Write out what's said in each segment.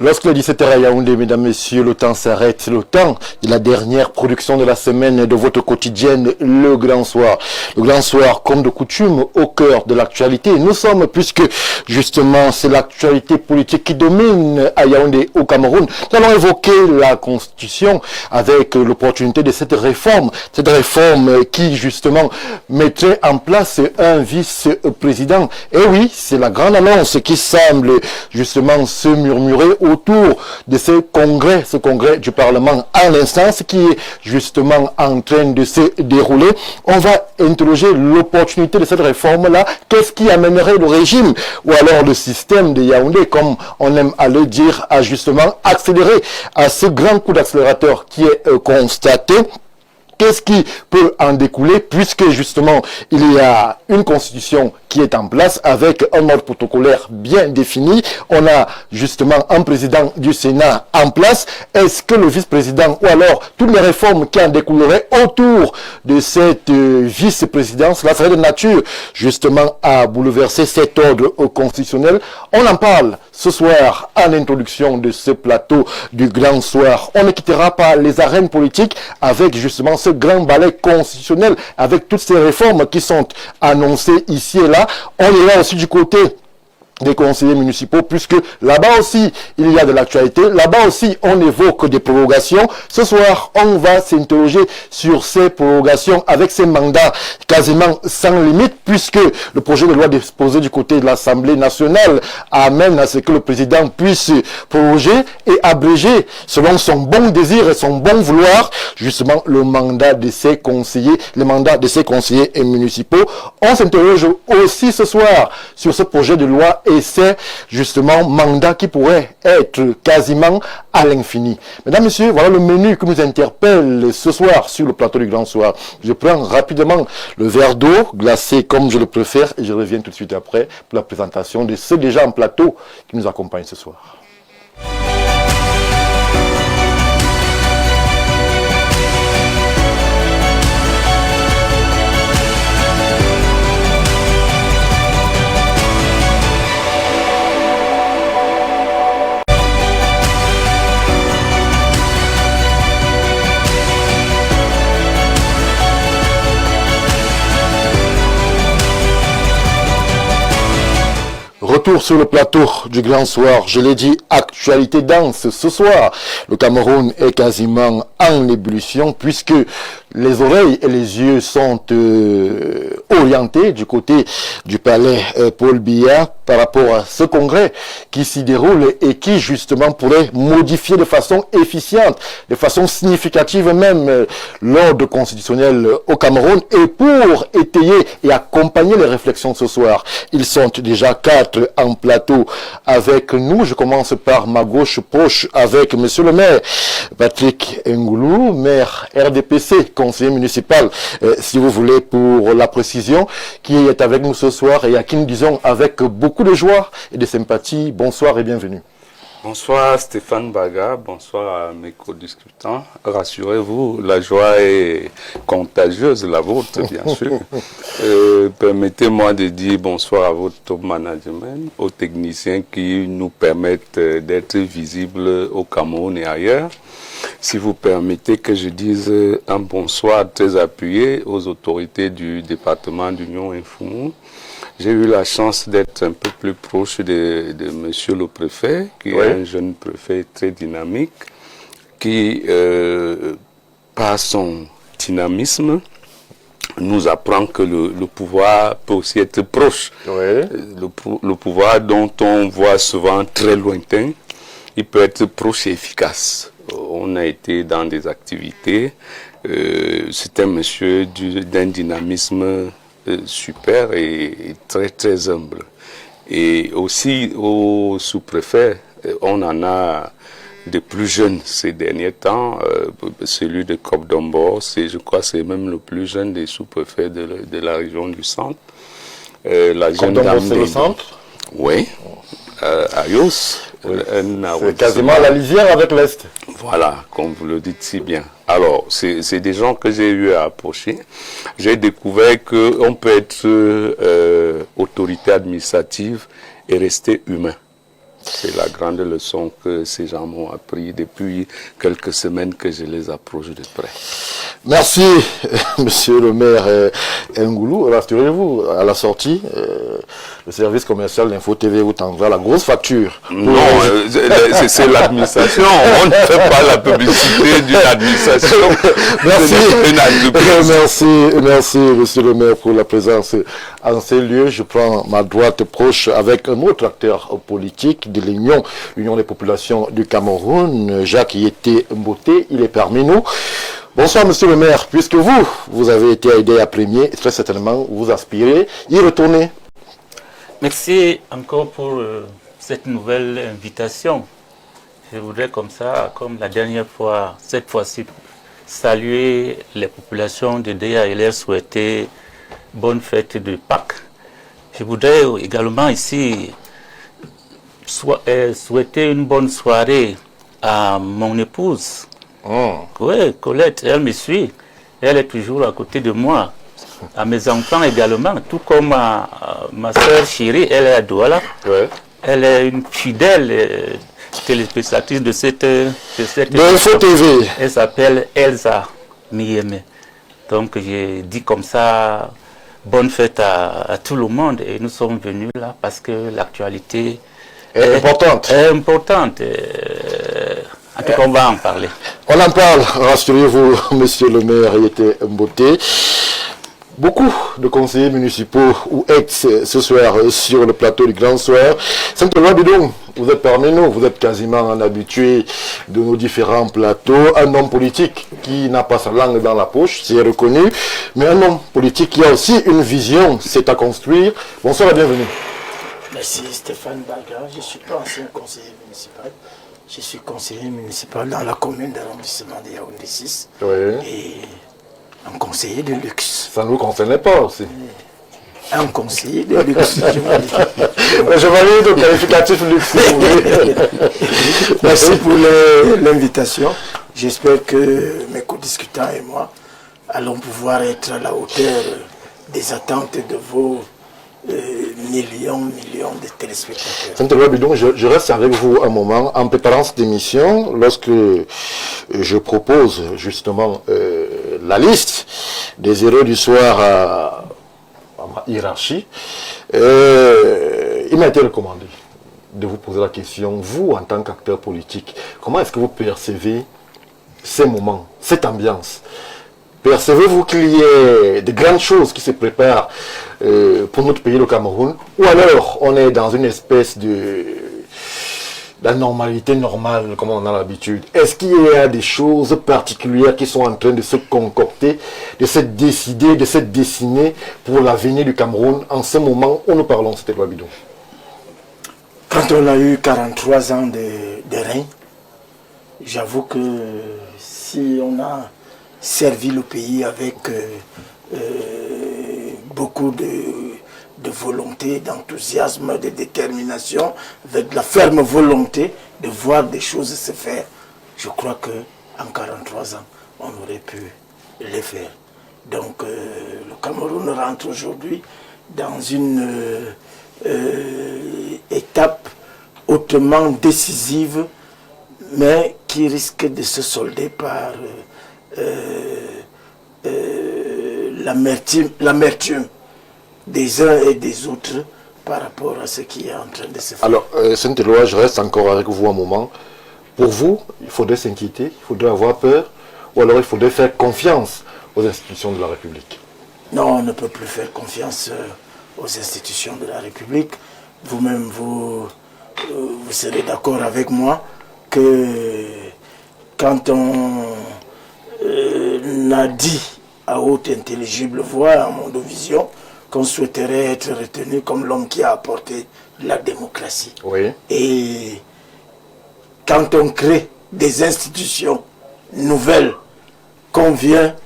Lorsque le 17h à Yaoundé, mesdames, messieurs, le temps s'arrête. Le temps de la dernière production de la semaine de votre quotidienne, Le Grand Soir. Le Grand Soir, comme de coutume, au cœur de l'actualité. Nous sommes, puisque justement, c'est l'actualité politique qui domine à Yaoundé, au Cameroun. Nous allons évoquer la Constitution avec l'opportunité de cette réforme. Cette réforme qui, justement, mettrait en place un vice-président. Et oui, c'est la grande annonce qui semble, justement, se murmurer autour de ce congrès du Parlement en l'instance qui est justement en train de se dérouler. On va interroger l'opportunité de cette réforme-là. Qu'est-ce qui amènerait le régime ou alors le système de Yaoundé, comme on aime à le dire, à justement accélérer à ce grand coup d'accélérateur qui est constaté? Qu'est-ce qui peut en découler puisque justement il y a une constitution qui est en place avec un ordre protocolaire bien défini. On a justement un président du Sénat en place. Est-ce que le vice-président ou alors toutes les réformes qui en découleraient autour de cette vice-présidence, là serait de nature justement à bouleverser cet ordre constitutionnel? On en parle ce soir en introduction de ce plateau du Grand Soir. On ne quittera pas les arènes politiques avec justement ce grand ballet constitutionnel, avec toutes ces réformes qui sont annoncées ici et là. On ira aussi du côté des conseillers municipaux, puisque là-bas aussi, il y a de l'actualité. Là-bas aussi, on évoque des prorogations. Ce soir, on va s'interroger sur ces prorogations avec ces mandats quasiment sans limite, puisque le projet de loi déposé du côté de l'Assemblée nationale amène à ce que le président puisse proroger et abréger, selon son bon désir et son bon vouloir, justement, le mandat de ses conseillers, les mandats de ses conseillers municipaux. On s'interroge aussi ce soir sur ce projet de loi et c'est justement mandat qui pourrait être quasiment à l'infini. Mesdames, Messieurs, voilà le menu qui nous interpelle ce soir sur le plateau du Grand Soir. Je prends rapidement le verre d'eau glacé comme je le préfère et je reviens tout de suite après pour la présentation de ceux déjà en plateau qui nous accompagnent ce soir. Retour sur le plateau du Grand Soir, je l'ai dit, actualité dense ce soir. Le Cameroun est quasiment en ébullition puisque les oreilles et les yeux sont orientés du côté du palais Paul Biya par rapport à ce congrès qui s'y déroule et qui justement pourrait modifier de façon efficiente, de façon significative même l'ordre constitutionnel au Cameroun. Et pour étayer et accompagner les réflexions ce soir, ils sont déjà 4 en plateau avec nous. Je commence par ma gauche proche avec monsieur le maire Patrick Ngoulou, maire RDPC, conseiller municipal, si vous voulez, pour la précision, qui est avec nous ce soir et à qui nous disons avec beaucoup de joie et de sympathie, bonsoir et bienvenue. Bonsoir Stéphane Baga, bonsoir à mes co-discutants. Rassurez-vous, la joie est contagieuse, la vôtre bien sûr. Permettez-moi de dire bonsoir à votre top management, aux techniciens qui nous permettent d'être visibles au Cameroun et ailleurs. Si vous permettez que je dise un bonsoir très appuyé aux autorités du département d'Union Infoumou. J'ai eu la chance d'être un peu plus proche de monsieur le préfet, qui est un jeune préfet très dynamique, qui, par son dynamisme, nous apprend que le pouvoir peut aussi être proche. Le pouvoir dont on voit souvent très lointain, il peut être proche et efficace. On a été dans des activités, c'est un monsieur d'un dynamisme super et très très humble. Et aussi au sous-préfet, on en a de plus jeunes ces derniers temps, celui de Cobdombo, je crois que c'est même le plus jeune des sous-préfets de la région du centre. La jeune dame c'est le centre? Oui, Ayos. C'est quasiment à la lisière avec l'Est. Voilà, comme vous le dites si bien. Alors, c'est des gens que j'ai eu à approcher. J'ai découvert qu'on peut être autorité administrative et rester humain. C'est la grande leçon que ces gens m'ont appris depuis quelques semaines que je les approche de près. Merci, monsieur le maire Ngoulou. Rassurez-vous, à la sortie, le service commercial d'Info TV vous envoie la grosse facture. Non, c'est l'administration. On ne fait pas la publicité d'une administration. Merci, monsieur le maire, pour la présence en ces lieux. Je prends ma droite proche avec un autre acteur politique de l'Union des populations du Cameroun, Jacques Yété Mboté. Il est parmi nous. Bonsoir, monsieur le maire. Puisque vous avez été aidé à premier, très certainement, vous aspirez y retourner. Merci encore pour cette nouvelle invitation. Je voudrais comme la dernière fois, cette fois-ci, saluer les populations de Déa et leur souhaiter bonne fête de Pâques. Je voudrais également ici souhaiter une bonne soirée à mon épouse. Oui, Colette, elle me suit. Elle est toujours à côté de moi. À mes enfants également, tout comme ma soeur chérie, elle est à Douala. Ouais. Elle est une fidèle téléspectatrice de cette Info TV. Elle s'appelle Elsa Mieme. Donc j'ai dit comme ça, bonne fête à tout le monde. Et nous sommes venus là parce que l'actualité est importante. En tout cas, on va en parler. On en parle, rassurez-vous, monsieur le maire Yété Mboté. Beaucoup de conseillers municipaux ou ex ce soir sur le plateau du Grand Soir. Saint-Éloi Bidon, vous êtes parmi nous, vous êtes quasiment un habitué de nos différents plateaux. Un homme politique qui n'a pas sa langue dans la poche, c'est reconnu, mais un homme politique qui a aussi une vision, c'est à construire. Bonsoir et bienvenue. Merci Stéphane Baga, je ne suis pas ancien conseiller municipal. Je suis conseiller municipal dans la commune d'arrondissement de Yaoundé 6 et un conseiller de luxe. Ça ne nous concernait pas aussi. Un conseiller de luxe, je valide le qualificatif luxe. Merci pour l'invitation. J'espère que mes co-discutants et moi allons pouvoir être à la hauteur des attentes de vos millions de téléspectateurs. Saint-Éloi Bidon, je reste avec vous un moment. En préparant cette émission, lorsque je propose justement la liste des héros du soir à ma hiérarchie, il m'a été recommandé de vous poser la question, vous en tant qu'acteur politique, comment est-ce que vous percevez ces moments, cette ambiance? Percevez-vous qu'il y ait de grandes choses qui se préparent pour notre pays, le Cameroun, ou alors on est dans une espèce de la normalité normale, comme on a l'habitude? Est-ce qu'il y a des choses particulières qui sont en train de se concocter, de se décider, de se dessiner pour l'avenir du Cameroun en ce moment où nous parlons, c'était Éloi Bidon? Quand on a eu 43 ans de règne, j'avoue que si on a servi le pays avec beaucoup de volonté, d'enthousiasme, de détermination, avec de la ferme volonté de voir des choses se faire. Je crois qu'en 43 ans, on aurait pu les faire. Donc le Cameroun rentre aujourd'hui dans une étape hautement décisive, mais qui risque de se solder par l'amertume des uns et des autres par rapport à ce qui est en train de se faire. Alors, Saint-Éloi, je reste encore avec vous un moment. Pour vous, il faudrait s'inquiéter, il faudrait avoir peur, ou alors il faudrait faire confiance aux institutions de la République? Non, on ne peut plus faire confiance aux institutions de la République. Vous-même, vous serez d'accord avec moi que quand on a dit à haute intelligible voix, à Mondovision, qu'on souhaiterait être retenu comme l'homme qui a apporté la démocratie. Oui. Et quand on crée des institutions nouvelles qu'on vient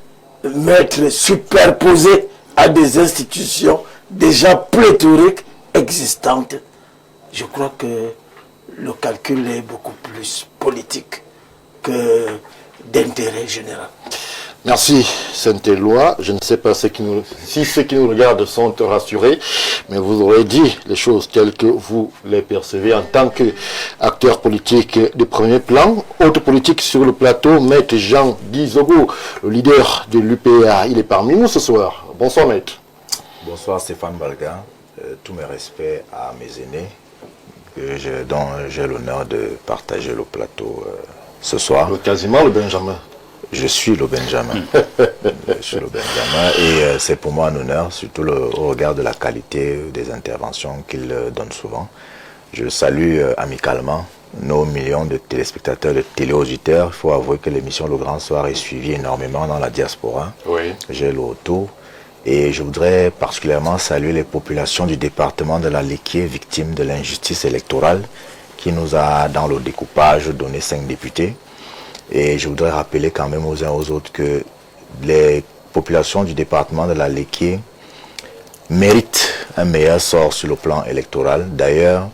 mettre superposées à des institutions déjà pléthoriques, existantes, je crois que le calcul est beaucoup plus politique que d'intérêt général. Merci Saint-Éloi. Je ne sais pas si ceux qui nous regardent sont rassurés, mais vous aurez dit les choses telles que vous les percevez en tant qu'acteur politique de premier plan. Autre politique sur le plateau, Maître Jean-Guy Zogo, le leader de l'UPA. Il est parmi nous ce soir. Bonsoir Maître. Bonsoir Stéphane Balga. Tous mes respects à mes aînés dont j'ai l'honneur de partager le plateau ce soir. Quasiment le Benjamin. Je suis le Benjamin. Je suis le Benjamin et c'est pour moi un honneur, surtout au regard de la qualité des interventions qu'il donne souvent. Je salue amicalement nos millions de téléspectateurs, de téléauditeurs. Il faut avouer que l'émission Le Grand Soir est suivie énormément dans la diaspora. Oui. J'ai le retour. Et je voudrais particulièrement saluer les populations du département de la Léquier, victimes de l'injustice électorale, qui nous a, dans le découpage, donné 5 députés. Et je voudrais rappeler quand même aux uns aux autres que les populations du département de la Léquier méritent un meilleur sort sur le plan électoral. D'ailleurs,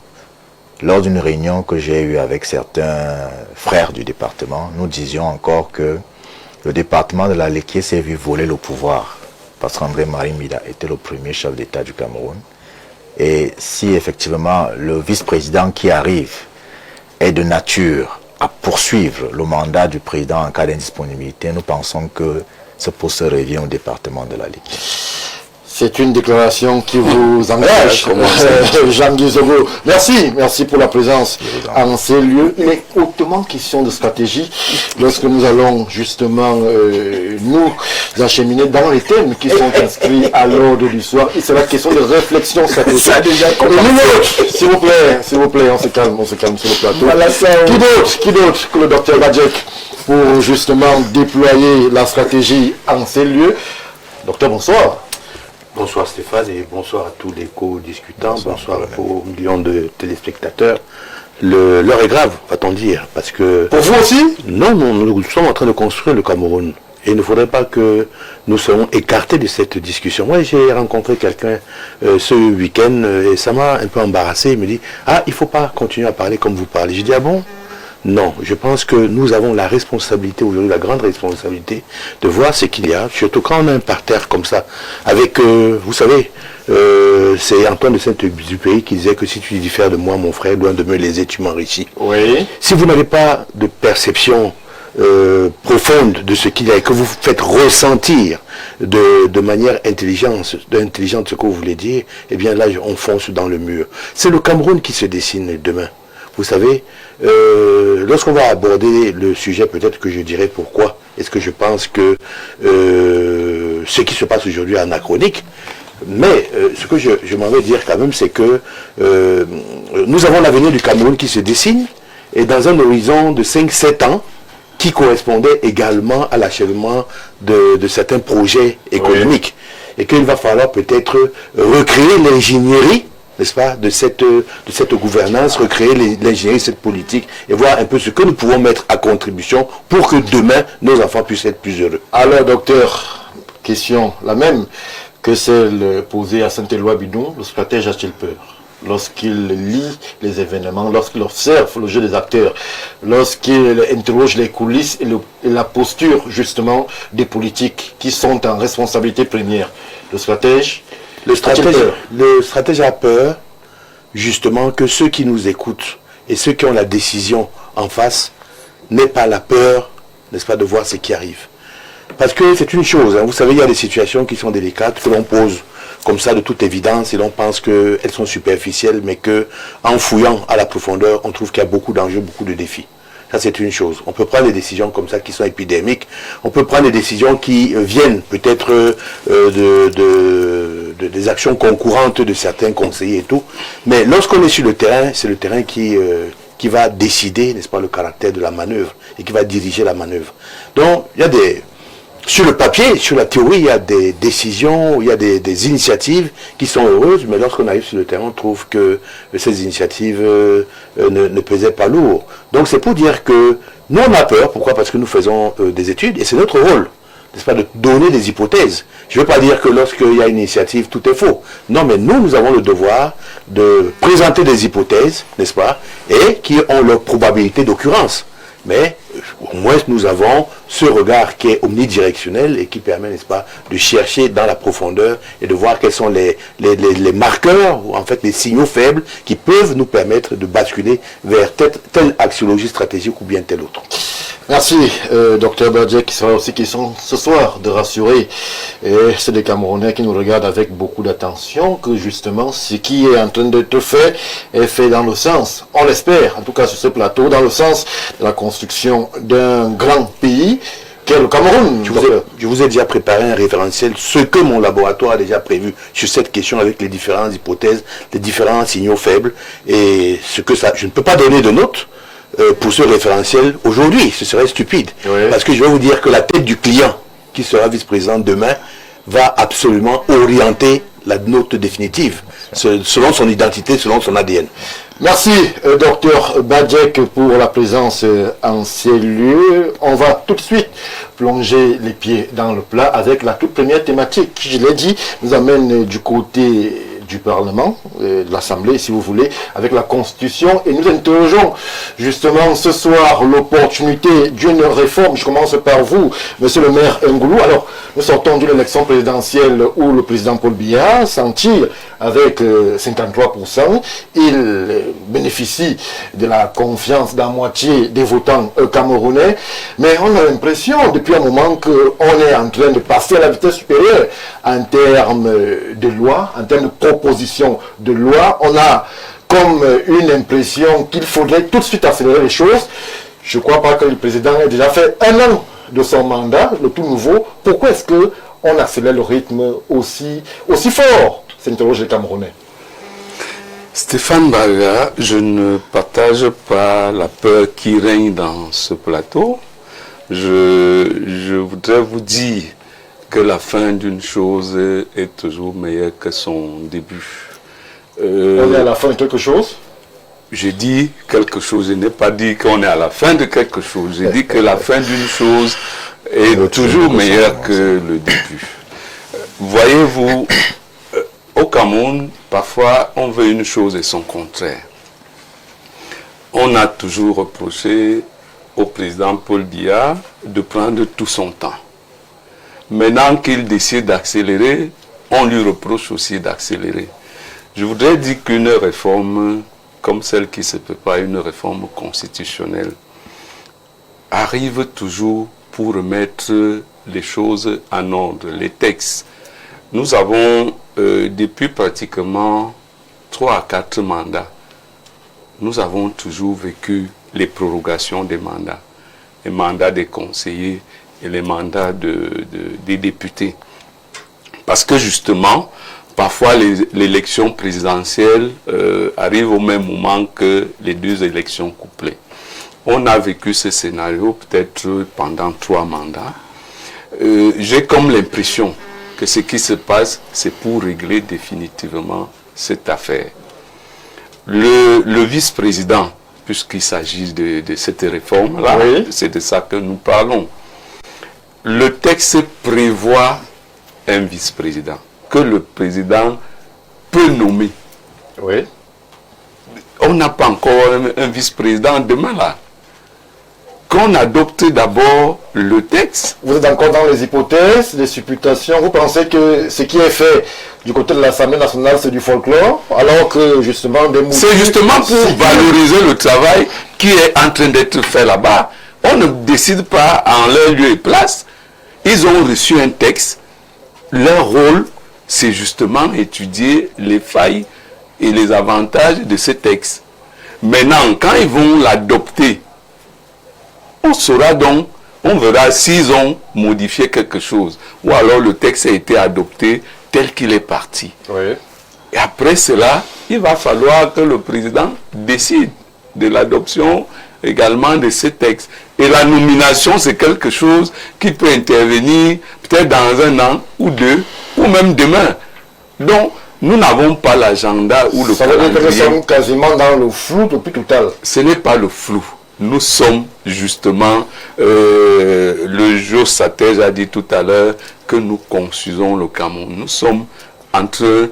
lors d'une réunion que j'ai eue avec certains frères du département, nous disions encore que le département de la Léquier s'est vu voler le pouvoir parce qu'André-Marie Mida était le premier chef d'État du Cameroun. Et si effectivement le vice-président qui arrive est de nature à poursuivre le mandat du président en cas d'indisponibilité, nous pensons que ce poste revient au département de la Léquier. C'est une déclaration qui vous engage, Jean-Guy Zogo. Merci pour la présence en ces lieux. Il est hautement question de stratégie lorsque nous allons justement nous acheminer dans les thèmes qui sont inscrits à l'ordre du soir. Et c'est la question de réflexion stratégique. Ça a déjà commencé. S'il vous plaît, on se calme sur le plateau. Voilà, qui d'autre que le docteur Badjek pour justement déployer la stratégie en ces lieux? Docteur, bonsoir. Bonsoir Stéphane et bonsoir à tous les co-discutants, bonsoir aux millions de téléspectateurs. L'heure est grave, va-t-on dire, parce que... Pour vous aussi? Non, nous sommes en train de construire le Cameroun. Et il ne faudrait pas que nous soyons écartés de cette discussion. Moi, j'ai rencontré quelqu'un ce week-end et ça m'a un peu embarrassé. Il me dit, il ne faut pas continuer à parler comme vous parlez. J'ai dit, ah bon? Non, je pense que nous avons la responsabilité aujourd'hui, la grande responsabilité de voir ce qu'il y a, surtout quand on a un parterre comme ça, avec, vous savez, c'est Antoine de Saint-Exupéry qui disait que si tu diffères de moi, mon frère, loin de me léser, tu m'enrichis. Oui. Si vous n'avez pas de perception profonde de ce qu'il y a et que vous faites ressentir de manière intelligente ce que vous voulez dire, eh bien là, on fonce dans le mur. C'est le Cameroun qui se dessine demain. Vous savez, lorsqu'on va aborder le sujet, peut-être que je dirai pourquoi est-ce que je pense que ce qui se passe aujourd'hui est anachronique. Mais ce que je m'en vais dire quand même, c'est que nous avons l'avenir du Cameroun qui se dessine, et dans un horizon de 5-7 ans, qui correspondait également à l'achèvement de certains projets économiques. Oui. Et qu'il va falloir peut-être recréer l'ingénierie, n'est-ce pas, de cette gouvernance, recréer l'ingénierie, cette politique, et voir un peu ce que nous pouvons mettre à contribution pour que demain, nos enfants puissent être plus heureux. Alors, docteur, question la même que celle posée à Saint-Éloi Bidon, le stratège a-t-il peur lorsqu'il lit les événements, lorsqu'il observe le jeu des acteurs, lorsqu'il interroge les coulisses et la posture, justement, des politiques qui sont en responsabilité première? Le stratège a peur, justement, que ceux qui nous écoutent et ceux qui ont la décision en face n'aient pas la peur, n'est-ce pas, de voir ce qui arrive. Parce que c'est une chose, vous savez, il y a des situations qui sont délicates, que l'on pose comme ça de toute évidence, et l'on pense qu'elles sont superficielles, mais qu'en fouillant à la profondeur, on trouve qu'il y a beaucoup d'enjeux, beaucoup de défis. Ça, c'est une chose. On peut prendre des décisions comme ça qui sont épidémiques. On peut prendre des décisions qui viennent peut-être des actions concurrentes de certains conseillers et tout. Mais lorsqu'on est sur le terrain, c'est le terrain qui va décider, n'est-ce pas, le caractère de la manœuvre et qui va diriger la manœuvre. Donc, il y a sur le papier, sur la théorie, il y a des décisions, il y a des initiatives qui sont heureuses, mais lorsqu'on arrive sur le terrain, on trouve que ces initiatives ne pesaient pas lourd. Donc c'est pour dire que nous on a peur, pourquoi? Parce que nous faisons des études, et c'est notre rôle, n'est-ce pas, de donner des hypothèses. Je ne veux pas dire que lorsqu'il y a une initiative, tout est faux. Non, mais nous avons le devoir de présenter des hypothèses, n'est-ce pas, et qui ont leur probabilité d'occurrence. Mais au moins nous avons ce regard qui est omnidirectionnel et qui permet, n'est-ce pas, de chercher dans la profondeur et de voir quels sont les marqueurs, ou en fait les signaux faibles qui peuvent nous permettre de basculer vers telle axiologie stratégique ou bien telle autre. Merci, Dr Badjek, qui sera aussi question ce soir de rassurer c'est des Camerounais qui nous regardent avec beaucoup d'attention que justement ce qui est en train d'être fait est fait dans le sens, on l'espère, en tout cas sur ce plateau, dans le sens de la construction d'un grand pays qu'est le Cameroun. Je vous ai déjà préparé un référentiel, ce que mon laboratoire a déjà prévu sur cette question avec les différentes hypothèses, les différents signaux faibles et ce que ça... Je ne peux pas donner de notes pour ce référentiel aujourd'hui, ce serait stupide. Oui. Parce que je vais vous dire que la tête du client qui sera vice-président demain va absolument orienter la note définitive selon son identité, selon son ADN. Merci, Dr Badjek, pour la présence en ces lieux. On va tout de suite plonger les pieds dans le plat avec la toute première thématique qui, je l'ai dit, nous amène du côté du Parlement, de l'Assemblée, si vous voulez, avec la Constitution. Et nous interrogeons justement ce soir l'opportunité d'une réforme. Je commence par vous, monsieur le maire Ngoulou. Alors, nous sortons d'une élection présidentielle où le président Paul Biya s'en tire avec 53%. Il bénéficie de la confiance de la moitié des votants camerounais. Mais on a l'impression, depuis un moment, qu'on est en train de passer à la vitesse supérieure en termes de loi, en termes de proposition de loi. On a comme une impression qu'il faudrait tout de suite accélérer les choses. Je ne crois pas que le président ait déjà fait 1 an de son mandat, le tout nouveau. Pourquoi est-ce qu'on accélère le rythme aussi fort? S'interroge les Camerounais. Stéphane Baga, je ne partage pas la peur qui règne dans ce plateau. Je voudrais vous dire que la fin d'une chose est toujours meilleure que son début. On est à la fin de quelque chose? J'ai dit quelque chose, je n'ai pas dit qu'on est à la fin de quelque chose. J'ai dit que la fin d'une chose est toujours meilleure que le début. Voyez-vous, au Cameroun, parfois on veut une chose et son contraire. On a toujours reproché au président Paul Biya de prendre tout son temps. Maintenant qu'il décide d'accélérer, on lui reproche aussi d'accélérer. Je voudrais dire qu'une réforme comme celle qui se prépare, une réforme constitutionnelle, arrive toujours pour remettre les choses en ordre, les textes. Nous avons, depuis pratiquement 3 à 4 mandats, nous avons toujours vécu les prorogations des mandats, les mandats des conseillers et les mandats des députés. Parce que justement, parfois l'élection présidentielle arrive au même moment que les 2 élections couplées. On a vécu ce scénario peut-être pendant 3 mandats. J'ai comme l'impression que ce qui se passe, c'est pour régler définitivement cette affaire. Le vice-président, puisqu'il s'agit de cette réforme-là, oui, c'est de ça que nous parlons. Le texte prévoit un vice-président que le président peut nommer. Oui. On n'a pas encore un vice-président demain là. Qu'on adopte d'abord le texte. Vous êtes encore dans les hypothèses, les supputations. Vous pensez que ce qui est fait du côté de l'Assemblée nationale, c'est du folklore, alors que justement des mouvements... C'est justement pour valoriser le travail qui est en train d'être fait là-bas. On ne décide pas en leur lieu et place. Ils ont reçu un texte. Leur rôle, c'est justement étudier les failles et les avantages de ce texte. Maintenant, quand ils vont l'adopter, on saura donc, on verra s'ils ont modifié quelque chose. Ou alors le texte a été adopté tel qu'il est parti. Oui. Et après cela, il va falloir que le président décide de l'adoption également de ce texte. Et la nomination, c'est quelque chose qui peut intervenir peut-être dans 1 an ou 2, ou même demain. Donc, nous n'avons pas l'agenda ou le calendrier. Ça veut dire que nous sommes quasiment dans le flou depuis tout à l'heure. Ce n'est pas le flou. Nous sommes justement, le Joe Satège a dit tout à l'heure que nous confusons le Cameroun. Nous sommes entre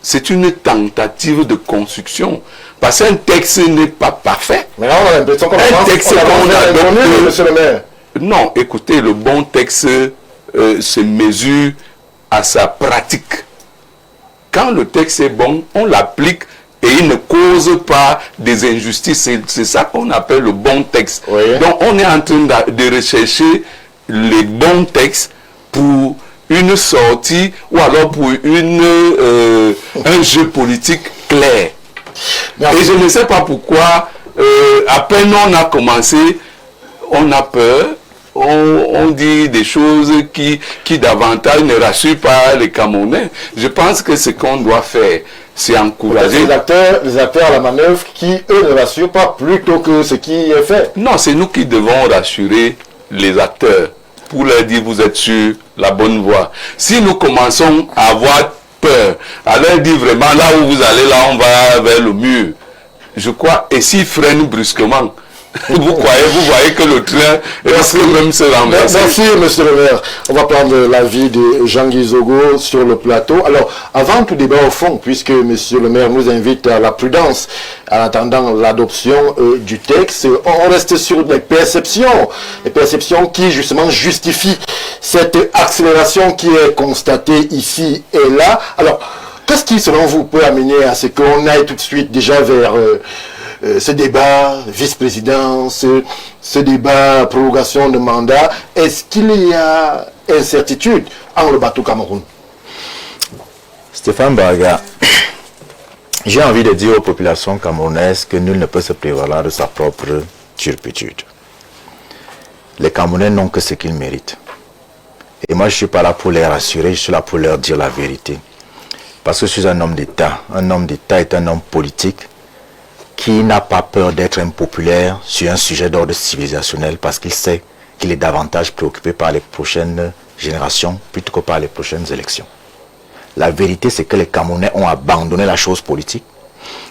c'est une tentative de construction. Parce qu'un texte n'est pas parfait. Mais là, on a l'impression qu'on un texte qu'on a adopté, monsieur le maire. Non, écoutez, le bon texte se mesure à sa pratique. Quand le texte est bon, on l'applique et il ne cause pas des injustices. C'est ça qu'on appelle le bon texte. Oui. Donc on est en train de rechercher les bons textes pour une sortie ou alors pour un jeu politique clair. Et je ne sais pas pourquoi, à peine on a commencé, on a peur, on dit des choses qui davantage ne rassurent pas les Camerounais. Je pense que ce qu'on doit faire, c'est encourager... Les acteurs à la manœuvre qui, eux, ne rassurent pas plutôt que ce qui est fait. Non, c'est nous qui devons rassurer les acteurs pour leur dire vous êtes sur la bonne voie. Si nous commençons à avoir peur, à leur dire vraiment là où vous allez, là on va vers le mur, je crois, et s'ils freinent brusquement, vous voyez que le train risque même se renverser. Merci, monsieur le maire. On va prendre l'avis de Jean-Guy Zogo sur le plateau. Alors, avant tout débat au fond, puisque monsieur le maire nous invite à la prudence en attendant l'adoption du texte, on reste sur les perceptions qui justement justifient cette accélération qui est constatée ici et là. Alors, qu'est-ce qui, selon vous, peut amener à ce qu'on aille tout de suite déjà vers... ce débat vice-présidence, ce débat prorogation de mandat, est-ce qu'il y a incertitude en le bateau Cameroun? Stéphane Baga, j'ai envie de dire aux populations camerounaises que nul ne peut se prévaloir de sa propre turpitude. Les Camerounais n'ont que ce qu'ils méritent. Et moi je ne suis pas là pour les rassurer, je suis là pour leur dire la vérité. Parce que je suis un homme d'État. Un homme d'État est un homme politique qui n'a pas peur d'être impopulaire sur un sujet d'ordre civilisationnel parce qu'il sait qu'il est davantage préoccupé par les prochaines générations plutôt que par les prochaines élections. La vérité, c'est que les Camerounais ont abandonné la chose politique.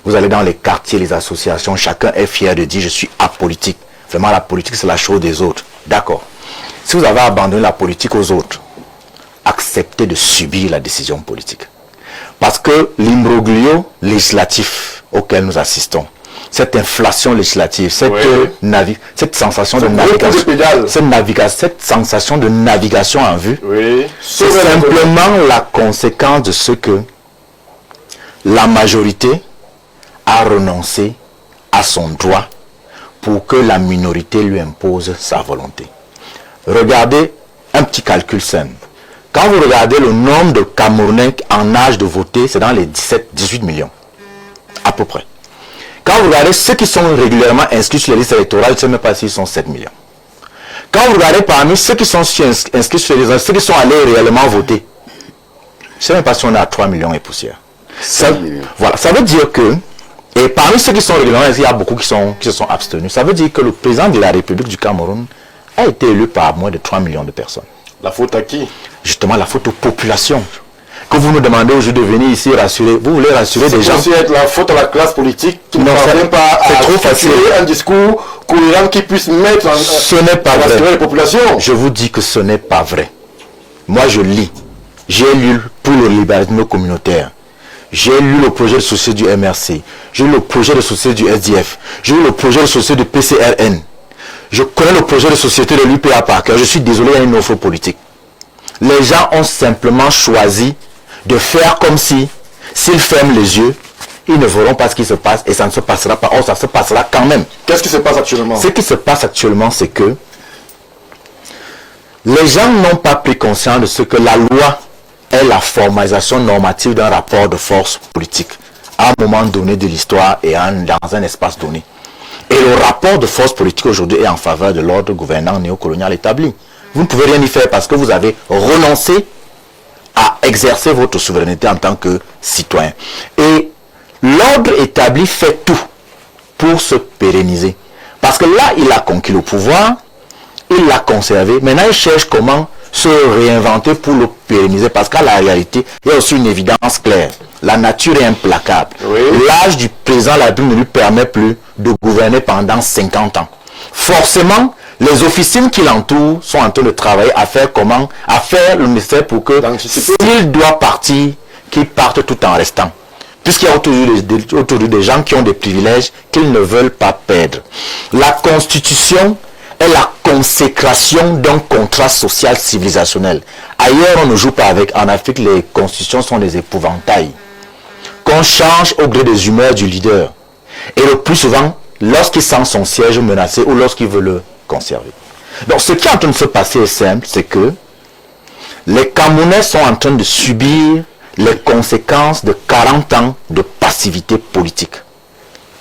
Vous allez dans les quartiers, les associations, chacun est fier de dire « je suis apolitique ». Vraiment, la politique, c'est la chose des autres. D'accord. Si vous avez abandonné la politique aux autres, acceptez de subir la décision politique. Parce que l'imbroglio législatif auquel nous assistons, cette inflation législative, cette sensation de navigation, cette sensation de navigation en vue, c'est simplement la conséquence de ce que la majorité a renoncé à son droit pour que la minorité lui impose sa volonté. Regardez un petit calcul simple. Quand vous regardez le nombre de Camerounais en âge de voter, c'est dans les 17-18 millions, à peu près. Quand vous regardez ceux qui sont régulièrement inscrits sur les listes électorales, je ne sais même pas s'ils sont 7 millions. Quand vous regardez parmi ceux qui sont inscrits sur les listes, ceux qui sont allés réellement voter, je ne sais même pas si on est à 3 millions et poussière. Voilà, ça veut dire que, et parmi ceux qui sont régulièrement inscrits, il y a beaucoup qui se sont abstenus. Ça veut dire que le président de la République du Cameroun a été élu par moins de 3 millions de personnes. La faute à qui? Justement, la faute aux populations. Que vous nous demandez aujourd'hui de venir ici rassurer, vous voulez rassurer des gens. C'est aussi être la faute à la classe politique qui ne parvient pas à trop facile. un discours cohérent qui puisse mettre ce n'est pas vrai. Les populations. Je vous dis que ce n'est pas vrai. Moi je lis. J'ai lu pour le libéralisme communautaire. J'ai lu le projet de société du MRC. J'ai lu le projet de société du SDF. J'ai lu le projet de société du PCRN. Je connais le projet de société de l'UPA par cœur. Je suis désolé, il y a une offre politique. Les gens ont simplement choisi de faire comme si, s'ils ferment les yeux, ils ne verront pas ce qui se passe et ça ne se passera pas. Or, ça se passera quand même. Qu'est-ce qui se passe actuellement? Ce qui se passe actuellement, c'est que les gens n'ont pas pris conscience de ce que la loi est la formalisation normative d'un rapport de force politique à un moment donné de l'histoire et dans un espace donné. Et le rapport de force politique aujourd'hui est en faveur de l'ordre gouvernant néocolonial établi. Vous ne pouvez rien y faire parce que vous avez renoncé à exercer votre souveraineté en tant que citoyen. Et l'ordre établi fait tout pour se pérenniser. Parce que là, il a conquis le pouvoir, il l'a conservé. Maintenant, il cherche comment se réinventer pour le pérenniser. Parce qu'à la réalité, il y a aussi une évidence claire. La nature est implacable. Oui. L'âge du président de la République ne lui permet plus de gouverner pendant 50 ans. Forcément, les officines qui l'entourent sont en train de travailler à faire le nécessaire pour que s'il doit partir, qu'ils partent tout en restant. Puisqu'il y a autour des gens qui ont des privilèges qu'ils ne veulent pas perdre. La Constitution est la consécration d'un contrat social civilisationnel. Ailleurs, on ne joue pas avec. En Afrique, les constitutions sont des épouvantails qu'on change au gré des humeurs du leader. Et le plus souvent, lorsqu'il sent son siège menacé ou lorsqu'il veut le conserver. Donc, ce qui est en train de se passer est simple, c'est que les Camerounais sont en train de subir les conséquences de 40 ans de passivité politique.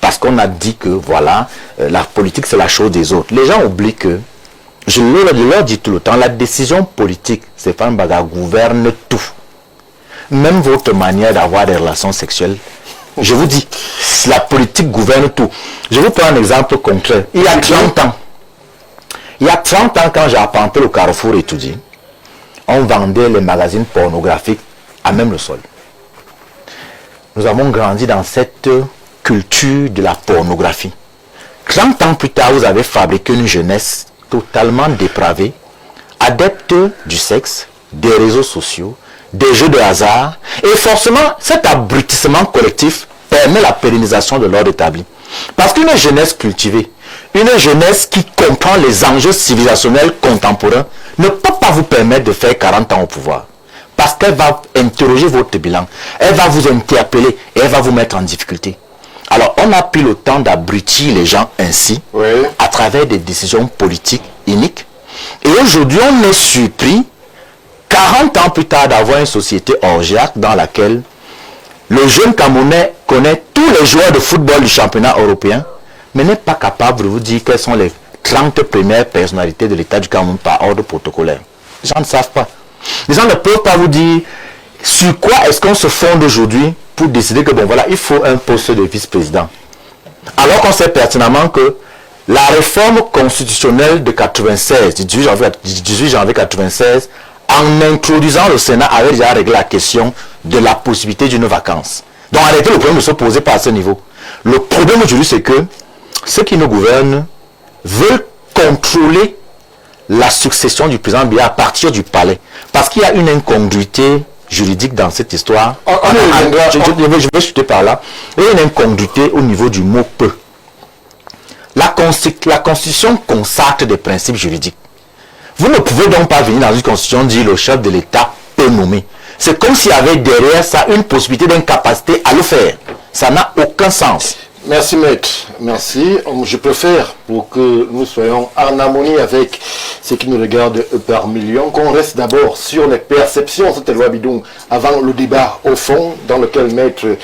Parce qu'on a dit que, voilà, la politique, c'est la chose des autres. Les gens oublient que, je leur dis tout le temps, la décision politique, Stéphane Baga, gouverne tout. Même votre manière d'avoir des relations sexuelles. Je vous dis, la politique gouverne tout. Je vous prends un exemple concret. Il y a 30 ans, quand j'ai apparenté le Carrefour étudié, on vendait les magazines pornographiques à même le sol. Nous avons grandi dans cette culture de la pornographie. 30 ans plus tard, vous avez fabriqué une jeunesse totalement dépravée, adepte du sexe, des réseaux sociaux, des jeux de hasard, et forcément, cet abrutissement collectif permet la pérennisation de l'ordre établi. Parce qu'une jeunesse cultivée, une jeunesse qui comprend les enjeux civilisationnels contemporains, ne peut pas vous permettre de faire 40 ans au pouvoir. Parce qu'elle va interroger votre bilan, elle va vous interpeller et elle va vous mettre en difficulté. Alors, on a pris le temps d'abrutir les gens ainsi, à travers des décisions politiques iniques. Et aujourd'hui, on est surpris, 40 ans plus tard, d'avoir une société orgiaque dans laquelle le jeune Camerounais connaît tous les joueurs de football du championnat européen, mais n'est pas capable de vous dire quelles sont les 30 premières personnalités de l'État du Cameroun par ordre protocolaire. Les gens ne savent pas. Les gens ne peuvent pas vous dire sur quoi est-ce qu'on se fonde aujourd'hui pour décider que, bon voilà, il faut un poste de vice-président. Alors qu'on sait pertinemment que la réforme constitutionnelle de 96, du 18 janvier 96, en introduisant le Sénat, avait déjà réglé la question de la possibilité d'une vacance. Donc en réalité, le problème ne se posait pas à ce niveau. Le problème aujourd'hui, c'est que ceux qui nous gouvernent veulent contrôler la succession du président Biya à partir du palais. Parce qu'il y a une incongruité juridique dans cette histoire. Je vais chuter par là. Il y a une incongruité au niveau du mot « peu ». La Constitution consacre des principes juridiques. Vous ne pouvez donc pas venir dans une Constitution dire le chef de l'État peut nommer. C'est comme s'il y avait derrière ça une possibilité d'incapacité à le faire. Ça n'a aucun sens. Merci maître, merci. Je préfère, pour que nous soyons en harmonie avec ce qui nous regarde par millions, qu'on reste d'abord sur les perceptions de cette loi bidon avant le débat au fond dans lequel maître nous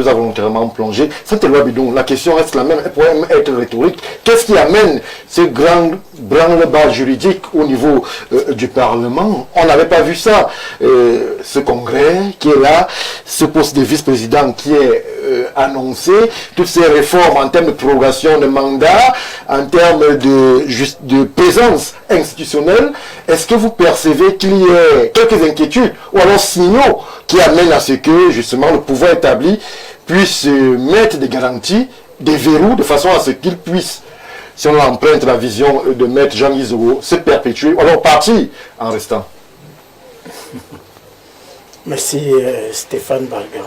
a volontairement plongé. Cette loi bidon, la question reste la même, elle pourrait même être rhétorique. Qu'est-ce qui amène ce grand branle-bas juridique au niveau du Parlement? On n'avait pas vu ça. Ce congrès qui est là, ce poste de vice-président qui est annoncé, toutes ces réformes en termes de prorogation de mandat, en termes de présence institutionnelle, est-ce que vous percevez qu'il y ait quelques inquiétudes ou alors signaux qui amènent à ce que justement le pouvoir établi puisse mettre des garanties, des verrous, de façon à ce qu'il puisse, si on emprunte la vision de maître Jean-Guy Zogo, se perpétuer ou alors partir en restant? Merci Stéphane Barga.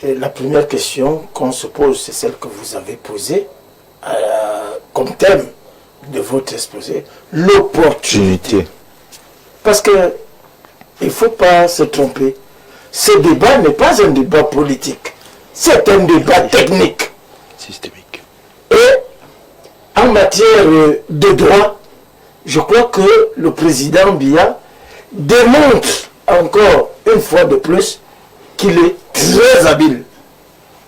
Et la première question qu'on se pose, c'est celle que vous avez posée comme thème de votre exposé, l'opportunité. Parce que il ne faut pas se tromper. Ce débat n'est pas un débat politique, c'est un débat technique. Systémique. Et en matière de droit, je crois que le président Biya démontre encore une fois de plus qu'il est très habile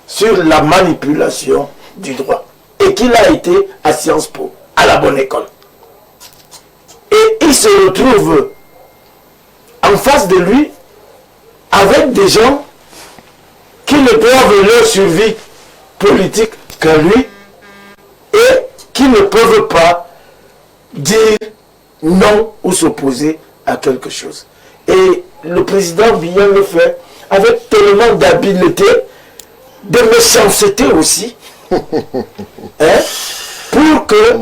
sur la manipulation du droit et qu'il a été à Sciences Po, à la bonne école. Et il se retrouve en face de lui avec des gens qui ne doivent leur survie politique qu'à lui et qui ne peuvent pas dire non ou s'opposer à quelque chose. Et le président Biya le fait avec tellement d'habileté, de méchanceté aussi, hein, pour que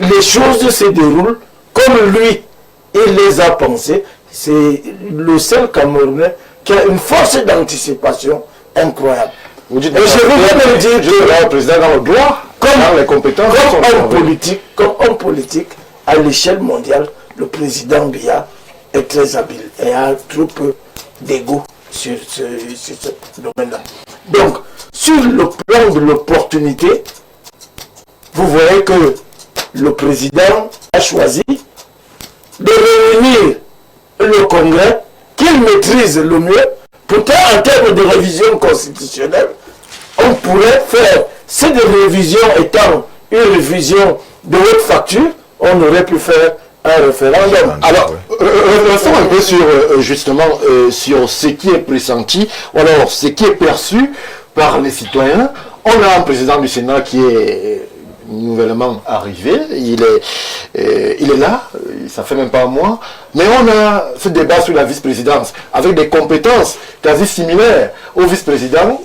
les choses se déroulent comme lui, il les a pensées, c'est le seul Camerounais qui a une force d'anticipation incroyable. Vous dites, et je voudrais même dire que le président dans le droit, dans les compétences, comme homme politique, à l'échelle mondiale, le président Biya est très habile et a trop peu d'ego sur ce domaine-là. Donc, sur le plan de l'opportunité, vous voyez que le président a choisi de réunir le Congrès qu'il maîtrise le mieux. Pourtant, en termes de révision constitutionnelle, on pourrait faire, cette révision étant une révision de haute facture, on aurait pu faire un référendum. Alors, restons un peu sur, justement, sur ce qui est pressenti, ou alors ce qui est perçu par les citoyens. On a un président du Sénat qui est nouvellement arrivé, il est là, ça fait même pas un mois, mais on a ce débat sur la vice-présidence avec des compétences quasi similaires au vice-président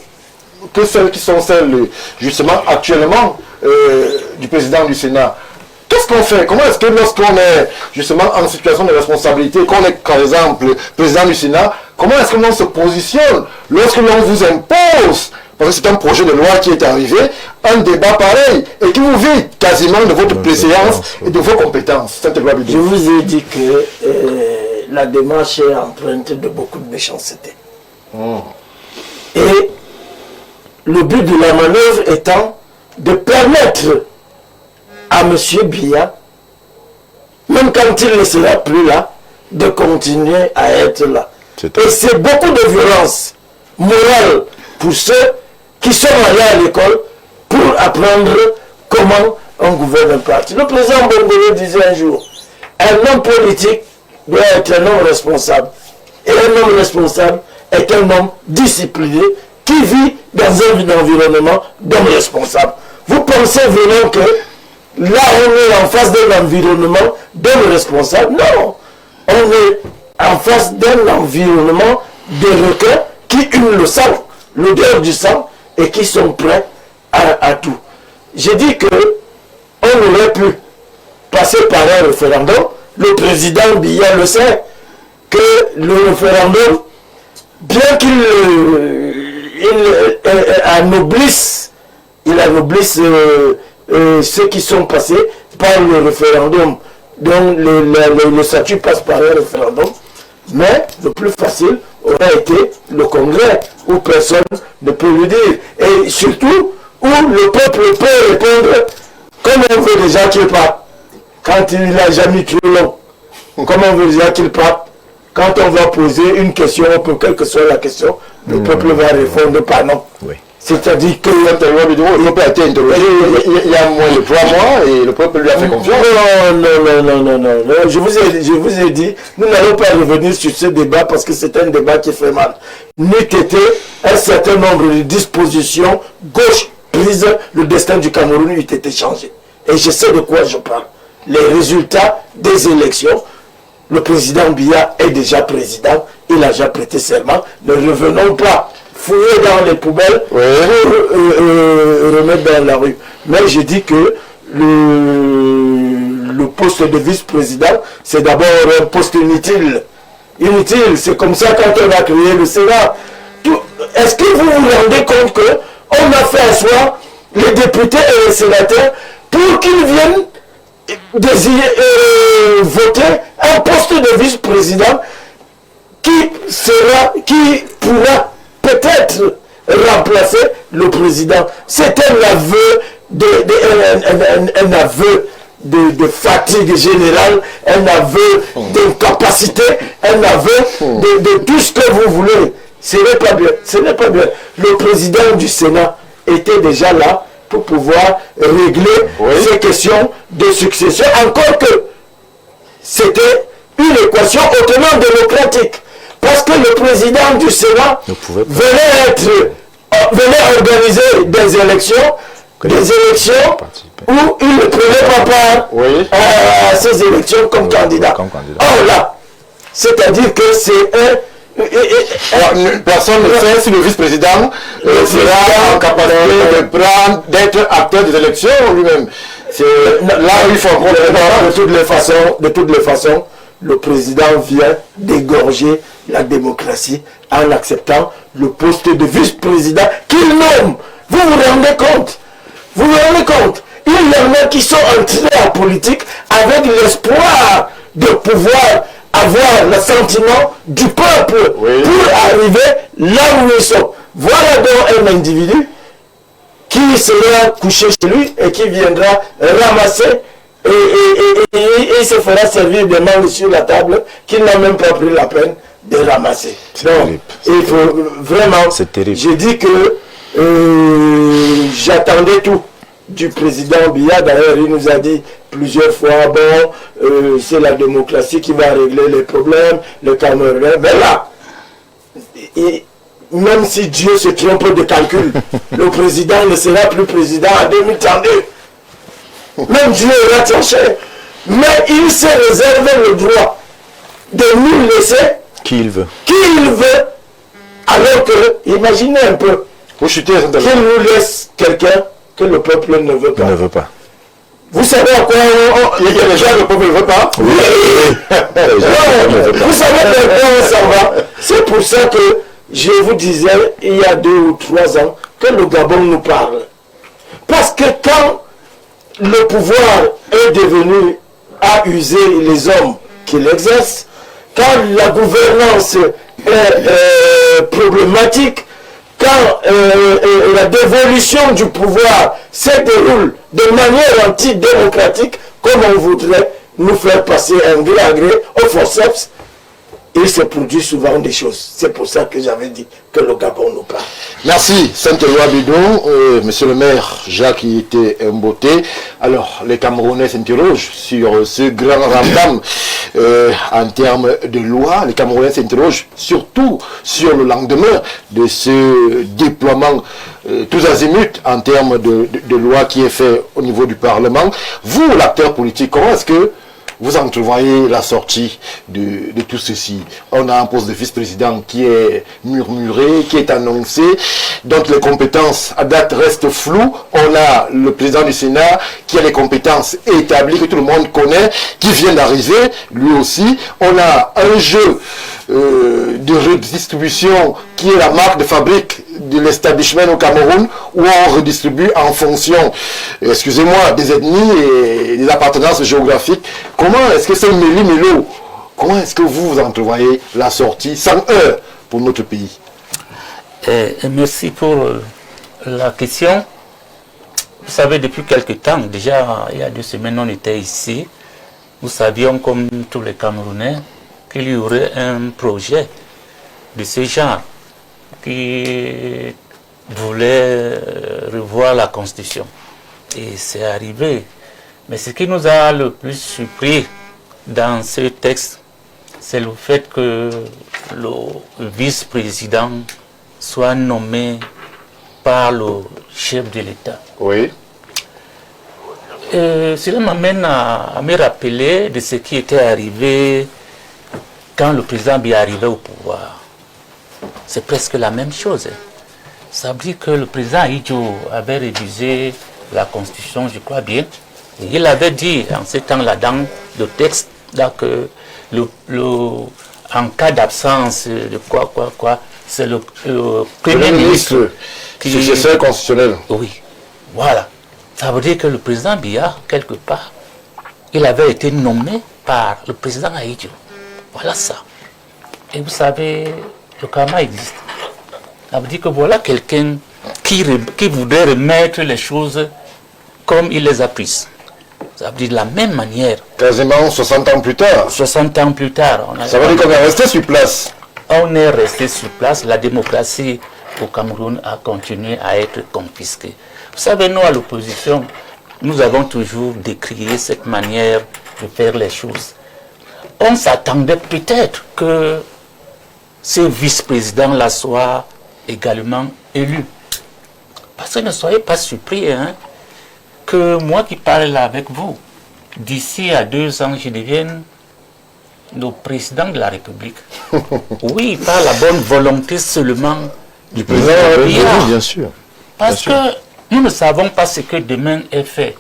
que celles qui sont celles justement actuellement du président du Sénat. Qu'est-ce qu'on fait? Comment est-ce que lorsqu'on est justement en situation de responsabilité, qu'on est par exemple président du Sénat, comment est-ce que l'on se positionne lorsque l'on vous impose, parce que c'est un projet de loi qui est arrivé, un débat pareil, et qui vous vide quasiment de votre préséance et de vos compétences? Je vous ai dit que la démarche est empreinte de beaucoup de méchanceté. Et le but de la manœuvre étant de permettre à M. Biya, même quand il ne sera plus là, de continuer à être là. Et c'est beaucoup de violence morale pour ceux qui sont allés à l'école pour apprendre comment on gouverne un parti. Le président Bongo disait un jour, un homme politique doit être un homme responsable. Et un homme responsable est un homme discipliné qui vit dans un environnement d'homme responsable. Vous pensez vraiment que là on est en face d'un environnement d'homme responsable? Non, on est en face d'un environnement de requins qui hument le sang, l'odeur du sang, et qui sont prêts à tout. J'ai dit que on aurait pu passer par un référendum. Le président Biya le sait, que le référendum, bien qu'il anoblisse ceux qui sont passés par le référendum, dont le statut passe par un référendum, mais le plus facile aurait été le Congrès, où personne ne peut le dire. Et surtout, où le peuple peut répondre, comme on veut déjà qu'il parte, quand il n'a jamais trop long. Comme on veut déjà qu'il parte, quand on va poser une question, quelle que soit la question, le peuple va répondre par non. Oui. C'est-à-dire que le peuple a été interrogé il y a moins de 3 mois et le peuple lui a fait confiance. Non. Je vous ai dit, nous n'allons pas revenir sur ce débat parce que c'est un débat qui fait mal. N'eût été un certain nombre de dispositions gauche prises, le destin du Cameroun eût été changé. Et je sais de quoi je parle. Les résultats des élections, le président Biya est déjà président, il a déjà prêté serment. Ne revenons pas fouiller dans les poubelles pour remettre dans la rue. Mais je dis que le poste de vice-président, c'est d'abord un poste inutile. Inutile, c'est comme ça quand on a créé le Sénat. Est-ce que vous vous rendez compte qu'on a fait asseoir les députés et les sénateurs pour qu'ils viennent voter un poste de vice-président qui pourra peut-être remplacer le président? C'est un aveu de fatigue générale, un aveu d'incapacité, un aveu de tout ce que vous voulez. Ce n'est pas bien. Ce n'est pas bien. Le président du Sénat était déjà là pour pouvoir régler ces questions de succession. Encore que c'était une équation hautement démocratique. Parce que le président du Sénat venait organiser des élections où il ne prenait pas part à ces élections comme candidat. Or là, c'est-à-dire que c'est personne ne sait si le vice-président sera en capacité d'être acteur des élections lui-même. Là, il faut comprendre de toutes les façons, le président vient d'égorger la démocratie en acceptant le poste de vice-président qu'il nomme. Vous vous rendez compte? Vous vous rendez compte? Il y en a qui sont entrés en politique avec l'espoir de pouvoir avoir le sentiment du peuple pour arriver là où ils sont. Voilà donc un individu qui sera couché chez lui et qui viendra ramasser et se fera servir des mangues sur la table qu'il n'a même pas pris la peine de ramasser. Donc, il faut vraiment... C'est terrible. J'ai dit que j'attendais tout du président Biya. D'ailleurs, il nous a dit plusieurs fois, bon, c'est la démocratie qui va régler les problèmes, le Cameroun. Mais là, même si Dieu se trompe de calcul, le président ne sera plus président en 2032. Même Dieu aura tranché. Mais il s'est réservé le droit de nous laisser Qui il veut. Alors que, imaginez un peu, qu'il nous laisse quelqu'un que le peuple ne veut pas. Ne veut pas. Vous savez à quoi il y a des gens que le peuple ne veut pas? Oui. Vous savez à quoi on s'en va? C'est pour ça que je vous disais, il y a 2 ou 3 ans, que le Gabon nous parle. Parce que quand le pouvoir est devenu à user les hommes qui l'exercent, quand la gouvernance est problématique, quand la dévolution du pouvoir se déroule de manière antidémocratique, comme on voudrait nous faire passer un gré à gré au forceps, il se produit souvent des choses. C'est pour ça que j'avais dit que le Gabon nous parle. Merci, Saint-Éloi Bidon. Monsieur le maire, Jacques y était Mboté. Alors, les Camerounais s'interrogent sur ce grand ramdam en termes de loi. Les Camerounais s'interrogent surtout sur le lendemain de ce déploiement tous azimuts en termes de loi qui est fait au niveau du Parlement. Vous, l'acteur politique, comment est-ce que vous entrevoyez la sortie de tout ceci? On a un poste de vice-président qui est murmuré, qui est annoncé, donc les compétences à date restent floues. On a le président du Sénat qui a les compétences établies, que tout le monde connaît, qui vient d'arriver, lui aussi. On a un jeu de redistribution qui est la marque de fabrique de l'establishment au Cameroun, où on redistribue en fonction, excusez-moi, des ethnies et des appartenances géographiques. Comment est-ce que c'est méli-mélo? Comment est-ce que vous entrevoyez la sortie sans heurts pour notre pays? Merci pour la question. Vous savez, depuis quelque temps, déjà il y a 2 semaines, on était ici. Nous savions, comme tous les Camerounais, qu'il y aurait un projet de ce genre qui voulait revoir la Constitution. Et c'est arrivé. Mais ce qui nous a le plus surpris dans ce texte, c'est le fait que le vice-président soit nommé par le chef de l'État. Oui. Cela m'amène à me rappeler de ce qui était arrivé quand le président Biya arrivait au pouvoir. C'est presque la même chose. Ça veut dire que le président Ahidjo avait révisé la Constitution, je crois bien, et il avait dit en ce temps-là dans le texte que en cas d'absence de quoi, c'est le Premier ministre qui... Successeur constitutionnel. Oui, voilà. Ça veut dire que le président Biya, quelque part, il avait été nommé par le président Ahidjo. Voilà ça. Et vous savez, le karma existe. Ça veut dire que voilà quelqu'un qui voudrait remettre les choses comme il les a prises. Ça veut dire de la même manière. Quasiment 60 ans plus tard. 60 ans plus tard. Ça veut dire qu'on est resté sur place. On est resté sur place. La démocratie au Cameroun a continué à être confisquée. Vous savez, nous, à l'opposition, nous avons toujours décrié cette manière de faire les choses. On s'attendait peut-être que ce vice-président-là soit également élu. Parce que ne soyez pas surpris que moi qui parle là avec vous, d'ici à 2 ans, je devienne le président de la République. Oui, par la bonne volonté seulement du président. Oui, bien sûr. Parce que nous ne savons pas ce que demain est fait.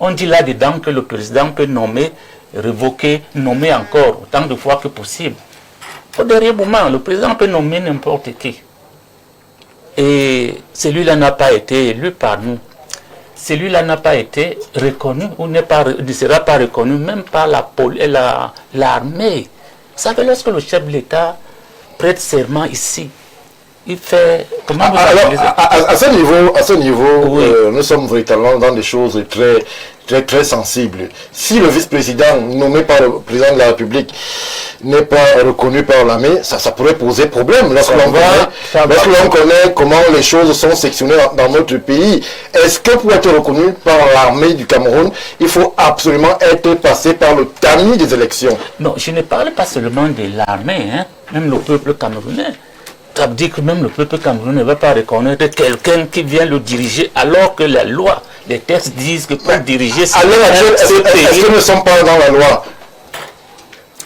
On dit là-dedans que le président peut nommer révoquer, nommer encore autant de fois que possible. Au dernier moment, le président peut nommer n'importe qui. Et celui-là n'a pas été élu par nous. Celui-là n'a pas été reconnu ou ne sera pas reconnu même par l'armée. Vous savez, lorsque le chef de l'État prête serment ici, il fait... Comment vous à ce niveau, oui. Nous sommes véritablement dans des choses très sensibles. Si le vice-président nommé par le président de la République n'est pas reconnu par l'armée, ça pourrait poser problème lorsque l'on connaît comment les choses sont sectionnées dans notre pays. Est-ce que pour être reconnu par l'armée du Cameroun, il faut absolument être passé par le tamis des élections? Non, je ne parle pas seulement de l'armée, hein, même le peuple camerounais. Ça veut dire que même le peuple camerounais ne va pas reconnaître quelqu'un qui vient le diriger alors que la loi, les textes disent que pour diriger ce pays... Est-ce que nous ne sommes pas dans la loi?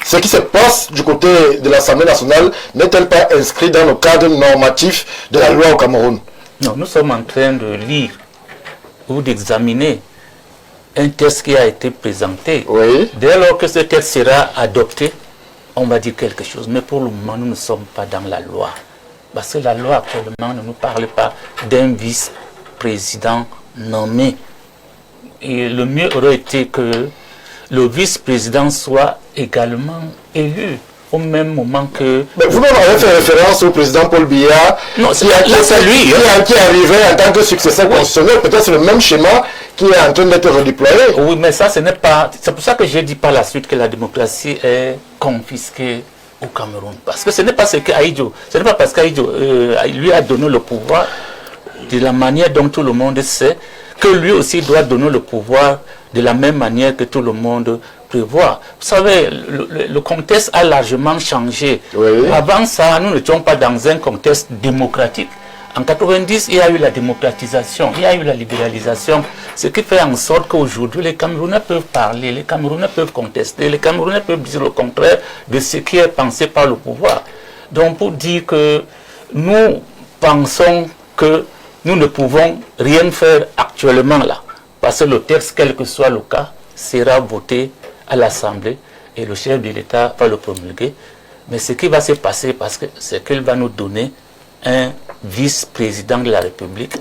Ce qui se passe du côté de l'Assemblée nationale n'est-elle pas inscrit dans le cadre normatif de la loi au Cameroun? Non, nous sommes en train de lire ou d'examiner un texte qui a été présenté. Oui. Dès lors que ce texte sera adopté, on va dire quelque chose. Mais pour le moment, nous ne sommes pas dans la loi. Parce que la loi actuellement ne nous parle pas d'un vice-président nommé. Et le mieux aurait été que le vice-président soit également élu au même moment que... Mais vous avez fait référence au président Paul Biya, Non, qui est arrivé en tant que successeur constitutionnel. Peut-être c'est le même schéma qui est en train d'être redéployé. Oui, mais ça, ce n'est pas... C'est pour ça que j'ai dit par la suite que la démocratie est confisquée au Cameroun. Parce que ce n'est pas ce qu'Aïdjo... Ce n'est pas parce qu'Aïdjo lui a donné le pouvoir de la manière dont tout le monde sait que lui aussi doit donner le pouvoir de la même manière que tout le monde prévoit. Vous savez, le contexte a largement changé. Oui. Avant ça, nous n'étions pas dans un contexte démocratique. En 90, il y a eu la démocratisation, il y a eu la libéralisation, ce qui fait en sorte qu'aujourd'hui, les Camerounais peuvent parler, les Camerounais peuvent contester, les Camerounais peuvent dire le contraire de ce qui est pensé par le pouvoir. Donc, pour dire que nous pensons que nous ne pouvons rien faire actuellement là, parce que le texte, quel que soit le cas, sera voté à l'Assemblée et le chef de l'État va le promulguer. Mais ce qui va se passer, c'est qu'il va nous donner un vice-président de la République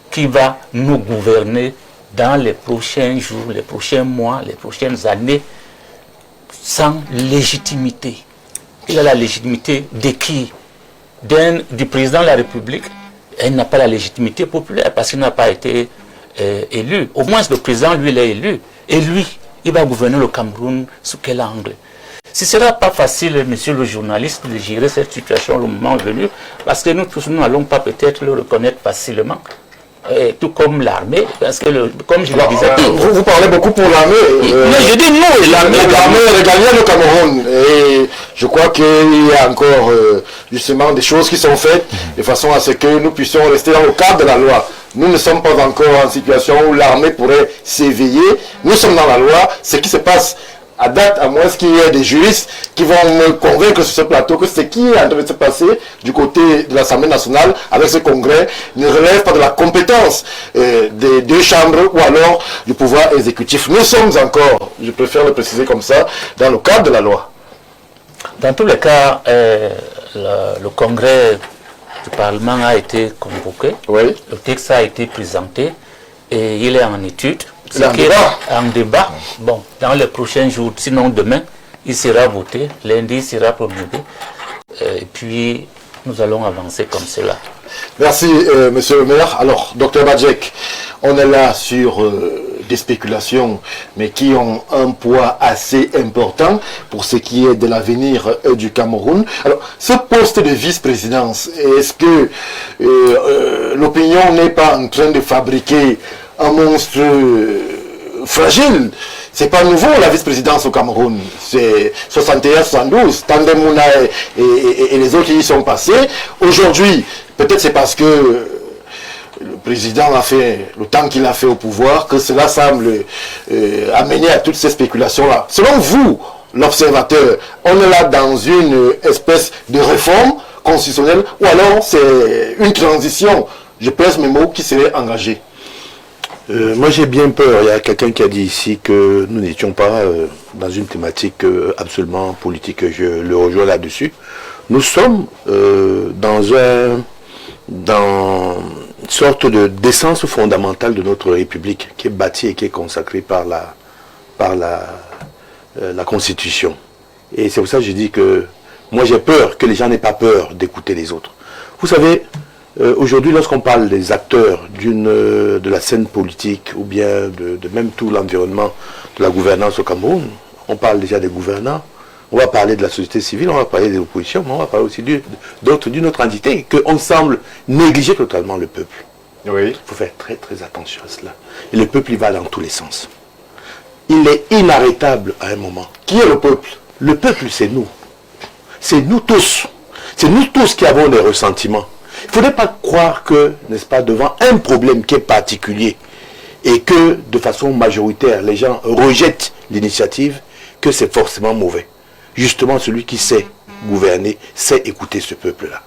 qui va nous gouverner dans les prochains jours, les prochains mois, les prochaines années, sans légitimité. Il a la légitimité de qui? Du président de la République. Il n'a pas la légitimité populaire parce qu'il n'a pas été élu. Au moins le président, lui, il est élu. Et lui, il va gouverner le Cameroun sous quel angle? Ce ne sera pas facile, monsieur le journaliste, de gérer cette situation le moment venu, parce que nous tous, nous n'allons pas peut-être le reconnaître facilement, tout comme l'armée, parce que, comme je le disais... Vous parlez beaucoup pour l'armée. Mais je dis nous et l'armée. L'armée régalien le Cameroun. Et je crois qu'il y a encore justement des choses qui sont faites de façon à ce que nous puissions rester dans le cadre de la loi. Nous ne sommes pas encore en situation où l'armée pourrait s'éveiller. Nous sommes dans la loi. Ce qui se passe à date, à moins qu'il y ait des juristes qui vont me convaincre sur ce plateau que ce qui est en train de se passer du côté de l'Assemblée nationale avec ce congrès ne relève pas de la compétence des deux chambres ou alors du pouvoir exécutif. Nous sommes encore, je préfère le préciser comme ça, dans le cadre de la loi. Dans tous les cas, le congrès du Parlement a été convoqué, oui. Le texte a été présenté et il est en étude. En débat. Bon, dans les prochains jours, sinon demain, il sera voté, lundi, il sera promulgué. Et puis, nous allons avancer comme cela. Merci, monsieur le maire. Alors, docteur Badjek, on est là sur des spéculations, mais qui ont un poids assez important pour ce qui est de l'avenir du Cameroun. Alors, ce poste de vice-présidence, est-ce que l'opinion n'est pas en train de fabriquer un monstre fragile? C'est pas nouveau la vice-présidence au Cameroun. C'est 61-72. Tandem Mouna et les autres qui y sont passés. Aujourd'hui, peut-être c'est parce que le président a fait le temps qu'il a fait au pouvoir que cela semble amener à toutes ces spéculations-là. Selon vous, l'observateur, on est là dans une espèce de réforme constitutionnelle ou alors c'est une transition, je pèse mes mots, qui serait engagée? Moi j'ai bien peur. Il y a quelqu'un qui a dit ici que nous n'étions pas dans une thématique absolument politique. Je le rejoins là-dessus. Nous sommes dans une sorte d'essence fondamentale de notre République qui est bâtie et qui est consacrée par la Constitution. Et c'est pour ça que je dis que moi j'ai peur que les gens n'aient pas peur d'écouter les autres. Vous savez, aujourd'hui lorsqu'on parle des acteurs de la scène politique ou bien de même tout l'environnement de la gouvernance au Cameroun, on parle déjà des gouvernants, on va parler de la société civile, on va parler des oppositions, mais on va parler aussi d'une autre entité, qu'on semble négliger totalement le peuple. Oui. Il faut faire très très attention à cela. Et le peuple, il va dans tous les sens. Il est inarrêtable à un moment. Qui est le peuple? Le peuple, c'est nous. C'est nous tous. C'est nous tous qui avons des ressentiments. Il ne faudrait pas croire que, n'est-ce pas, devant un problème qui est particulier et que, de façon majoritaire, les gens rejettent l'initiative, que c'est forcément mauvais. Justement, celui qui sait gouverner, sait écouter ce peuple-là.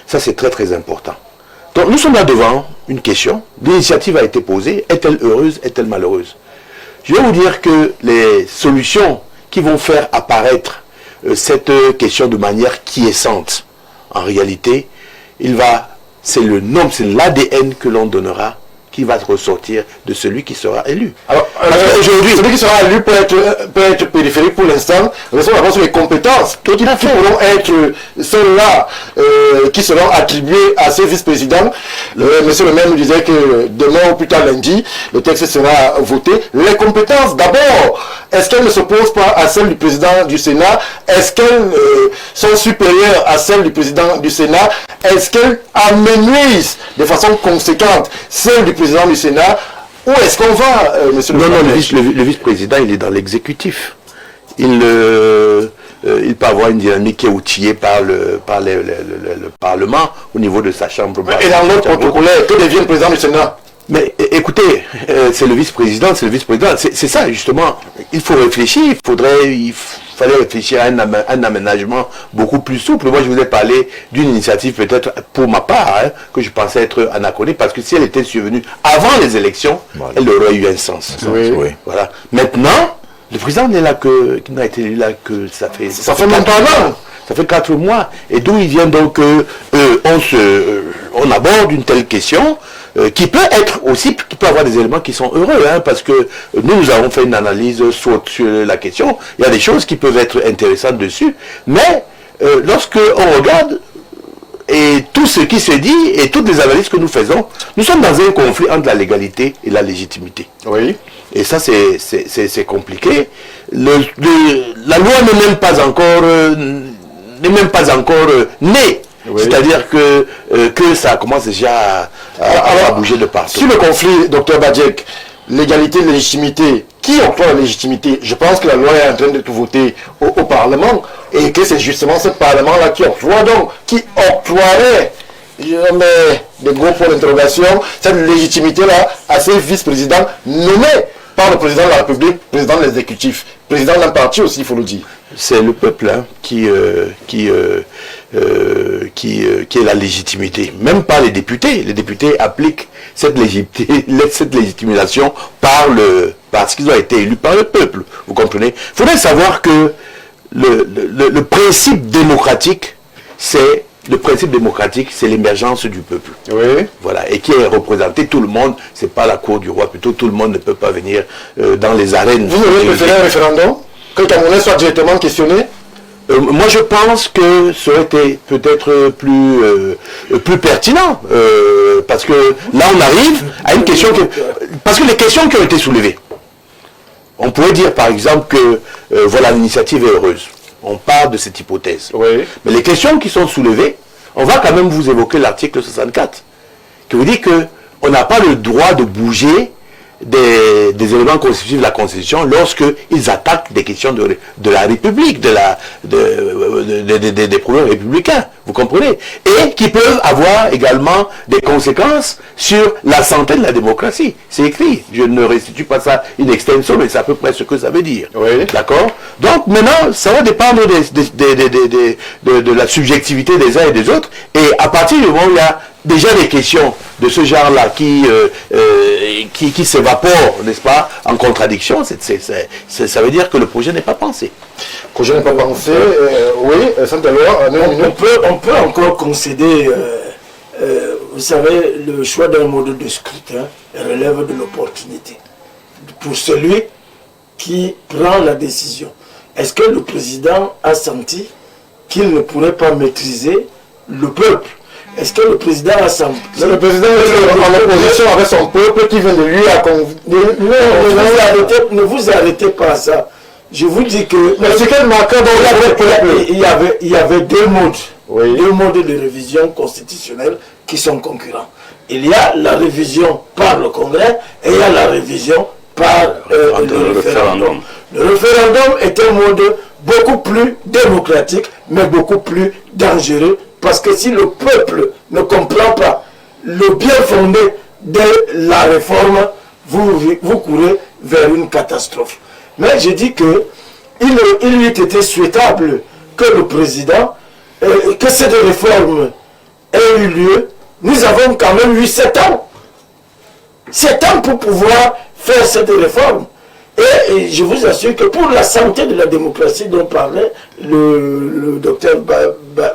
Ça, c'est très très important. Donc, nous sommes là devant une question. L'initiative a été posée. Est-elle heureuse? Est-elle malheureuse? Je vais vous dire que les solutions qui vont faire apparaître cette question de manière quiescente, en réalité, c'est le nom, c'est l'ADN que l'on donnera qui va ressortir de celui qui sera élu. Alors, aujourd'hui, celui qui sera élu peut être périphérique pour l'instant. Restons d'abord sur les compétences qui pourront être celles-là qui seront attribuées à ces vice-présidents. Monsieur le maire nous disait que demain ou plus tard lundi, le texte sera voté. Les compétences, d'abord, est-ce qu'elles ne s'opposent pas à celles du président du Sénat? Est-ce qu'elles sont supérieures à celles du président du Sénat? Est-ce qu'elles amenuisent de façon conséquente celles du président du Sénat? Où est-ce qu'on va, monsieur le président? Non, le vice-président, il est dans l'exécutif. Il peut avoir une dynamique qui est outillée par le Parlement au niveau de sa chambre. Et dans l'autre protocolaire, que devient le président du Sénat? Mais écoutez, c'est le vice-président, c'est ça justement. Il faut réfléchir, il fallait réfléchir à un aménagement beaucoup plus souple. Moi, je vous ai parlé d'une initiative peut-être pour ma part, que je pensais être anachronique, parce que si elle était survenue avant les élections, voilà, elle aurait eu un sens. Oui. Voilà. Maintenant, le président n'est là qui n'a été là que ça fait même pas un an. Ça fait 4 mois. Et d'où il vient donc on aborde une telle question qui peut avoir des éléments qui sont heureux, parce que nous avons fait une analyse sur la question. Il y a des choses qui peuvent être intéressantes dessus, mais lorsque on regarde et tout ce qui se dit et toutes les analyses que nous faisons, nous sommes dans un conflit entre la légalité et la légitimité. Oui. Et ça, c'est compliqué. La loi n'est même pas encore née. Oui. C'est-à-dire que ça commence déjà à bouger de partout. Sur le conflit, Dr Badjek, légalité et légitimité, qui octroie la légitimité? Je pense que la loi est en train d'être votée au Parlement et que c'est justement ce Parlement-là qui octroie, donc, qui octroierait, je mets des gros points d'interrogation, cette légitimité-là à ces vice-présidents nommés par le président de la République, président de l'exécutif, président d'un parti aussi, il faut le dire. C'est le peuple qui est la légitimité. Même pas les députés. Les députés appliquent cette légitimation parce qu'ils ont été élus par le peuple. Vous comprenez? Il faudrait savoir que le principe démocratique, c'est l'émergence du peuple. Oui. Voilà, et qui est représenté tout le monde. C'est pas la cour du roi, plutôt tout le monde ne peut pas venir dans les arènes. Vous auriez préféré un référendum? Que le Camerounais soit directement questionné? Moi, je pense que ça aurait été peut-être plus pertinent, parce que là, on arrive à une question parce que les questions qui ont été soulevées, on pourrait dire par exemple que voilà, l'initiative est heureuse. On part de cette hypothèse. Oui. Mais les questions qui sont soulevées, on va quand même vous évoquer l'article 64, qui vous dit qu'on n'a pas le droit de bouger des éléments constitutifs de la Constitution lorsqu'ils attaquent des questions de la République, des problèmes républicains, vous comprenez? Et qui peuvent avoir également des conséquences sur la santé de la démocratie. C'est écrit, je ne restitue pas ça in extenso, mais c'est à peu près ce que ça veut dire. Oui. D'accord? Donc maintenant, ça va dépendre de la subjectivité des uns et des autres, et à partir du moment où il y a déjà des questions de ce genre-là qui s'évaporent, n'est-ce pas, en contradiction, ça veut dire que le projet n'est pas pensé. Le projet n'est pas pensé, oui, on peut encore concéder, vous savez, le choix d'un mode de scrutin relève de l'opportunité. Pour celui qui prend la décision. Est-ce que le président a senti qu'il ne pourrait pas maîtriser le peuple? Est-ce que le président a senti... Le président est en opposition avec son peuple qui vient de lui à ne vous arrêtez pas à ça. Je vous dis que... Mais c'est quel marqueur il y avait deux modes. Oui. Deux modes de révision constitutionnelle qui sont concurrents. Il y a la révision par le Congrès et il y a la révision par le référendum. Le référendum est un mode beaucoup plus démocratique, mais beaucoup plus dangereux, parce que si le peuple ne comprend pas le bien fondé de la réforme, vous courez vers une catastrophe. Mais je dis que il eût été souhaitable que le président, que cette réforme ait eu lieu. Nous avons quand même eu 7 ans. 7 ans pour pouvoir faire cette réforme. Et je vous assure que pour la santé de la démocratie dont parlait le docteur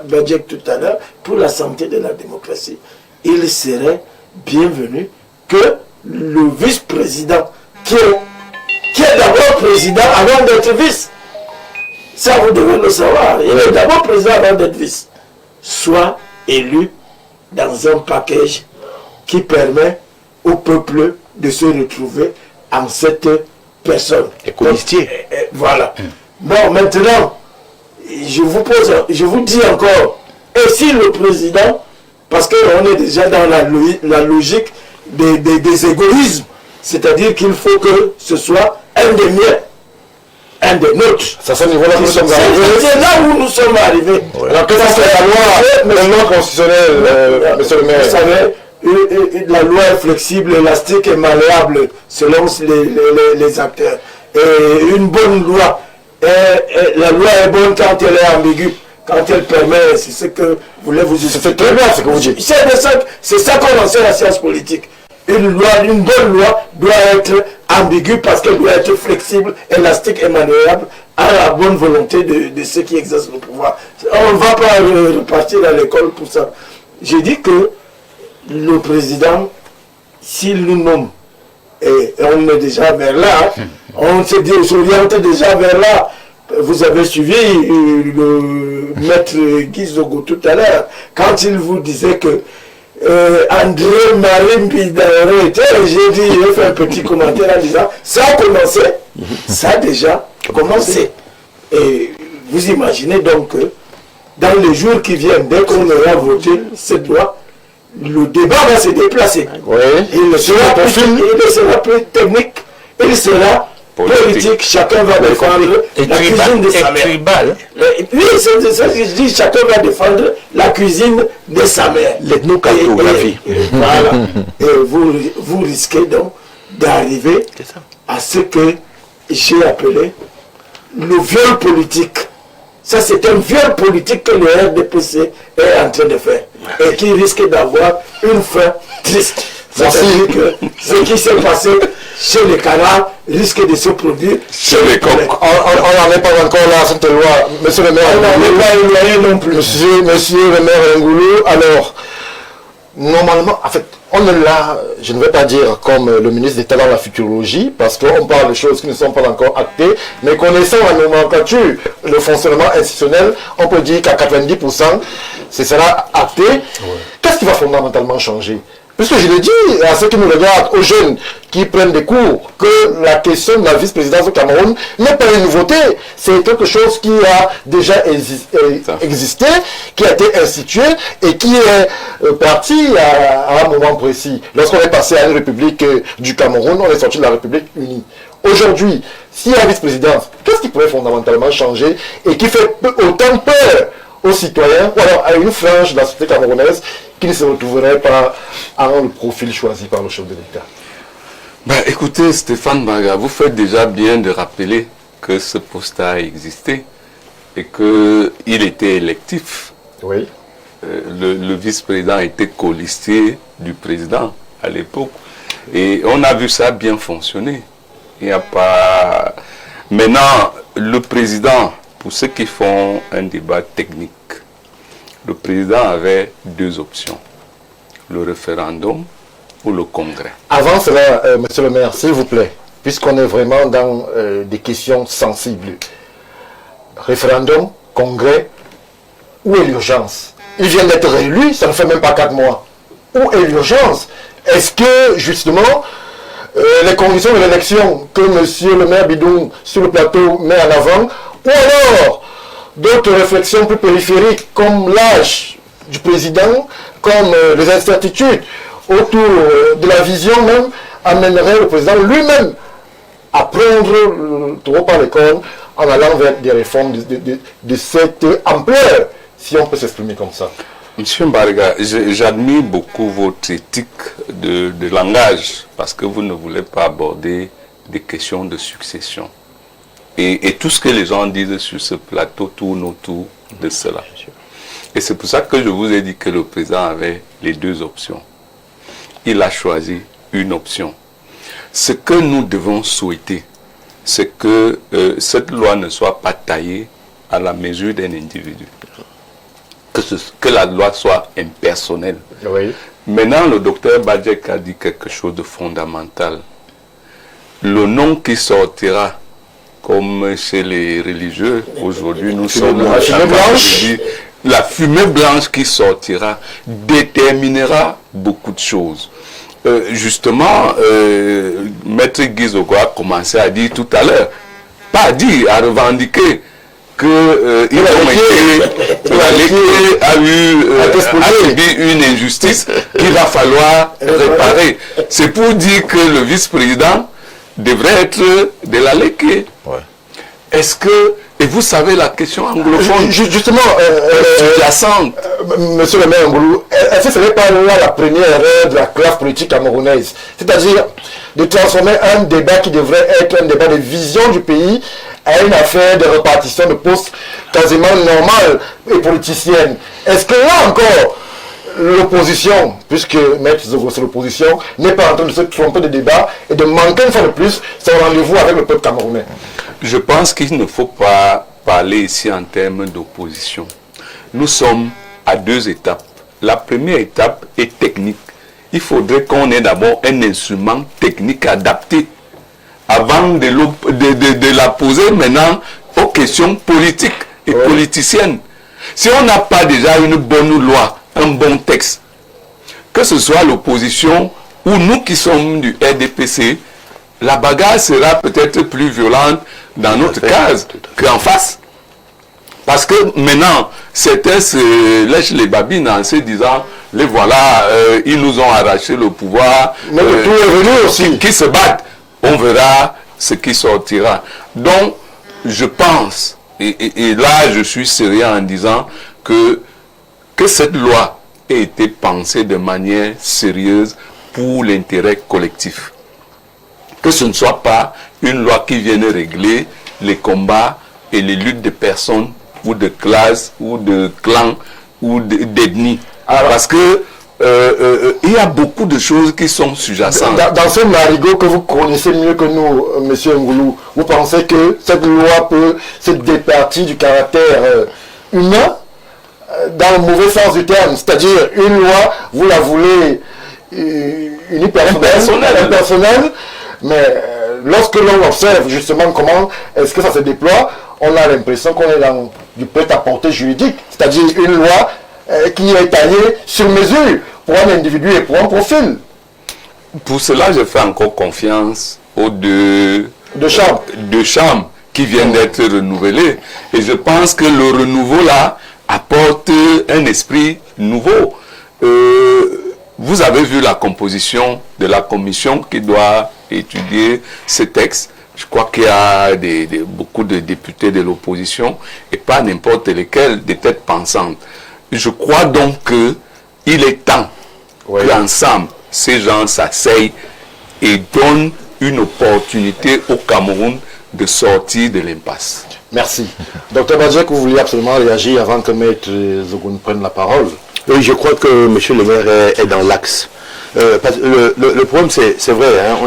Badjek tout à l'heure, pour la santé de la démocratie, il serait bienvenu que le vice-président, qui est d'abord président avant d'être vice, ça vous devez le savoir, il est d'abord président avant d'être vice, soit élu dans un package qui permet au peuple de se retrouver en cette personne. Et colistier. Voilà. Bon, maintenant, je vous dis encore, et si le président, parce qu'on est déjà dans la logique des égoïsmes, c'est-à-dire qu'il faut que ce soit un des miens, un des nôtres. C'est à ce niveau-là que nous sommes arrivés. C'est là où nous sommes arrivés. Ouais. Alors, qu'est-ce que c'est la loi constitutionnelle, monsieur le maire? Vous savez, la loi est flexible, élastique et malléable selon les acteurs. Et une bonne loi, la loi est bonne quand elle est ambiguë, quand elle permet, c'est ce que voulez vous dire. C'est très bien ce que vous dites. C'est ça qu'on enseigne la science politique. Une bonne loi doit être ambiguë parce qu'elle doit être flexible, élastique et malléable à la bonne volonté de ceux qui exercent le pouvoir. On ne va pas repartir à l'école pour ça. J'ai dit que le président, s'il nous nomme, et on est déjà vers là, on s'oriente déjà vers là. Vous avez suivi le maître Guy Zogo tout à l'heure, quand il vous disait que André Marie Bidare, j'ai dit, il a fait un petit commentaire en disant, ça a commencé, ça a déjà commencé. Et vous imaginez donc que dans les jours qui viennent, dès qu'on aura voté cette loi, le débat va se déplacer. Oui. Il sera plus technique, il sera politique, chacun va défendre la cuisine de sa mère. Oui, c'est ça que je dis, chacun va défendre la cuisine de sa mère. L'ethnocartographie. Voilà. Et vous risquez donc d'arriver à ce que j'ai appelé le viol politique. Ça, c'est un viol politique que le RDPC est en train de faire et qui risque d'avoir une fin triste. C'est-à-dire que ce qui s'est passé chez les canards risque de se produire chez les coqs. On n'en est pas encore là, cette loi. Monsieur le maire, on n'en est pas éloigné non plus. Monsieur le maire Ngoulou, alors, normalement, en fait, on est là, je ne vais pas dire comme le ministre d'État dans la futurologie, parce qu'on parle de choses qui ne sont pas encore actées, mais connaissant la nomenclature, le fonctionnement institutionnel, on peut dire qu'à 90%, ce sera acté. Ouais. Qu'est-ce qui va fondamentalement changer? Puisque je le dis à ceux qui nous regardent, aux jeunes qui prennent des cours, que la question de la vice-présidence au Cameroun n'est pas une nouveauté. C'est quelque chose qui a déjà existé, qui a été institué et qui est parti à un moment précis. Lorsqu'on est passé à une république du Cameroun, on est sorti de la République unie. Aujourd'hui, s'il y a vice-présidence, qu'est-ce qui pourrait fondamentalement changer et qui fait autant peur aux citoyens, ou alors à une frange de la société camerounaise qui ne se retrouverait pas à le profil choisi par le chef de l'État? Écoutez, Stéphane Baga, vous faites déjà bien de rappeler que ce poste a existé et qu'il était électif. Oui. le vice-président était colistier du président à l'époque. Et on a vu ça bien fonctionner. Il n'y a pas... Maintenant, le président, pour ceux qui font un débat technique, le président avait deux options. Le référendum ou le congrès. Avant cela, monsieur le maire, s'il vous plaît, puisqu'on est vraiment dans des questions sensibles. Référendum, congrès, où est l'urgence? Il vient d'être réélu, ça ne fait même pas 4 mois. Où est l'urgence? Est-ce que, justement, les conditions de l'élection que monsieur le maire Bidoum sur le plateau met en avant, ou alors d'autres réflexions plus périphériques comme l'âge du président, comme les incertitudes autour de la vision même, amènerait le président lui-même à prendre le taureau par les cornes en allant vers des réformes de cette ampleur, si on peut s'exprimer comme ça. Monsieur Mbarga, j'admire beaucoup votre éthique de langage parce que vous ne voulez pas aborder des questions de succession. Et tout ce que les gens disent sur ce plateau tourne autour de cela. Et c'est pour ça que je vous ai dit que le président avait les deux options. Il a choisi une option. Ce que nous devons souhaiter, c'est que cette loi ne soit pas taillée à la mesure d'un individu. Que la loi soit impersonnelle. Oui. Maintenant, le docteur Badjek a dit quelque chose de fondamental. Le nom qui sortira, comme chez les religieux, aujourd'hui nous sommes la fumée blanche. La fumée blanche qui sortira déterminera beaucoup de choses. Justement, Maître Guizoko a commencé à dire tout à l'heure, pas à dire, à revendiquer que a subi une injustice qu'il va falloir réparer. C'est pour dire que le vice-président devrait être de la Léké. Ouais. Est-ce que, et vous savez la question anglophone Justement, sous-jacente, monsieur le maire Ngoulou, est-ce que ce n'est pas là la première erreur de la classe politique camerounaise? C'est-à-dire de transformer un débat qui devrait être un débat de vision du pays à une affaire de répartition de postes quasiment normale et politicienne. Est-ce que là encore, l'opposition, puisque Maître Zogo c'est l'opposition, n'est pas en train de se tromper de débat et de manquer une fois de plus son rendez-vous avec le peuple camerounais? Je pense qu'il ne faut pas parler ici en termes d'opposition. Nous sommes à deux étapes. La première étape est technique. Il faudrait qu'on ait d'abord un instrument technique adapté avant de la poser maintenant aux questions politiques et politiciennes. Si on n'a pas déjà une bonne loi, un bon texte, que ce soit l'opposition ou nous qui sommes du RDPC, la bagarre sera peut-être plus violente dans notre case qu'en face. Parce que maintenant, certains se lèchent les babines en se disant, les voilà, ils nous ont arraché le pouvoir, Mais le tout est venu aussi. Qui se battent. On verra ce qui sortira. Donc, je pense, et là je suis sérieux en disant que cette loi ait été pensée de manière sérieuse pour l'intérêt collectif. Que ce ne soit pas une loi qui vienne régler les combats et les luttes de personnes ou de classes ou de clans ou d'ethnies. Parce que il y a beaucoup de choses qui sont sous-jacentes. Dans ce marigot que vous connaissez mieux que nous, monsieur Ngoulou, vous pensez que cette loi peut se départir du caractère humain dans le mauvais sens du terme? C'est-à-dire une loi, vous la voulez impersonnelle, mais lorsque l'on observe justement comment est-ce que ça se déploie, on a l'impression qu'on est dans du prêt-à-porter juridique, c'est-à-dire une loi qui est taillée sur mesure pour un individu et pour un profil. Pour cela, je fais encore confiance aux deux chambres qui viennent d'être renouvelées. Et je pense que le renouveau là apporte un esprit nouveau. Vous avez vu la composition de la commission qui doit étudier ce texte. Je crois qu'il y a beaucoup de députés de l'opposition et pas n'importe lesquels, des têtes pensantes. Je crois donc qu'il est temps qu'ensemble, ces gens s'asseyent et donnent une opportunité au Cameroun de sortir de l'impasse. Merci. Docteur Badjek, vous vouliez absolument réagir avant que Maître Zogo prenne la parole. Oui, je crois que M. le maire est dans l'axe. Le problème, c'est vrai, hein,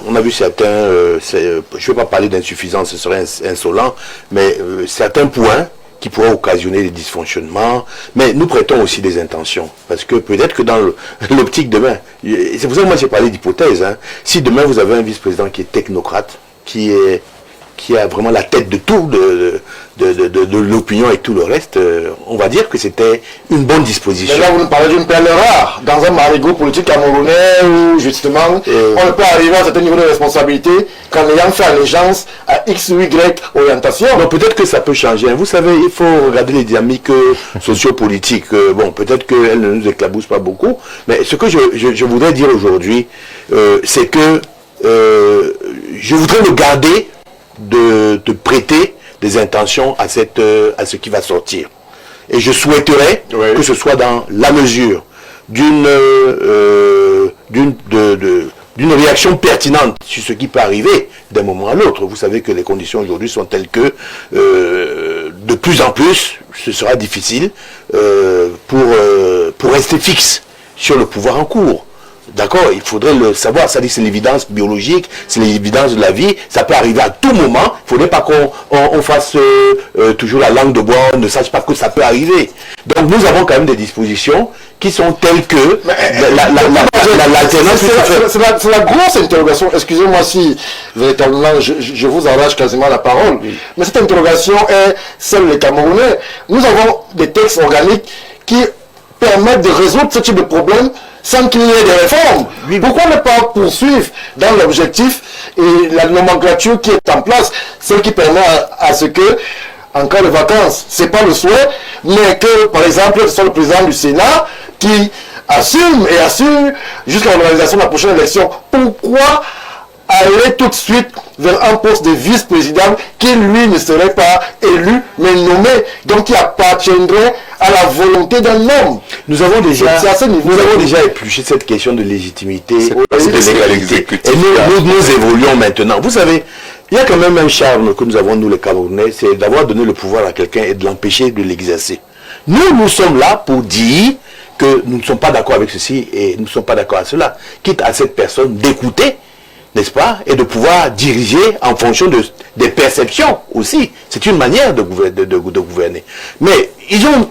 on a vu certains, je ne vais pas parler d'insuffisance, ce serait insolent, mais certains points qui pourraient occasionner des dysfonctionnements, mais nous prêtons aussi des intentions, parce que peut-être que dans l'optique demain, c'est pour ça que moi j'ai parlé d'hypothèse, hein, si demain vous avez un vice-président qui est technocrate, qui a vraiment la tête de tout, de l'opinion et tout le reste, on va dire que c'était une bonne disposition. Mais là, vous nous parlez d'une perle rare, dans un marigot politique camerounais où, justement, on ne peut arriver à un certain niveau de responsabilité qu'en ayant fait allégeance à X ou Y orientation. Donc peut-être que ça peut changer. Vous savez, il faut regarder les dynamiques sociopolitiques. Bon, peut-être qu'elles ne nous éclaboussent pas beaucoup, mais ce que je voudrais dire aujourd'hui, c'est que je voudrais me garder de prêter des intentions à ce qui va sortir. Et je souhaiterais que ce soit dans la mesure d'une réaction pertinente sur ce qui peut arriver d'un moment à l'autre. Vous savez que les conditions aujourd'hui sont telles que de plus en plus, ce sera difficile pour rester fixe sur le pouvoir en cours. D'accord, il faudrait le savoir, ça dit c'est l'évidence biologique, c'est l'évidence de la vie, ça peut arriver à tout moment, il ne faudrait pas qu'on fasse toujours la langue de bois, on ne sache pas que ça peut arriver. Donc nous avons quand même des dispositions qui sont telles que l'alternance... C'est la grosse interrogation, excusez-moi si véritablement je vous arrache quasiment la parole, mais cette interrogation est celle des Camerounais. Nous avons des textes organiques qui permettent de résoudre ce type de problème sans qu'il y ait des réformes. Pourquoi ne pas poursuivre dans l'objectif et la nomenclature qui est en place, celle qui permet à ce que, en cas de vacances, c'est pas le souhait, mais que, par exemple, ce soit le président du Sénat qui assume jusqu'à l'organisation de la prochaine élection. Pourquoi aller tout de suite vers un poste de vice-président qui, lui, ne serait pas élu, mais nommé, donc qui appartiendrait à la volonté d'un homme? Nous avons déjà épluché cette question de légitimité et de légalité. Et nous évoluons maintenant. Vous savez, il y a quand même un charme que nous avons, nous les Camerounais, c'est d'avoir donné le pouvoir à quelqu'un et de l'empêcher de l'exercer. Nous sommes là pour dire que nous ne sommes pas d'accord avec ceci et nous ne sommes pas d'accord à cela. Quitte à cette personne d'écouter, n'est-ce pas, et de pouvoir diriger en fonction des perceptions aussi. C'est une manière de gouverner. Mais ils ont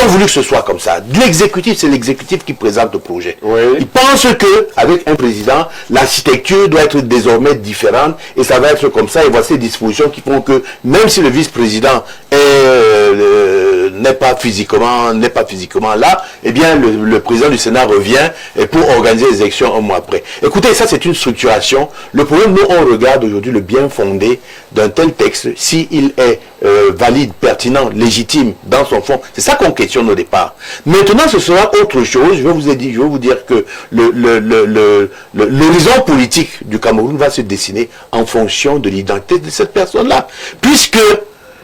voulu que ce soit comme ça. L'exécutif, c'est l'exécutif qui présente le projet. Ils pensent qu'avec un président, l'architecture doit être désormais différente et ça va être comme ça. Et voici les dispositions qui font que même si le vice-président n'est pas physiquement là, eh bien le président du Sénat revient pour organiser les élections un mois après. Écoutez, ça c'est une structuration. Le problème, nous on regarde aujourd'hui le bien fondé d'un tel texte, s'il est valide, pertinent, légitime dans son fond. C'est ça qu'on questionne au départ. Maintenant, ce sera autre chose. Je vais vous dire que l'horizon politique du Cameroun va se dessiner en fonction de l'identité de cette personne-là. Puisque,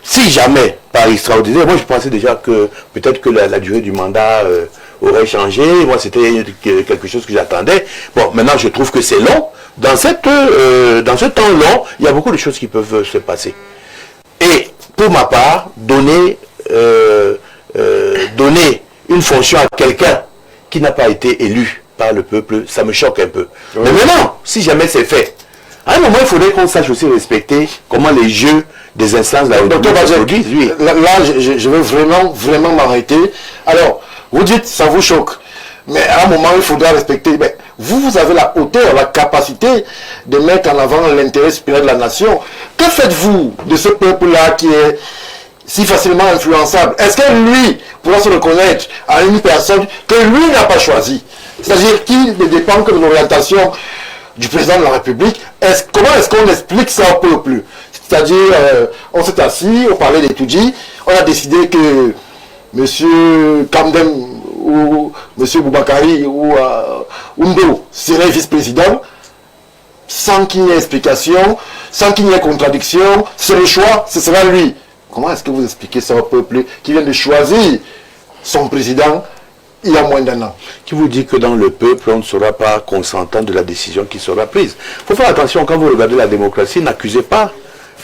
si jamais, par extraordinaire, moi je pensais déjà que peut-être que la durée du mandat aurait changé. Moi, c'était quelque chose que j'attendais. Bon, maintenant, je trouve que c'est long. Dans ce temps long, il y a beaucoup de choses qui peuvent se passer. Et pour ma part, donner une fonction à quelqu'un qui n'a pas été élu par le peuple, ça me choque un peu. Mais maintenant, si jamais c'est fait, à un moment, il faudrait qu'on sache aussi respecter comment les jeux des instances de la République se produisent. Là, je veux vraiment m'arrêter. Alors, vous dites, ça vous choque. Mais à un moment, il faudra respecter. Mais vous avez la hauteur, la capacité de mettre en avant l'intérêt supérieur de la nation. Que faites-vous de ce peuple-là qui est si facilement influençable? Est-ce que lui pourra se reconnaître à une personne que lui n'a pas choisie? C'est-à-dire qu'il ne dépend que de l'orientation du président de la République. Comment est-ce qu'on explique ça au peuple? C'est-à-dire, on s'est assis, on parlait des Toudji, on a décidé que M. Kamdem ou M. Boubakari ou Undo serait vice-président sans qu'il y ait explication, sans qu'il y ait contradiction. C'est le choix, ce sera lui. Comment est-ce que vous expliquez ça au peuple qui vient de choisir son président il y a moins d'un an? Qui vous dit que dans le peuple, on ne sera pas consentant de la décision qui sera prise? Il faut faire attention, quand vous regardez la démocratie, n'accusez pas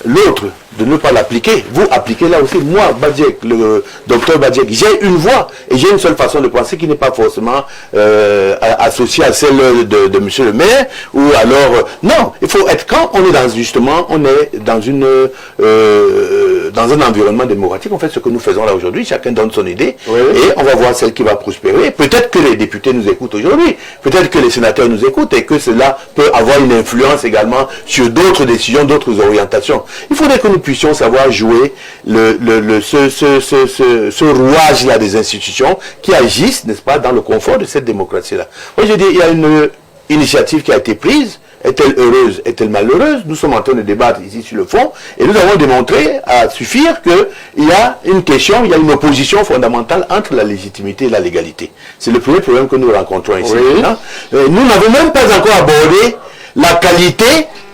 l'autre. de ne pas l'appliquer. Vous appliquez là aussi. Moi, Badiek, le docteur Badiek, j'ai une voix et j'ai une seule façon de penser qui n'est pas forcément associée à celle de monsieur le maire ou alors... non, il faut être... Quand on est dans un environnement démocratique, on fait ce que nous faisons là aujourd'hui, chacun donne son idée et on va voir celle qui va prospérer. Peut-être que les députés nous écoutent aujourd'hui, peut-être que les sénateurs nous écoutent et que cela peut avoir une influence également sur d'autres décisions, d'autres orientations. Il faudrait que nous puissions savoir jouer ce rouage-là des institutions qui agissent, n'est-ce pas, dans le confort de cette démocratie-là. Moi, je dis, il y a une initiative qui a été prise. Est-elle heureuse, est-elle malheureuse? Nous sommes en train de débattre ici sur le fond et nous avons démontré à suffire qu'il y a une question, il y a une opposition fondamentale entre la légitimité et la légalité. C'est le premier problème que nous rencontrons ici. Nous n'avons même pas encore abordé la qualité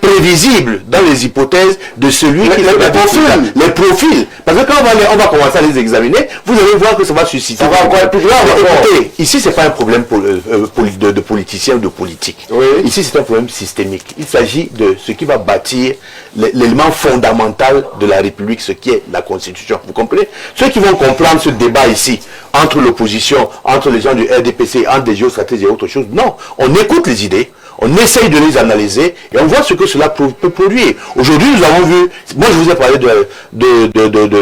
prévisible dans les hypothèses de celui qui les profils. Parce que quand on va commencer à les examiner, vous allez voir que ça va susciter. Ça va encore être plus grave. Écoutez, ici c'est pas un problème de politicien ou de politique. Ici c'est un problème systémique. Il s'agit de ce qui va bâtir l'élément fondamental de la République, ce qui est la Constitution. Vous comprenez? Ceux qui vont comprendre ce débat ici, entre l'opposition, entre les gens du RDPC, entre des géostratégies et autre chose, non. On écoute les idées. On essaye de les analyser et on voit ce que cela peut produire. Aujourd'hui, nous avons vu, moi je vous ai parlé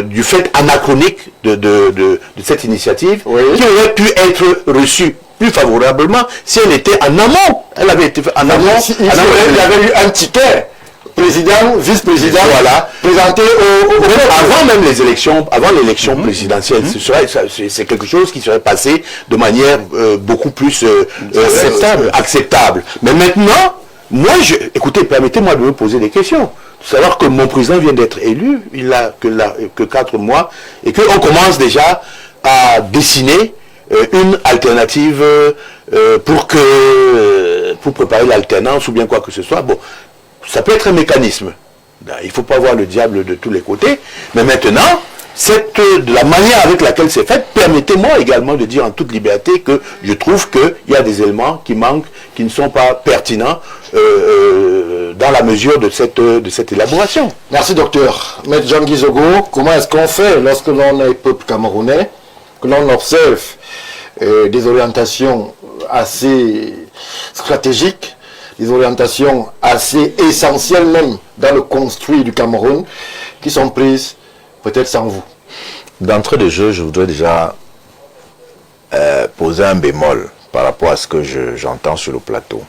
du fait anachronique de cette initiative qui aurait pu être reçue plus favorablement si elle était en amont. Elle avait été en amont. Il y avait eu un ticket. Président, vice-président, voilà, présenté avant même les élections, avant l'élection présidentielle. C'est quelque chose qui serait passé de manière beaucoup plus acceptable. Mais maintenant, moi, écoutez, permettez-moi de me poser des questions. Savoir que mon président vient d'être élu, il n'a que 4 mois, et qu'on commence déjà à dessiner une alternative pour préparer l'alternance ou bien quoi que ce soit. Bon. Ça peut être un mécanisme. Il ne faut pas voir le diable de tous les côtés. Mais maintenant, de la manière avec laquelle c'est fait, permettez-moi également de dire en toute liberté que je trouve qu'il y a des éléments qui manquent, qui ne sont pas pertinents dans la mesure de cette élaboration. Merci docteur. Maître Jean-Guy Zogo, comment est-ce qu'on fait lorsque l'on est peuple camerounais, que l'on observe des orientations assez stratégiques, des orientations assez essentielles même dans le construit du Cameroun qui sont prises peut-être sans vous? D'entrée de jeu, je voudrais déjà poser un bémol par rapport à ce que j'entends sur le plateau.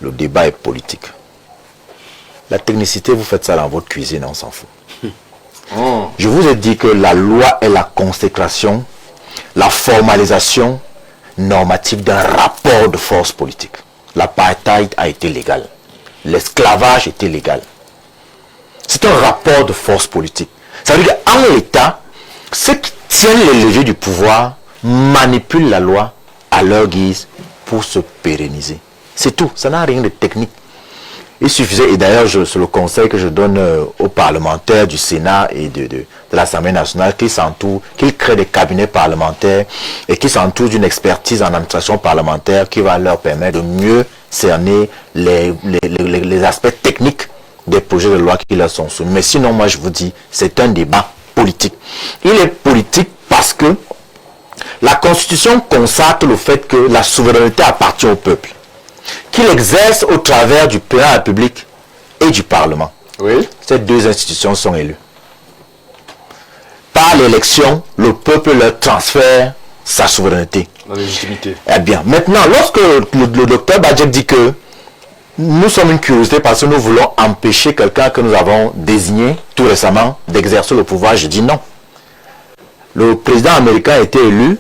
Le débat est politique. La technicité, vous faites ça dans votre cuisine, on s'en fout. Je vous ai dit que la loi est la consécration, la formalisation normative d'un rapport de force politique. L'apartheid a été légal. L'esclavage était légal. C'est un rapport de force politique. Ça veut dire qu'en l'État, ceux qui tiennent les leviers du pouvoir manipulent la loi à leur guise pour se pérenniser. C'est tout. Ça n'a rien de technique. Il suffisait, et d'ailleurs c'est le conseil que je donne aux parlementaires du Sénat et de l'Assemblée nationale, qu'ils créent des cabinets parlementaires et qu'ils s'entourent d'une expertise en administration parlementaire qui va leur permettre de mieux cerner les aspects techniques des projets de loi qui leur sont soumis. Mais sinon, moi je vous dis, c'est un débat politique. Il est politique parce que la Constitution consacre le fait que la souveraineté appartient au peuple, qu'il exerce au travers du président de la République et du Parlement. Oui. Ces deux institutions sont élues. Par l'élection, le peuple leur transfère sa souveraineté. La légitimité. Eh bien, maintenant, lorsque le docteur Badiek dit que nous sommes une curiosité parce que nous voulons empêcher quelqu'un que nous avons désigné tout récemment d'exercer le pouvoir, je dis non. Le président américain a été élu,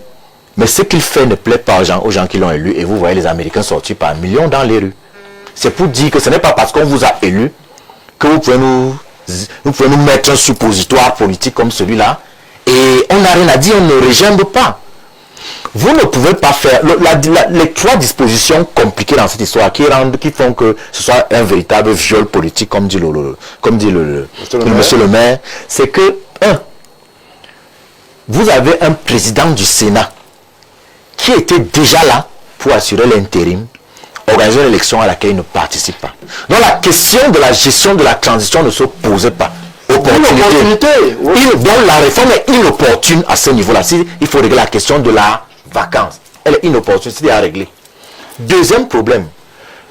mais ce qu'il fait ne plaît pas aux gens qui l'ont élu, et vous voyez les Américains sortir par millions dans les rues. C'est pour dire que ce n'est pas parce qu'on vous a élu que vous pouvez nous mettre un suppositoire politique comme celui-là, et on n'a rien à dire, on ne régimbe pas. Vous ne pouvez pas faire les 3 dispositions compliquées dans cette histoire qui font que ce soit un véritable viol politique, comme dit monsieur le maire, c'est que, 1, vous avez un président du Sénat qui était déjà là pour assurer l'intérim, organiser l'élection à laquelle il ne participe pas. Donc la question de la gestion de la transition ne se posait pas. Au opportunité. Donc la réforme est inopportune à ce niveau-là. Il faut régler la question de la vacance. Elle est inopportune, c'est à régler. Deuxième problème,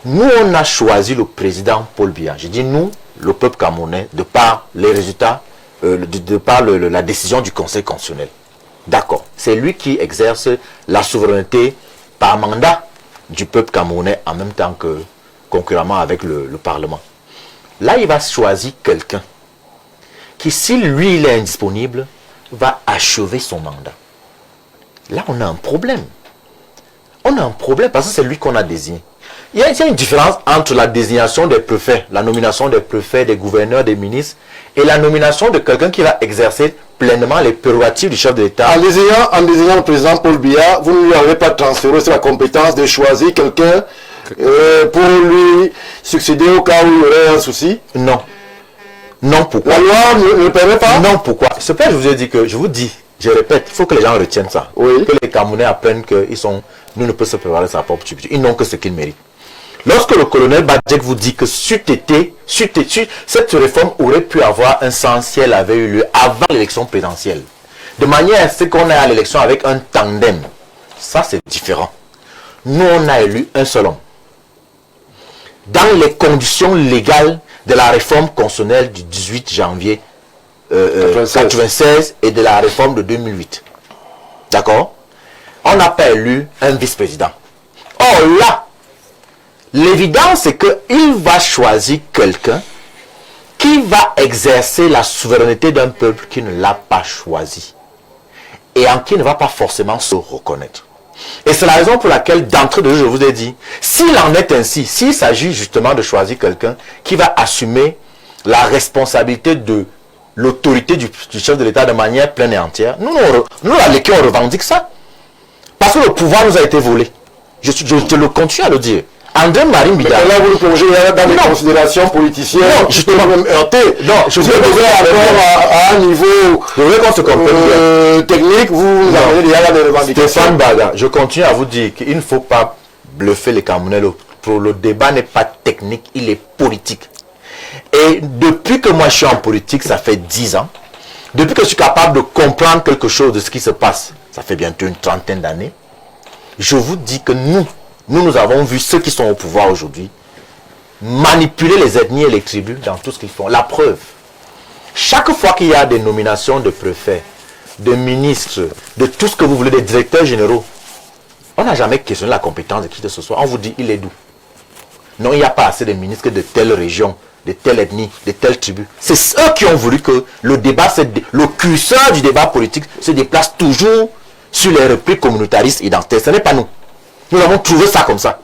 nous on a choisi le président Paul Biya. Je dis nous, le peuple camerounais, de par les résultats, de par la décision du Conseil constitutionnel. D'accord, c'est lui qui exerce la souveraineté par mandat du peuple camerounais en même temps que concurremment avec le Parlement. Là, il va choisir quelqu'un qui, si lui, il est indisponible, va achever son mandat. Là, on a un problème. On a un problème parce que c'est lui qu'on a désigné. Il y a une différence entre la désignation des préfets, la nomination des préfets, des gouverneurs, des ministres, et la nomination de quelqu'un qui va exercer pleinement les prérogatives du chef de l'État. En désignant le président Paul Biya, vous ne lui avez pas transféré la compétence de choisir quelqu'un pour lui succéder au cas où il y aurait un souci? Non. Non, pourquoi? La loi ne le permet pas? Non, pourquoi? C'est pourquoi je vous ai dit que, je vous dis, je répète, il faut que les gens retiennent ça. Oui. Que les Camerounais apprennent que nous ne pouvons se préparer sa propre tubiture. Ils n'ont que ce qu'ils méritent. Lorsque le colonel Badjek vous dit que cette réforme aurait pu avoir un sens si elle avait eu lieu avant l'élection présidentielle, de manière à ce qu'on ait à l'élection avec un tandem, ça c'est différent. Nous on a élu un seul homme. Dans les conditions légales de la réforme constitutionnelle du 18 janvier 1996 et de la réforme de 2008. D'accord? On n'a pas élu un vice-président. Or là, l'évidence c'est qu'il va choisir quelqu'un qui va exercer la souveraineté d'un peuple qui ne l'a pas choisi et en qui ne va pas forcément se reconnaître. Et c'est la raison pour laquelle, d'entrée de jeu, je vous ai dit, s'il en est ainsi, s'il s'agit justement de choisir quelqu'un qui va assumer la responsabilité de l'autorité du chef de l'État de manière pleine et entière, nous la Léqué, on revendique ça. Parce que le pouvoir nous a été volé. Je le continue à le dire. André-Marie Mbida. Là, vous le plongez dans des considérations politiciennes. Non, justement, même heurter. Non, je vous devez à un niveau technique, vous avez déjà des revendications. Stéphane Baga, je continue à vous dire qu'il ne faut pas bluffer les Camerounais. Le débat n'est pas technique, il est politique. Et depuis que moi je suis en politique, ça fait 10 ans, depuis que je suis capable de comprendre quelque chose de ce qui se passe, ça fait bientôt une trentaine d'années, je vous dis que nous avons vu ceux qui sont au pouvoir aujourd'hui manipuler les ethnies et les tribus dans tout ce qu'ils font. La preuve, chaque fois qu'il y a des nominations de préfets, de ministres, de tout ce que vous voulez, des directeurs généraux, on n'a jamais questionné la compétence de qui que ce soit. On vous dit, il est d'où? Non, il n'y a pas assez de ministres de telle région, de telle ethnie, de telle tribu. C'est eux qui ont voulu que le débat, le curseur du débat politique se déplace toujours sur les repris communautaristes identitaires. Ce n'est pas nous. Nous avons trouvé ça comme ça.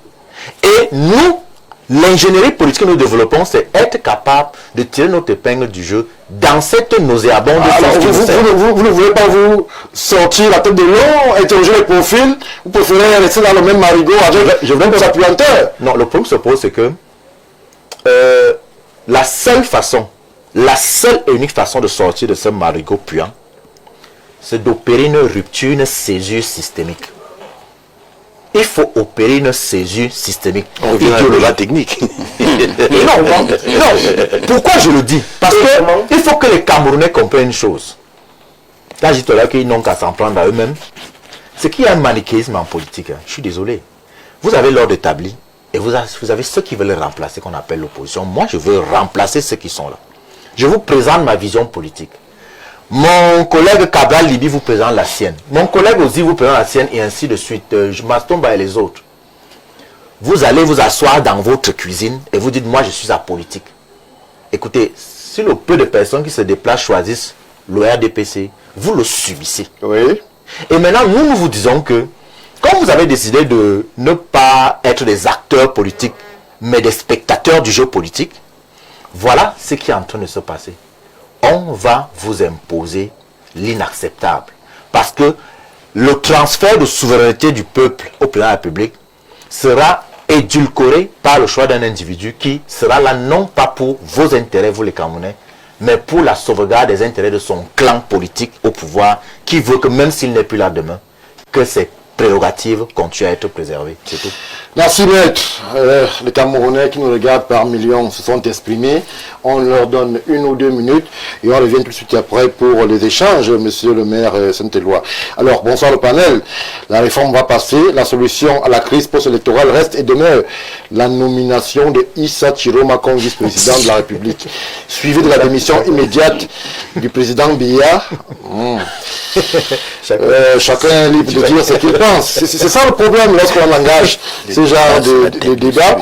Et nous, l'ingénierie politique que nous développons, c'est être capable de tirer notre épingle du jeu dans cette nauséabonde vous ne voulez pas vous sortir la tête de l'eau, interroger les profils, vous préférez rester dans le même marigot avec sa puanteur? Non, le problème se pose, c'est que la seule et unique façon de sortir de ce marigot puant, c'est d'opérer une rupture, une césure systémique. Il faut opérer une césure systémique. On revient à la technique. non, pourquoi je le dis? Parce qu'il faut que les Camerounais comprennent une chose. Là, je dis là qu'ils n'ont qu'à s'en prendre à eux-mêmes. C'est qu'il y a un manichéisme en politique. Je suis désolé. Vous avez l'ordre établi et vous avez ceux qui veulent remplacer, qu'on appelle l'opposition. Moi, je veux remplacer ceux qui sont là. Je vous présente ma vision politique. Mon collègue Cabral Libi vous présente la sienne. Mon collègue Ozi vous présente la sienne et ainsi de suite. Mastomba et les autres. Vous allez vous asseoir dans votre cuisine et vous dites, moi je suis apolitique. Écoutez, si le peu de personnes qui se déplacent choisissent l'ORDPC, vous le subissez. Oui. Et maintenant, nous vous disons que, comme vous avez décidé de ne pas être des acteurs politiques, mais des spectateurs du jeu politique, voilà ce qui est en train de se passer. On va vous imposer l'inacceptable. Parce que le transfert de souveraineté du peuple au président de la République sera édulcoré par le choix d'un individu qui sera là non pas pour vos intérêts, vous les Camerounais, mais pour la sauvegarde des intérêts de son clan politique au pouvoir, qui veut que même s'il n'est plus là demain, que ses prérogatives continuent à être préservées. C'est tout. Merci maître. Les Camerounais qui nous regardent par millions se sont exprimés. On leur donne 1 ou 2 minutes et on revient tout de suite après pour les échanges, monsieur le maire Saint-Éloi. Alors, bonsoir le panel. La réforme va passer. La solution à la crise post-électorale reste et demeure la nomination de Issa Chiroma comme vice-président de la République, suivi de la démission immédiate du président Biya. Chacun est libre de dire ce qu'il pense. C'est ça le problème lorsqu'on engage ce genre de débat.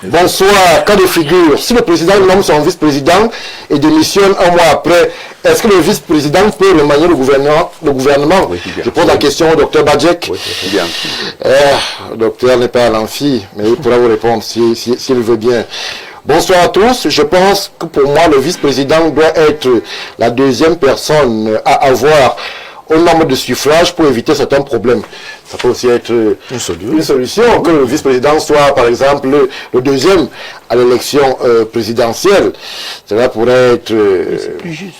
Bonsoir, cas de figure. Si le président nomme son vice-président et démissionne un mois après, est-ce que le vice-président peut remanier le gouvernement? Oui, je pose la question au docteur Badjek. Oui, bien. Le docteur n'est pas à l'amphi, mais il pourra vous répondre s'il veut bien. Bonsoir à tous. Je pense que pour moi, le vice-président doit être la deuxième personne à avoir au nombre de suffrages pour éviter certains problèmes. Ça peut aussi être une solution, que le vice-président soit, par exemple, le deuxième à l'élection présidentielle. Cela pourrait être... C'est plus juste.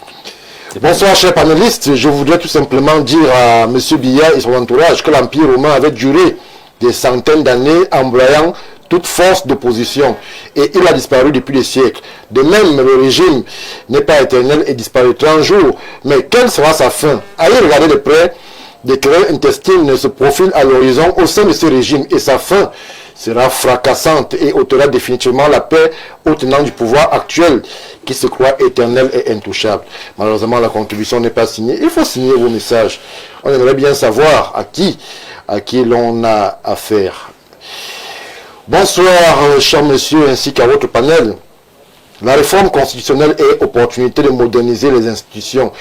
Bonsoir, chers panélistes. Je voudrais tout simplement dire à M. Biya et son entourage que l'Empire romain avait duré des centaines d'années employant toute force d'opposition et il a disparu depuis des siècles. De même, le régime n'est pas éternel et disparaîtra un jour. Mais quelle sera sa fin? Allez regarder de près, des querelles intestines se profilent à l'horizon au sein de ce régime et sa fin sera fracassante et ôtera définitivement la paix aux tenants du pouvoir actuel qui se croit éternel et intouchable. Malheureusement, la contribution n'est pas signée. Il faut signer vos messages. On aimerait bien savoir à qui l'on a affaire. Bonsoir, chers messieurs, ainsi qu'à votre panel. La réforme constitutionnelle est opportunité de moderniser les institutions,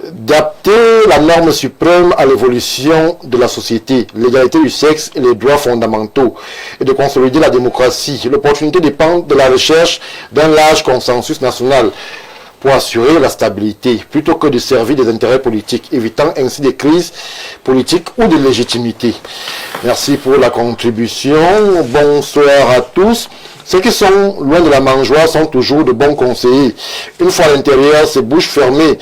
d'adapter la norme suprême à l'évolution de la société, l'égalité du sexe et les droits fondamentaux, et de consolider la démocratie. L'opportunité dépend de la recherche d'un large consensus national pour assurer la stabilité, plutôt que de servir des intérêts politiques, évitant ainsi des crises politiques ou de légitimité. Merci pour la contribution. Bonsoir à tous. Ceux qui sont loin de la mangeoire sont toujours de bons conseillers. Une fois à l'intérieur, c'est bouche fermée.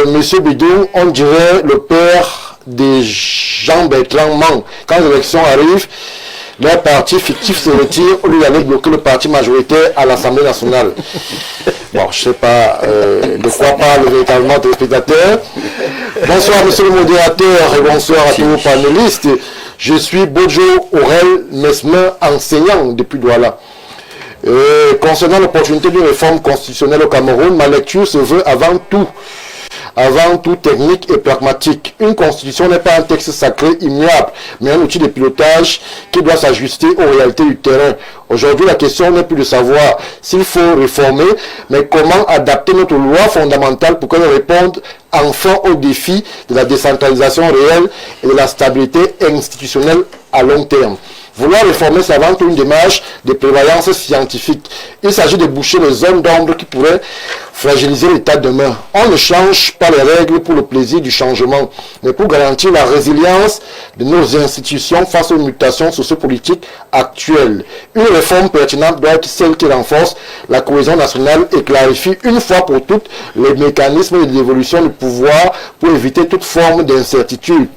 Monsieur Bidou, on dirait le père des Jean-Bertrand Mang. Quand l'élection arrive, leur parti fictif se retire au lieu d'aller bloquer le parti majoritaire à l'Assemblée nationale. Bon, je ne sais pas de quoi parle véritablement téléspectateurs. Bonsoir, monsieur le modérateur, et bonsoir à tous vos panélistes. Je suis Bojo Aurel Mesmer, enseignant depuis Douala. Concernant l'opportunité d'une réforme constitutionnelle au Cameroun, ma lecture se veut avant tout technique et pragmatique. Une constitution n'est pas un texte sacré immuable, mais un outil de pilotage qui doit s'ajuster aux réalités du terrain. Aujourd'hui, la question n'est plus de savoir s'il faut réformer, mais comment adapter notre loi fondamentale pour qu'elle réponde enfin aux défis de la décentralisation réelle et de la stabilité institutionnelle à long terme. Vouloir réformer, c'est avant tout une démarche de prévoyance scientifique. Il s'agit de boucher les zones d'ombre qui pourraient fragiliser l'état demain. On ne change pas les règles pour le plaisir du changement, mais pour garantir la résilience de nos institutions face aux mutations sociopolitiques actuelles. Une réforme pertinente doit être celle qui renforce la cohésion nationale et clarifie une fois pour toutes les mécanismes de dévolution du pouvoir pour éviter toute forme d'incertitude.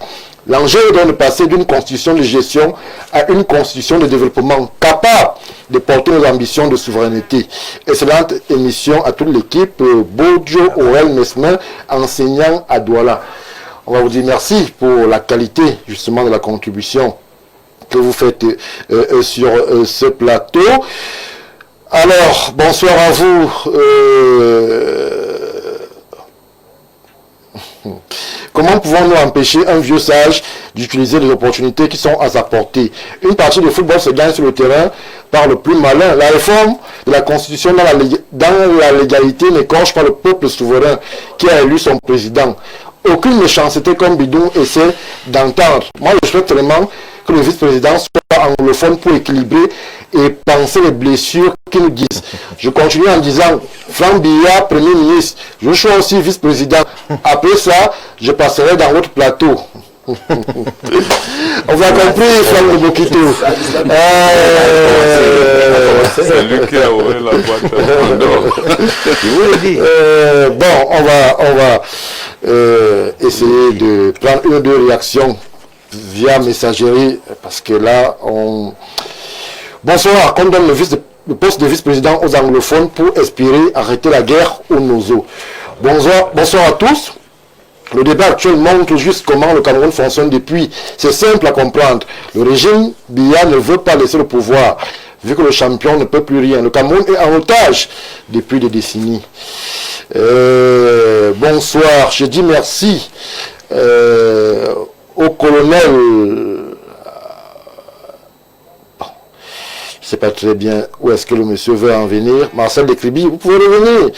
L'enjeu est donc de passer d'une constitution de gestion à une constitution de développement capable de porter nos ambitions de souveraineté. Excellente émission à toute l'équipe. Bojo Aurel Mesmer, enseignant à Douala. On va vous dire merci pour la qualité justement de la contribution que vous faites sur ce plateau. Alors, bonsoir à vous. Comment pouvons-nous empêcher un vieux sage d'utiliser les opportunités qui sont à sa portée? Une partie de football se gagne sur le terrain par le plus malin. La réforme de la Constitution dans la légalité n'écorche pas le peuple souverain qui a élu son président. Aucune méchanceté comme Bidou essaie d'entendre. Moi, je souhaite vraiment que le vice-président soit anglophone pour équilibrer et penser les blessures qu'ils nous disent. Je continue en disant, Franck Biya, Premier ministre, je suis aussi vice-président. Après ça, je passerai dans votre plateau. On vous a compris, Franck Bokito. C'est lui qui a ouvert la boîte. Bon, on va essayer de prendre une ou deux réactions via messagerie, parce que là, on... Bonsoir, qu'on donne le poste de vice-président aux anglophones pour espérer arrêter la guerre au Nozo. Bonsoir à tous. Le débat actuel montre juste comment le Cameroun fonctionne depuis. C'est simple à comprendre. Le régime Biya ne veut pas laisser le pouvoir, vu que le champion ne peut plus rien. Le Cameroun est en otage depuis des décennies. Bonsoir, je dis merci au colonel. Je ne sais pas très bien où est-ce que le monsieur veut en venir. Marcel Describy, vous pouvez revenir.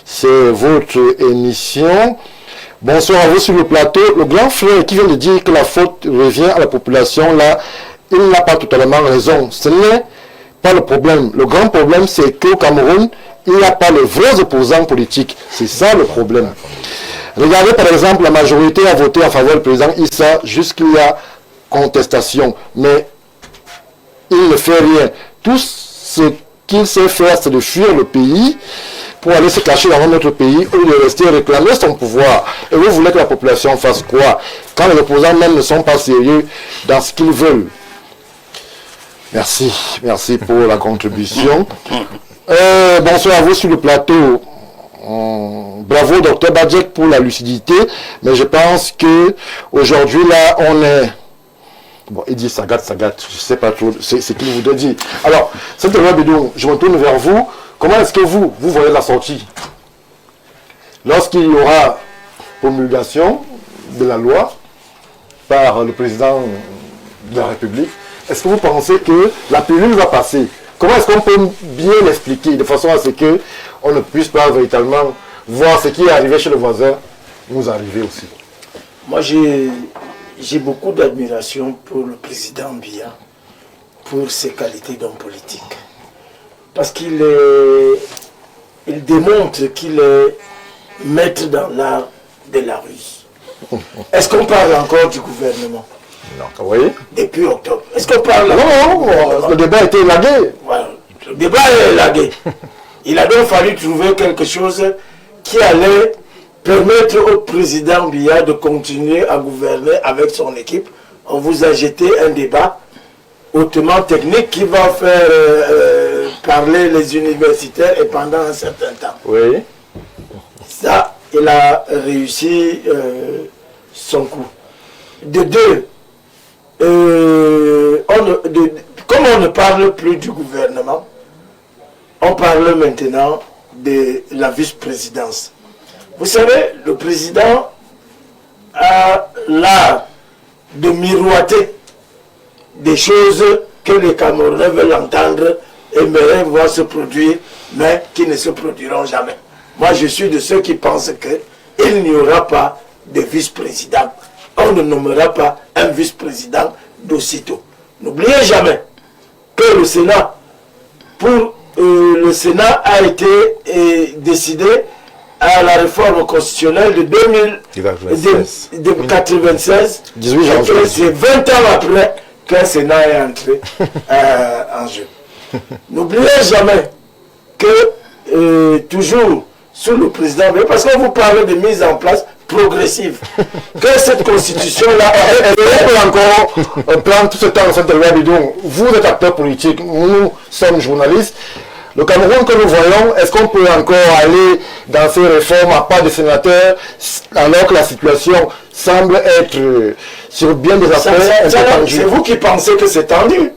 C'est votre émission. Bonsoir à vous sur le plateau. Le grand frère qui vient de dire que la faute revient à la population, là, il n'a pas totalement raison. Ce n'est pas le problème. Le grand problème, c'est qu'au Cameroun, il n'y a pas les vrais opposants politiques. C'est ça le problème. Regardez par exemple, la majorité a voté en faveur du président Issa jusqu'il y a contestation. Mais il ne fait rien. Tout ce qu'il sait faire, c'est de fuir le pays pour aller se cacher dans un autre pays ou de rester réclamer son pouvoir. Et vous voulez que la population fasse quoi quand les opposants même ne sont pas sérieux dans ce qu'ils veulent? Merci pour la contribution. Bonsoir à vous sur le plateau. Bravo Dr Badjek pour la lucidité, mais je pense que aujourd'hui là on est... Bon, il dit Sagat, je sais pas trop ce qu'il voudrait dire. Alors, cette loi Bidon, je me tourne vers vous. Comment est-ce que vous voyez la sortie? Lorsqu'il y aura promulgation de la loi par le président de la République, est-ce que vous pensez que la pilule va passer? Comment est-ce qu'on peut bien l'expliquer de façon à ce qu'on ne puisse pas véritablement voir ce qui est arrivé chez le voisin nous arriver aussi? Moi, j'ai beaucoup d'admiration pour le président Biya, pour ses qualités d'homme politique. Parce qu'il démontre qu'il est maître dans l'art de la ruse. Est-ce qu'on parle encore du gouvernement? Non. Oui. Depuis octobre. Est-ce qu'on parle... Non, le débat a été élagué. Voilà. Le débat est élagué. Il a donc fallu trouver quelque chose qui allait permettre au président Biya de continuer à gouverner avec son équipe. On vous a jeté un débat hautement technique qui va faire parler les universitaires et pendant un certain temps. Oui. Ça, il a réussi son coup. De deux, comme on ne parle plus du gouvernement, on parle maintenant de la vice-présidence. Vous savez, le président a l'art de miroiter des choses que les Camerounais veulent entendre, aimeraient voir se produire, mais qui ne se produiront jamais. Moi, je suis de ceux qui pensent qu'il n'y aura pas de vice-président. On ne nommera pas un vice-président d'aussitôt. N'oubliez jamais que le Sénat, le Sénat a été décidé à la réforme constitutionnelle de 1996. 18 janvier. C'est 20 ans après qu'un Sénat est entré en jeu. N'oubliez jamais que toujours sous le président, parce qu'on vous parle de mise en place progressive, que cette constitution-là peut encore prendre tout ce temps, cette loi bidon. Vous êtes acteur politique, nous sommes journalistes. Le Cameroun que nous voyons, est-ce qu'on peut encore aller dans ces réformes à pas de sénateurs alors que la situation semble être sur bien des aspects tendue? C'est vous qui pensez que c'est tendu.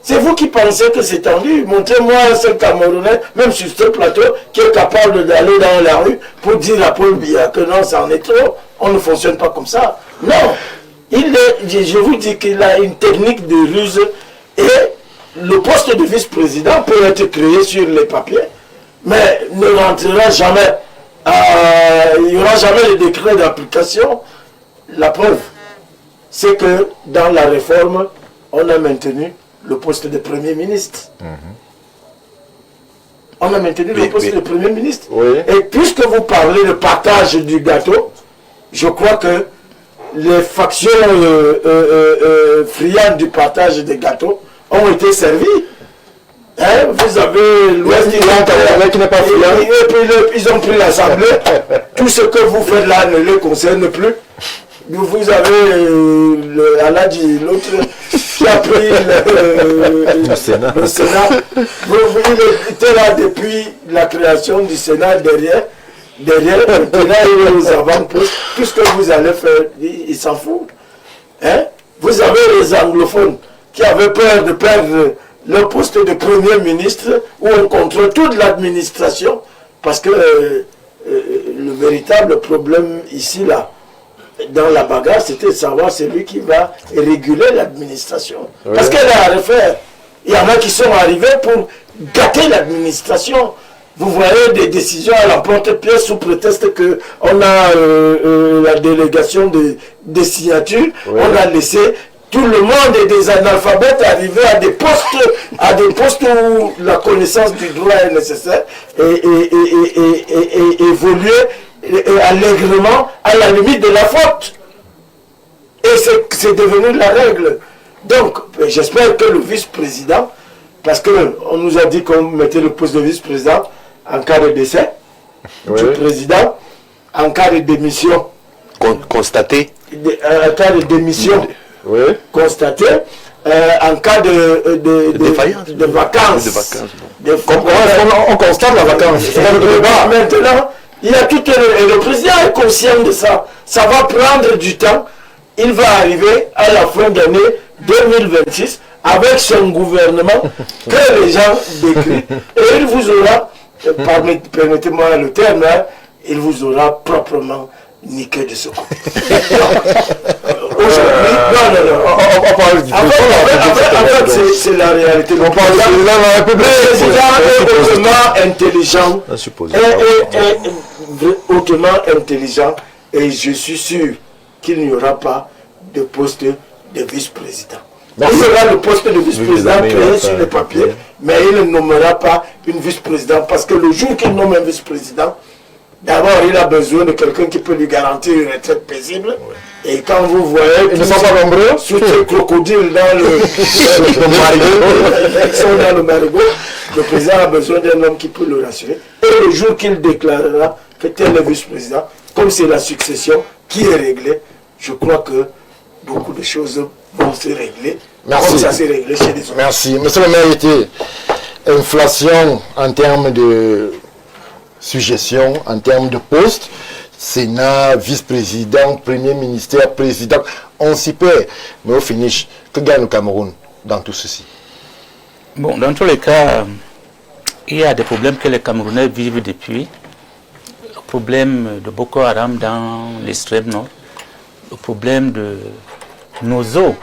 C'est vous qui pensez que c'est tendu. Montrez-moi un seul Camerounais, même sur ce plateau, qui est capable d'aller dans la rue pour dire à Paul Biya que non, ça en est trop. On ne fonctionne pas comme ça. Non. Je vous dis qu'il a une technique de ruse et le poste de vice-président peut être créé sur les papiers, mais ne rentrera jamais. Il n'y aura jamais de décret d'application. La preuve, c'est que dans la réforme, on a maintenu le poste de Premier ministre. On a maintenu le poste de Premier ministre. Oui. Et puisque vous parlez de partage du gâteau, je crois que les factions friandes du partage des gâteaux ont été servis. Hein? Vous avez l'Ouest qui n'est pas friand. Et puis ils ont pris l'Assemblée. Tout ce que vous faites là ne les concerne plus. Vous avez Aladji, l'autre qui a pris le Sénat. Il était là depuis la création du Sénat derrière. Maintenant, il nous avant-poste. Tout ce que vous allez faire, il s'en fout. Hein? Vous avez les anglophones qui avaient peur de perdre le poste de Premier ministre où on contrôle toute l'administration parce que le véritable problème ici, là, dans la bagarre, c'était de savoir celui qui va réguler l'administration. Oui. Parce qu'elle a à refaire. Il y en a qui sont arrivés pour gâter l'administration. Vous voyez des décisions à l'emporte-pièce sous prétexte qu'on a la délégation des signatures. Oui. On a laissé tout le monde et des analphabètes arriver à des postes où la connaissance du droit est nécessaire et évoluer allègrement à la limite de la faute. Et c'est devenu la règle. Donc, j'espère que le vice-président, parce qu'on nous a dit qu'on mettait le poste de vice-président en cas de décès du président, en cas de démission. Constaté. En cas de démission constaté, en cas de vacances. On constate la vacance. Maintenant, il y a tout le président est conscient de ça. Ça va prendre du temps. Il va arriver à la fin d'année 2026 avec son gouvernement que les gens décrivent. Et il vous aura, permettez-moi le terme, il vous aura proprement niqué de ce côté. Aujourd'hui, on parle du en fait, c'est la réalité. On parle du président est hautement intelligent. Hautement intelligent. Et je suis sûr qu'il n'y aura pas de poste de vice-président. Il y aura le poste de vice-président créé sur le papier, mais il ne nommera pas une vice-présidente parce que le jour qu'il nomme un vice-président, d'abord il a besoin de quelqu'un qui peut lui garantir une retraite paisible. Et quand vous voyez ils ne sont pas nombreux, tous ces crocodiles dans le marigot, le président a besoin d'un homme qui peut le rassurer. Et le jour qu'il déclarera que tel est le vice-président, comme c'est la succession qui est réglée, je crois que beaucoup de choses vont se régler. Merci. Comme ça s'est réglé chez les autres. Merci. Monsieur le maire, inflation en termes de suggestion, en termes de poste, Sénat, vice-président, premier ministère, président, on s'y perd. Mais au finish, que gagne le Cameroun dans tout ceci? Bon, dans tous les cas, il y a des problèmes que les Camerounais vivent depuis. Le problème de Boko Haram dans l'extrême nord, le problème de nos eaux,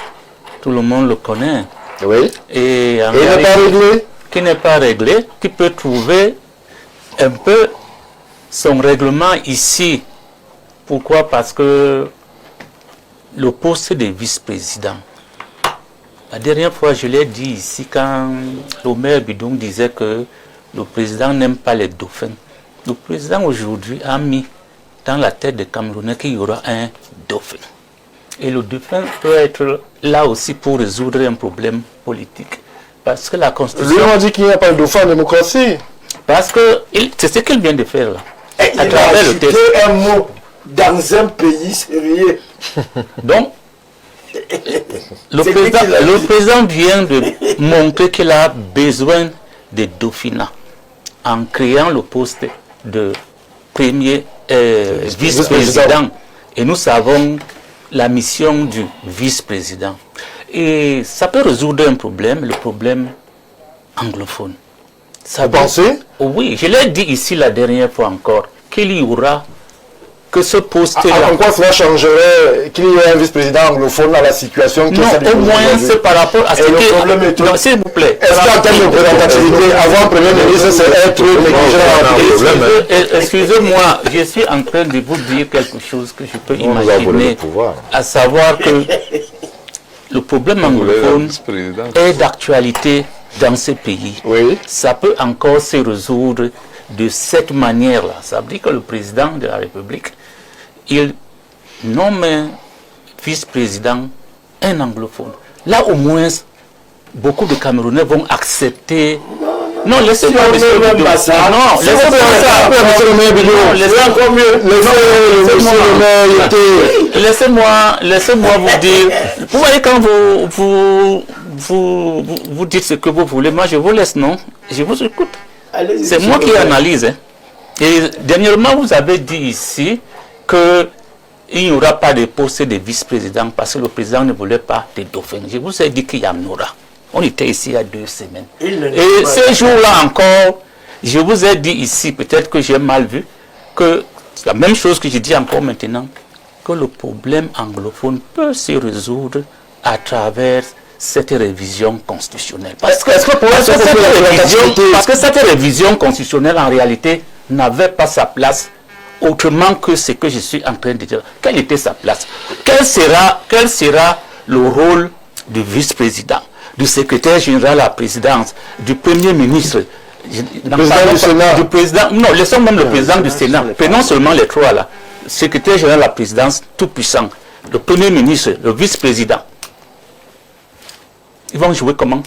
tout le monde le connaît. Oui. Et il n'est pas réglé. Qui n'est pas réglé, qui peut trouver un peu son règlement ici. Pourquoi? Parce que le poste de vice-président, la dernière fois je l'ai dit ici quand le maire Bidong disait que le président n'aime pas les dauphins. Le président aujourd'hui a mis dans la tête des Camerounais qu'il y aura un dauphin. Et le dauphin peut être là aussi pour résoudre un problème politique. Parce que la Constitution... Lui, on dit qu'il n'y a pas de dauphin en démocratie. Parce que c'est ce qu'il vient de faire là. Et il a ajouté un mot dans un pays sérieux. Donc, le président vient de montrer qu'il a besoin de dauphinat en créant le poste de premier vice-président. Et nous savons la mission du vice-président. Et ça peut résoudre un problème, le problème anglophone. Ça vous pensez? Oui, je l'ai dit ici la dernière fois encore, qu'il y aura que ce poste-là... En quoi cela changerait qu'il y ait un vice-président anglophone dans la situation qui est au moins c'est par rapport à ce que... le problème est tout. Non, s'il vous plaît. Est-ce qu'en termes de représentativité, avant Premier ministre, c'est être négligé? Excusez-moi, je suis en train de vous dire quelque chose que je peux imaginer, à savoir que le problème anglophone est d'actualité dans ce pays. Oui. Ça peut encore se résoudre de cette manière-là. Ça veut dire que le président de la République, il nomme un vice-président, un anglophone. Là, au moins, beaucoup de Camerounais vont accepter Non, laissez-moi Si on monsieur met même pas ça. Non, Si laissez-moi on fait ça, ça. Monsieur le maire Bidou. Non, laissez- encore mieux. Laissez-moi vous dire. Vous voyez, quand vous dites ce que vous voulez, moi je vous laisse, non? Je vous écoute. Allez-y, C'est monsieur moi le qui maire. analyse. Hein. Et dernièrement, vous avez dit ici qu'il n'y aura pas de poste de vice-président parce que le président ne voulait pas de dauphin. Je vous ai dit qu'il y en aura. On était ici il y a 2 semaines. Et ce jour-là encore, je vous ai dit ici, peut-être que j'ai mal vu, que c'est la même chose que je dis encore maintenant, que le problème anglophone peut se résoudre à travers cette révision constitutionnelle. Parce que cette révision constitutionnelle, en réalité, n'avait pas sa place autrement que ce que je suis en train de dire. Quelle était sa place? Quel sera le rôle du vice-président, du secrétaire général à la présidence, du premier ministre, du président, non, laissons même le président du Sénat, prenons seulement les 3 là, secrétaire général à la présidence, tout puissant, le premier ministre, le vice-président. Ils vont jouer comment?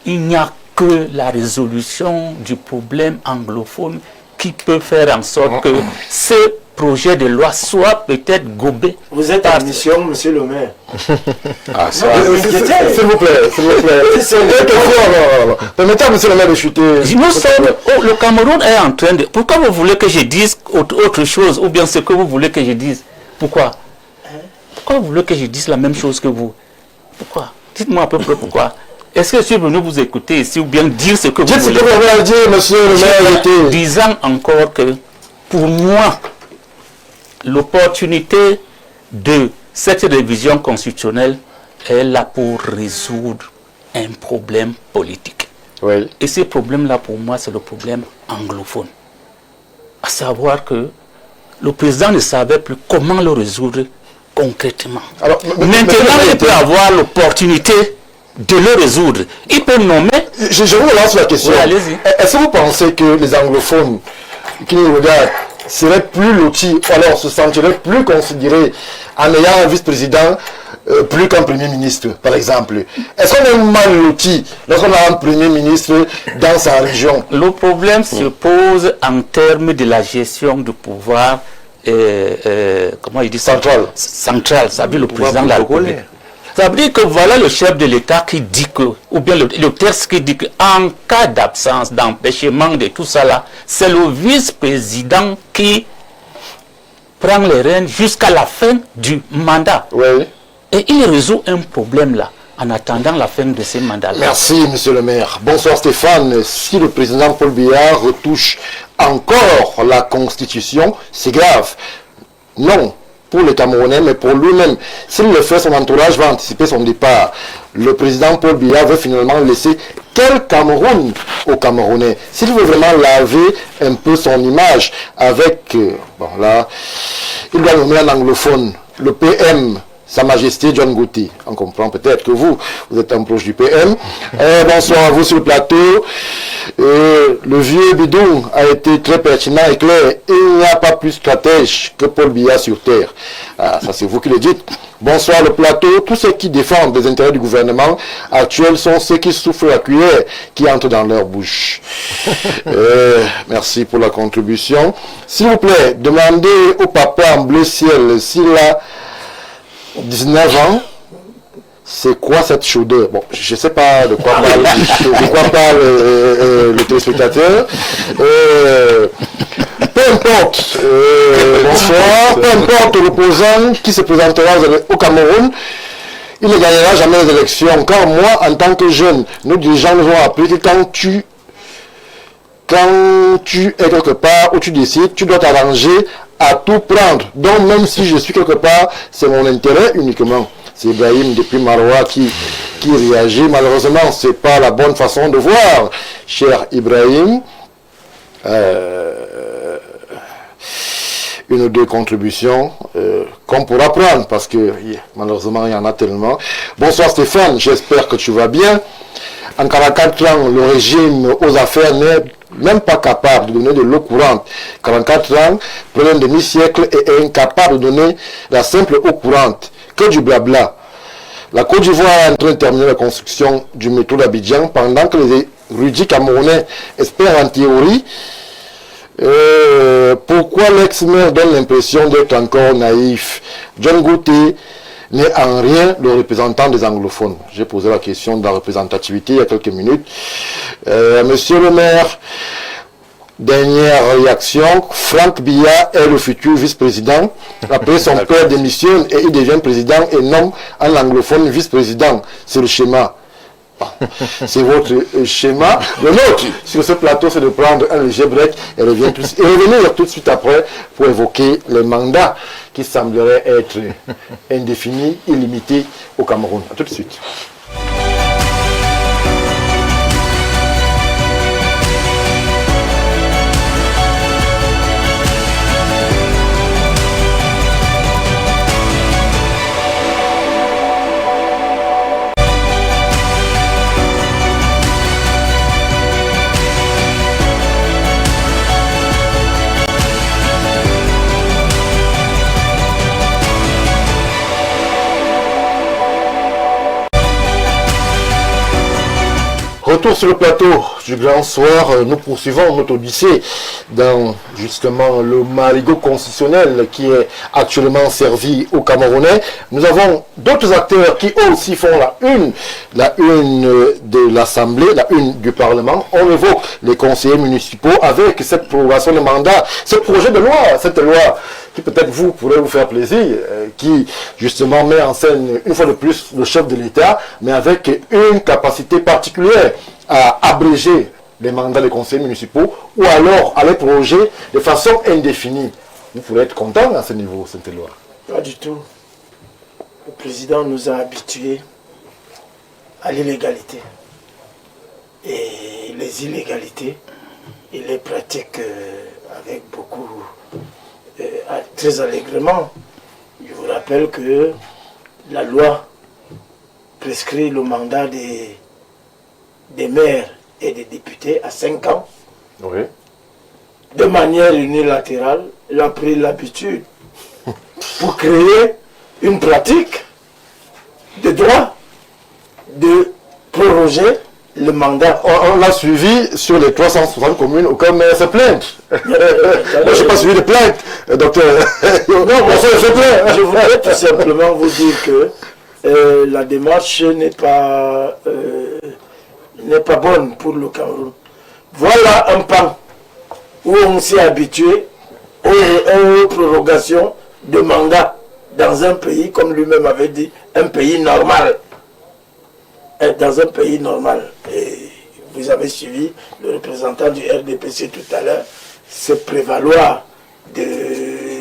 Il n'y a que la résolution du problème anglophone qui peut faire en sorte que ce projet de loi soit peut-être gobé. Vous êtes en mission, monsieur le maire. Ah, ça. S'il vous plaît, s'il vous plaît. Permettez à monsieur le maire de chuter. Nous sommes, le Cameroun est en train de... Pourquoi vous voulez que je dise autre chose ou bien ce que vous voulez que je dise? Pourquoi? Pourquoi vous voulez que je dise la même chose que vous? Pourquoi? Dites-moi à peu près pourquoi. Est-ce que je suis venu vous écouter ici ou bien dire ce que vous Dites ce voulez? que vous avez à dire, monsieur le maire. Disant encore que, pour moi, l'opportunité de cette révision constitutionnelle est là pour résoudre un problème politique. Oui. Et ce problème-là, pour moi, c'est le problème anglophone. À savoir que le président ne savait plus comment le résoudre concrètement. Alors, maintenant, il peut avoir l'opportunité de le résoudre. Il peut nommer... Je vous lance la question. Oui, allez-y. Est-ce que vous pensez que les anglophones qui nous regardent seraient plus lotis, ou alors se sentiraient plus considérés en ayant un vice-président plus qu'un premier ministre, par exemple? Est-ce qu'on est mal loti lorsqu'on a un premier ministre dans sa région? Le problème se pose en termes de la gestion du pouvoir comment il dit ça? Central, ça veut dire le président de la République. Ça veut dire que voilà le chef de l'État qui dit que, ou bien le texte qui dit qu'en cas d'absence, d'empêchement de tout ça là, c'est le vice-président qui prend les rênes jusqu'à la fin du mandat. Oui. Et il résout un problème là, en attendant la fin de ce mandat-là. Merci, monsieur le maire. Bonsoir Stéphane. Si le président Paul Biya retouche encore la Constitution, c'est grave. Non pour les Camerounais, mais pour lui-même. S'il le fait, son entourage va anticiper son départ. Le président Paul Biya veut finalement laisser quel Cameroun aux Camerounais? S'il veut vraiment laver un peu son image avec... bon là, il doit nommer un anglophone, le PM, Sa Majesté John Gouti. On comprend peut-être que vous êtes un proche du PM. Bonsoir à vous sur le plateau. Le vieux bidon a été très pertinent et clair. Il n'y a pas plus stratège que Paul Biya sur terre. Ah, ça c'est vous qui le dites. Bonsoir le plateau. Tous ceux qui défendent les intérêts du gouvernement actuel sont ceux qui souffrent la cuillère qui entre dans leur bouche. Merci pour la contribution. S'il vous plaît, demandez au papa en bleu ciel s'il a 19 ans. C'est quoi cette chaudeur? Bon, je ne sais pas de quoi parle le téléspectateur. Peu importe, bonsoir, peu importe l'opposant qui se présentera au Cameroun, il ne gagnera jamais les élections. Car moi, en tant que jeune, nos dirigeants nous ont appris que quand tu es quelque part où tu décides, tu dois t'arranger à tout prendre. Donc même si je suis quelque part, c'est mon intérêt uniquement. C'est Ibrahim depuis Maroua qui réagit. Malheureusement, ce n'est pas la bonne façon de voir, cher Ibrahim. Une ou deux contributions qu'on pourra prendre parce que malheureusement, il y en a tellement. Bonsoir Stéphane, j'espère que tu vas bien. En 44 ans, le régime aux affaires n'est même pas capable de donner de l'eau courante. 44 ans, plus d'un demi-siècle et est incapable de donner la simple eau courante. Que du blabla. La Côte d'Ivoire est en train de terminer la construction du métro d'Abidjan pendant que Rudi Camerounais, expert en théorie. Pourquoi l'ex-maire donne l'impression d'être encore naïf? John Gauthier n'est en rien le représentant des anglophones. J'ai posé la question de la représentativité il y a quelques minutes. Monsieur le maire, dernière réaction, Franck Biya est le futur vice-président. Après, son père démissionne et il devient président et nomme un anglophone vice-président. C'est le schéma. C'est votre schéma. Le nôtre sur ce plateau, c'est de prendre un léger break et revenir tout de suite après pour évoquer les mandats qui sembleraient être indéfinis, illimités au Cameroun. A tout de suite. Retour sur le plateau du Grand Soir, nous poursuivons notre odyssée dans justement le marigot constitutionnel qui est actuellement servi aux Camerounais. Nous avons d'autres acteurs qui eux aussi font la une de l'Assemblée, la une du Parlement. On évoque les conseillers municipaux avec cette prorogation de mandat, ce projet de loi, cette loi qui peut-être vous pourrez vous faire plaisir, qui justement met en scène une fois de plus le chef de l'État, mais avec une capacité particulière à abréger les mandats des conseillers municipaux ou alors à les proroger de façon indéfinie. Vous pourrez être content à ce niveau, cette loi. Pas du tout. Le président nous a habitués à l'illégalité. Et les illégalités, il les pratique avec beaucoup, très allègrement. Je vous rappelle que la loi prescrit le mandat des maires et des députés à 5 ans. Oui. De manière unilatérale, il a pris l'habitude pour créer une pratique de droit de proroger le mandat. On l'a suivi sur les 360 communes, aucun maire se plainte. Moi, je n'ai pas suivi de plainte, docteur. Non, je voudrais tout simplement vous dire que la démarche n'est pas bonne pour le Cameroun. Voilà un pan où on s'est habitué aux prorogations de mandat dans un pays, comme lui-même avait dit, un pays normal. Dans un pays normal. Et vous avez suivi le représentant du RDPC tout à l'heure se prévaloir de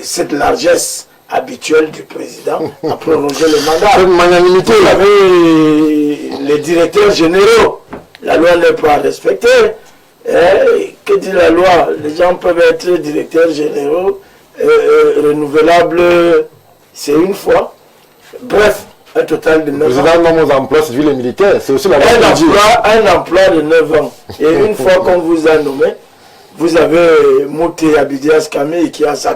cette largesse habituelle du président à prolonger le mandat. Vous avez les directeurs généraux. La loi n'est pas respectée. Que dit la loi? Les gens peuvent être directeurs généraux, renouvelables, c'est une fois. Bref, un total de 9 ans. Le président nomme aux emplois civils et militaires, c'est aussi la loi. Un emploi de 9 ans. Et une fois qu'on vous a nommé, vous avez Mouté Abidias Camille qui a sa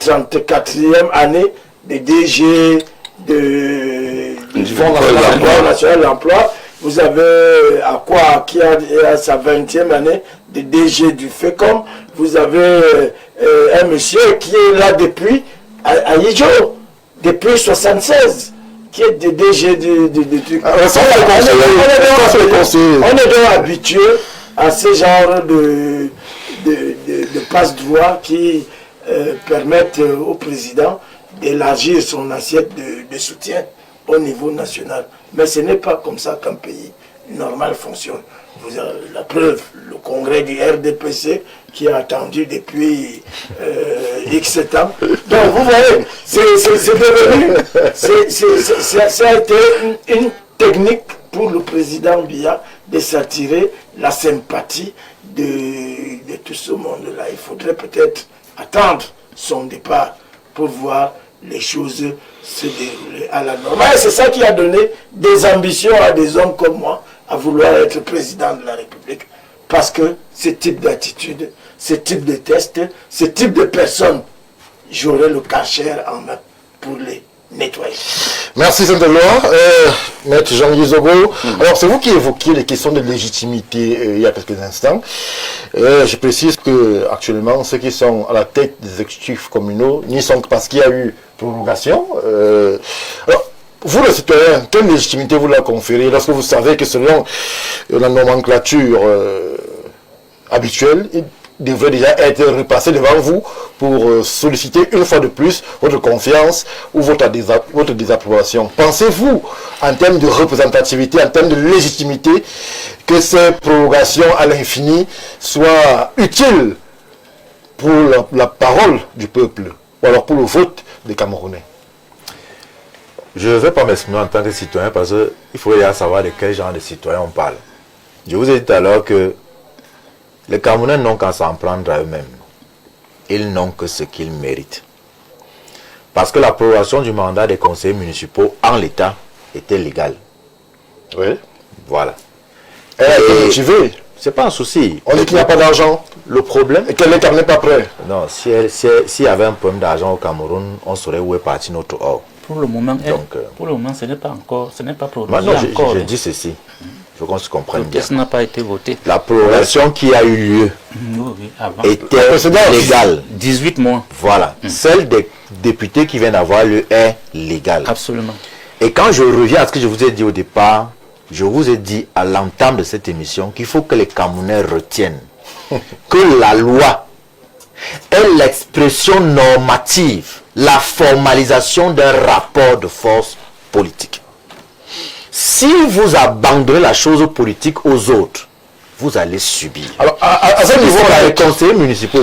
34e année de DG du Fonds national de l'emploi. Vous avez Akwa qui a sa 20e année de DG du FECOM. Vous avez un monsieur qui est là depuis, à Ijo, depuis 1976, qui est de DG du truc. On est donc habitué à ce genre de passe-droit qui permettent au président d'élargir son assiette de soutien au niveau national. Mais ce n'est pas comme ça qu'un pays normal fonctionne. Vous avez la preuve, le congrès du RDPC qui a attendu depuis X temps. Donc vous voyez, c'est devenu, ça a été une technique pour le président Biya de s'attirer la sympathie de tout ce monde-là. Il faudrait peut-être attendre son départ pour voir les choses se dérouler à la normale. C'est ça qui a donné des ambitions à des hommes comme moi à vouloir être président de la République. Parce que ce type d'attitude, ce type de test, ce type de personnes, j'aurais le cachet en main pour les nettoyer. Merci Saint-Éloi. Maître Jean-Guy Zogo. Alors c'est vous qui évoquiez les questions de légitimité il y a quelques instants. Je précise que actuellement ceux qui sont à la tête des exécutifs communaux n'y sont que parce qu'il y a eu prorogation. Alors, vous, le citoyen, quelle légitimité vous la conférez lorsque vous savez que selon la nomenclature habituelle, il devrait déjà être repassé devant vous pour solliciter une fois de plus votre confiance ou votre désapprobation. Pensez-vous, en termes de représentativité, en termes de légitimité, que ces prorogations à l'infini soient utiles pour la parole du peuple ou alors pour le vote des Camerounais? Je ne vais pas m'exprimer en tant que citoyen parce qu'il faut déjà savoir de quel genre de citoyen on parle. Je vous ai dit tout à l'heure que les Camerounais n'ont qu'à s'en prendre à eux-mêmes. Ils n'ont que ce qu'ils méritent. Parce que l'approbation du mandat des conseillers municipaux en l'état était légale. Oui. Voilà. Elle a été motivée. C'est pas un souci. On dit qu'il n'y a pas d'argent. Le problème... Et qu'elle n'est pas prêt. Non, s'il y avait un problème d'argent au Cameroun, on saurait où est parti notre or. Pour le moment, ce n'est pas encore, ce n'est pas prorogé encore. Je dis ceci. Il faut qu'on se comprenne bien. Ça n'a pas été voté. La prorogation qui a eu lieu était légale. 18 mois. Voilà. Celle des députés qui viennent d'avoir lieu est légale. Absolument. Et quand je reviens à ce que je vous ai dit au départ, je vous ai dit à l'entame de cette émission qu'il faut que les Camerounais retiennent que la loi est l'expression normative, la formalisation d'un rapport de force politique. Si vous abandonnez la chose politique aux autres, vous allez subir. Alors, à ce niveau, les conseillers municipaux.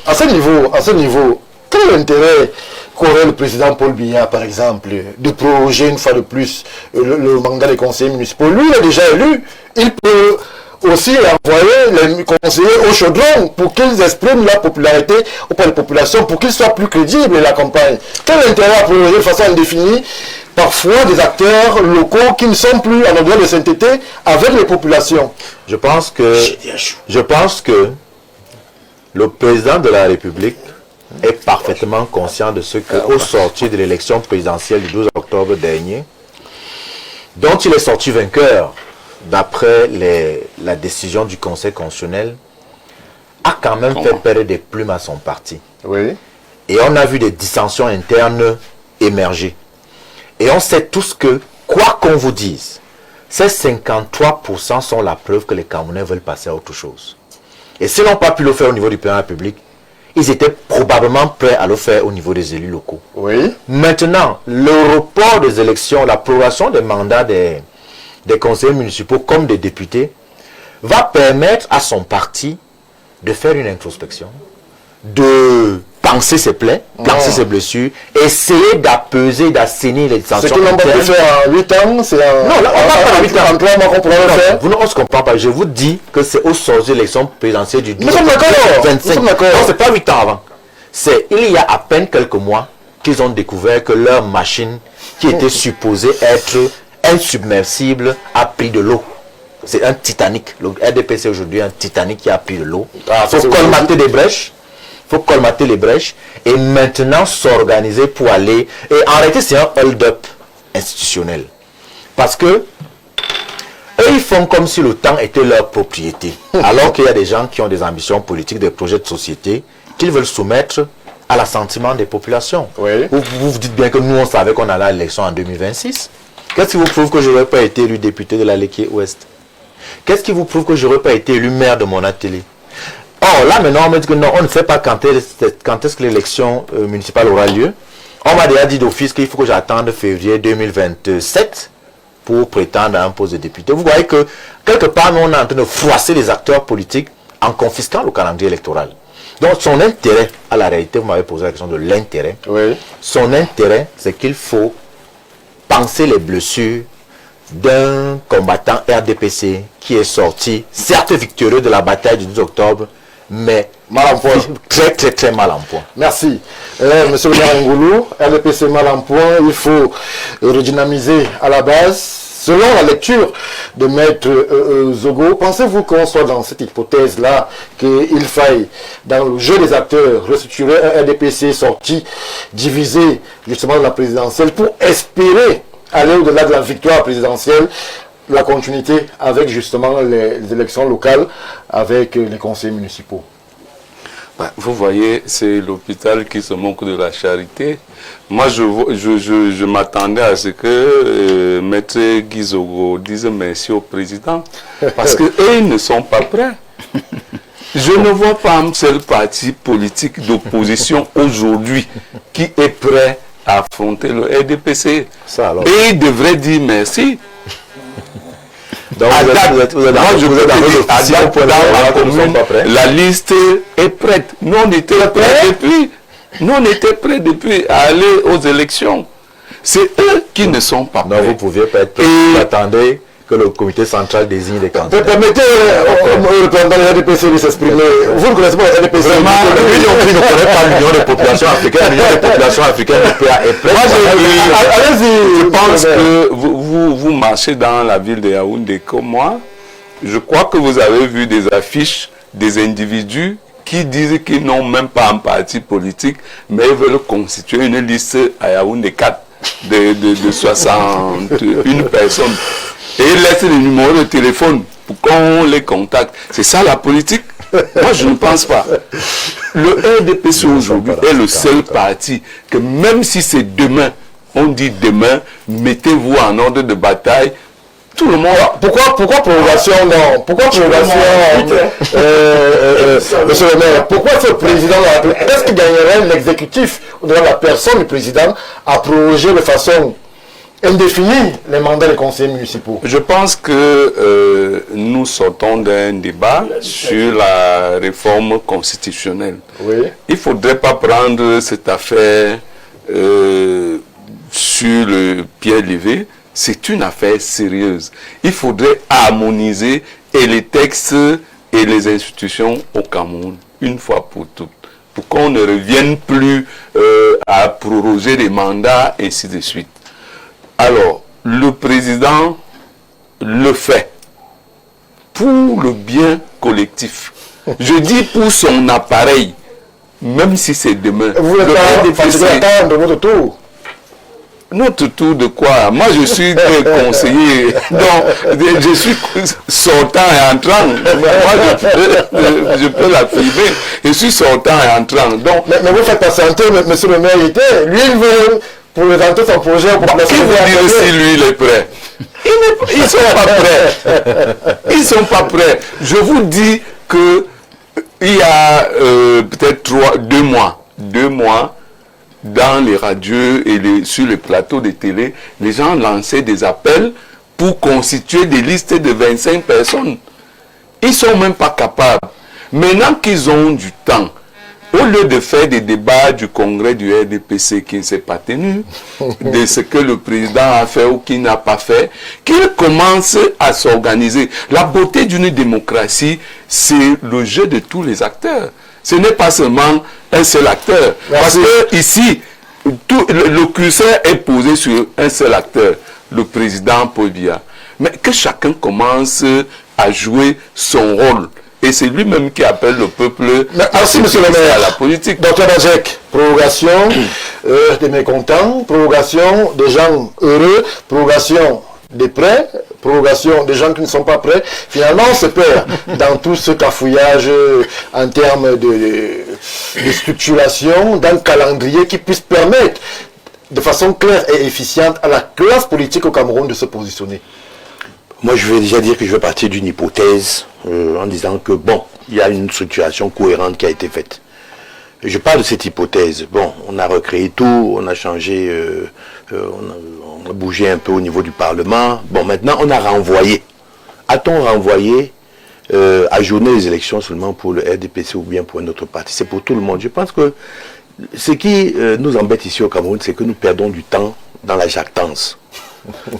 À ce niveau, quel est l'intérêt qu'aurait le président Paul Biya, par exemple, de proroger une fois de plus le mandat des conseillers municipaux? Lui, il est déjà élu. Il peut aussi envoyer les conseillers au chaudron pour qu'ils expriment leur popularité auprès des populations, pour qu'ils soient plus crédibles et la campagne. Quel intérêt à proroger de façon indéfinie parfois des acteurs locaux qui ne sont plus en droit de sainteté avec les populations? Je pense que le président de la République est parfaitement conscient de ce qu'au sortir de l'élection présidentielle du 12 octobre dernier, dont il est sorti vainqueur d'après la décision du Conseil constitutionnel, a quand même fait perdre des plumes à son parti. Oui. Et on a vu des dissensions internes émerger. Et on sait tous que, quoi qu'on vous dise, ces 53% sont la preuve que les Camerounais veulent passer à autre chose. Et s'ils n'ont pas pu le faire au niveau du président de la République, ils étaient probablement prêts à le faire au niveau des élus locaux. Oui. Maintenant, le report des élections, l'approbation des mandats des conseillers municipaux comme des députés va permettre à son parti de faire une introspection, de penser ses plaies, penser ses blessures, essayer d'apaiser, d'assainir les dissensions. Ce que l'on peut faire en 8 ans, c'est en... Non, là, on parle pas en 8 ans. En 3 mois qu'on pourrait le faire. Vous ne se comprend pas. Je vous dis que c'est au sortir de l'élection présidentielle du 12 octobre 25. Non, c'est pas 8 ans avant. C'est il y a à peine quelques mois qu'ils ont découvert que leur machine, qui était supposée être insubmersible, a pris de l'eau. C'est un Titanic. Le RDPC aujourd'hui, un Titanic qui a pris de l'eau. Il faut colmater des brèches. Il faut colmater les brèches et maintenant s'organiser pour aller. Et en réalité, c'est un hold-up institutionnel. Parce que eux, ils font comme si le temps était leur propriété. Alors qu'il y a des gens qui ont des ambitions politiques, des projets de société qu'ils veulent soumettre à l'assentiment des populations. Oui. Vous vous dites bien que nous, on savait qu'on allait à l'élection en 2026. Qu'est-ce qui vous prouve que je n'aurais pas été élu député de la Léquier Ouest? Qu'est-ce qui vous prouve que je n'aurais pas été élu maire de mon atelier? Or, là, maintenant, on me dit que non, on ne sait pas quand est-ce que l'élection municipale aura lieu. On m'a déjà dit d'office qu'il faut que j'attende février 2027 pour prétendre à un poste de député. Vous voyez que, quelque part, nous, on est en train de froisser les acteurs politiques en confisquant le calendrier électoral. Donc, son intérêt, à la réalité, vous m'avez posé la question de l'intérêt. Oui. Son intérêt, c'est qu'il faut penser les blessures d'un combattant RDPC qui est sorti, certes victorieux de la bataille du 12 octobre, mais mal en point. Très mal en point. Merci. Monsieur Ngoulou, RDPC mal en point, il faut redynamiser à la base. selon la lecture de Maître Zogo, pensez-vous qu'on soit dans cette hypothèse-là, qu'il faille, dans le jeu des acteurs, restructurer un RDPC sorti, divisé justement de la présidentielle, pour espérer aller au-delà de la victoire présidentielle, la continuité avec justement les élections locales, avec les conseils municipaux? Vous voyez, c'est l'hôpital qui se moque de la charité. Moi, je m'attendais à ce que Maître Guizogo dise merci au président, parce qu'eux, ils ne sont pas prêts. Je ne vois pas un seul parti politique d'opposition aujourd'hui qui est prêt à affronter le RDPC. Ça, alors. Et ils devraient dire merci. Donc, la liste est prête. Nous, on était prêts depuis à aller aux élections. C'est eux qui ne sont pas prêts. Non, vous ne pouviez pas être prêts. Vous attendez que le comité central désigne les candidats. Permettez au représentant de l'RDPC de s'exprimer. Vous ne connaissez pas le RDPC? Vraiment, l'Union ne connaît pas l'Union des populations africaines. L'Union des populations africaines est prête. Je pense que vous marchez dans la ville de Yaoundé comme moi. Je crois que vous avez vu des affiches des individus qui disent qu'ils n'ont même pas un parti politique, mais ils veulent constituer une liste à Yaoundé 4 de 61 personnes. Et ils laissent les numéros de téléphone pour qu'on les contacte. C'est ça la politique? Moi, je ne pense pas. Le RDPC aujourd'hui est le seul parti que même si c'est demain, on dit demain, mettez-vous en ordre de bataille, tout le monde... Pourquoi prorogation non? Pourquoi prorogation monsieur le maire? Pourquoi ce président de la République, est-ce qu'il gagnerait l'exécutif, ou de la personne du président, à proroger de façon indéfinie les mandats des conseillers municipaux? Je pense que nous sortons d'un débat sur la réforme constitutionnelle. Oui. Il ne faudrait pas prendre cette affaire sur le pied levé. C'est une affaire sérieuse. Il faudrait harmoniser et les textes et les institutions au Cameroun, une fois pour toutes, pour qu'on ne revienne plus à proroger les mandats, et ainsi de suite. Alors, le président le fait pour le bien collectif. Je dis pour son appareil, même si c'est demain. Vous voulez pas de votre tour? Notre tour de quoi? Moi, je suis conseiller. Donc, je suis sortant et entrant. Moi, je peux l'affirmer. Je suis sortant et entrant. Donc, mais vous faites patienter, monsieur le maire était. Lui, il veut présenter son projet. Qui vous dit si lui, il est prêt? Ils ne sont pas prêts. Ils ne sont pas prêts. Je vous dis que il y a peut-être 2 mois, dans les radios et sur les plateaux de télé, les gens lançaient des appels pour constituer des listes de 25 personnes. Ils ne sont même pas capables. Maintenant qu'ils ont du temps, au lieu de faire des débats du congrès du RDPC qui ne s'est pas tenu, de ce que le président a fait ou qu'il n'a pas fait, qu'ils commencent à s'organiser. La beauté d'une démocratie, c'est le jeu de tous les acteurs. Ce n'est pas seulement un seul acteur. Parce que ici, le curseur est posé sur un seul acteur, le président Paul Biya. Mais que chacun commence à jouer son rôle. Et c'est lui-même qui appelle le peuple monsieur le maire, à la politique. Docteur Bajek, prorogation des mécontents, prorogation des gens heureux, prorogation des prêts, prorogation des gens qui ne sont pas prêts. Finalement, on se perd dans tout ce cafouillage en termes de structuration, d'un calendrier qui puisse permettre de façon claire et efficiente à la classe politique au Cameroun de se positionner. Moi, je vais déjà dire que je vais partir d'une hypothèse en disant que, bon, il y a une structuration cohérente qui a été faite. Je parle de cette hypothèse. Bon, on a recréé tout, on a changé, on a bougé un peu au niveau du Parlement. Bon, maintenant, on a renvoyé. A-t-on renvoyé, ajourner les élections seulement pour le RDPC ou bien pour un autre parti? C'est pour tout le monde. Je pense que ce qui nous embête ici au Cameroun, c'est que nous perdons du temps dans la jactance.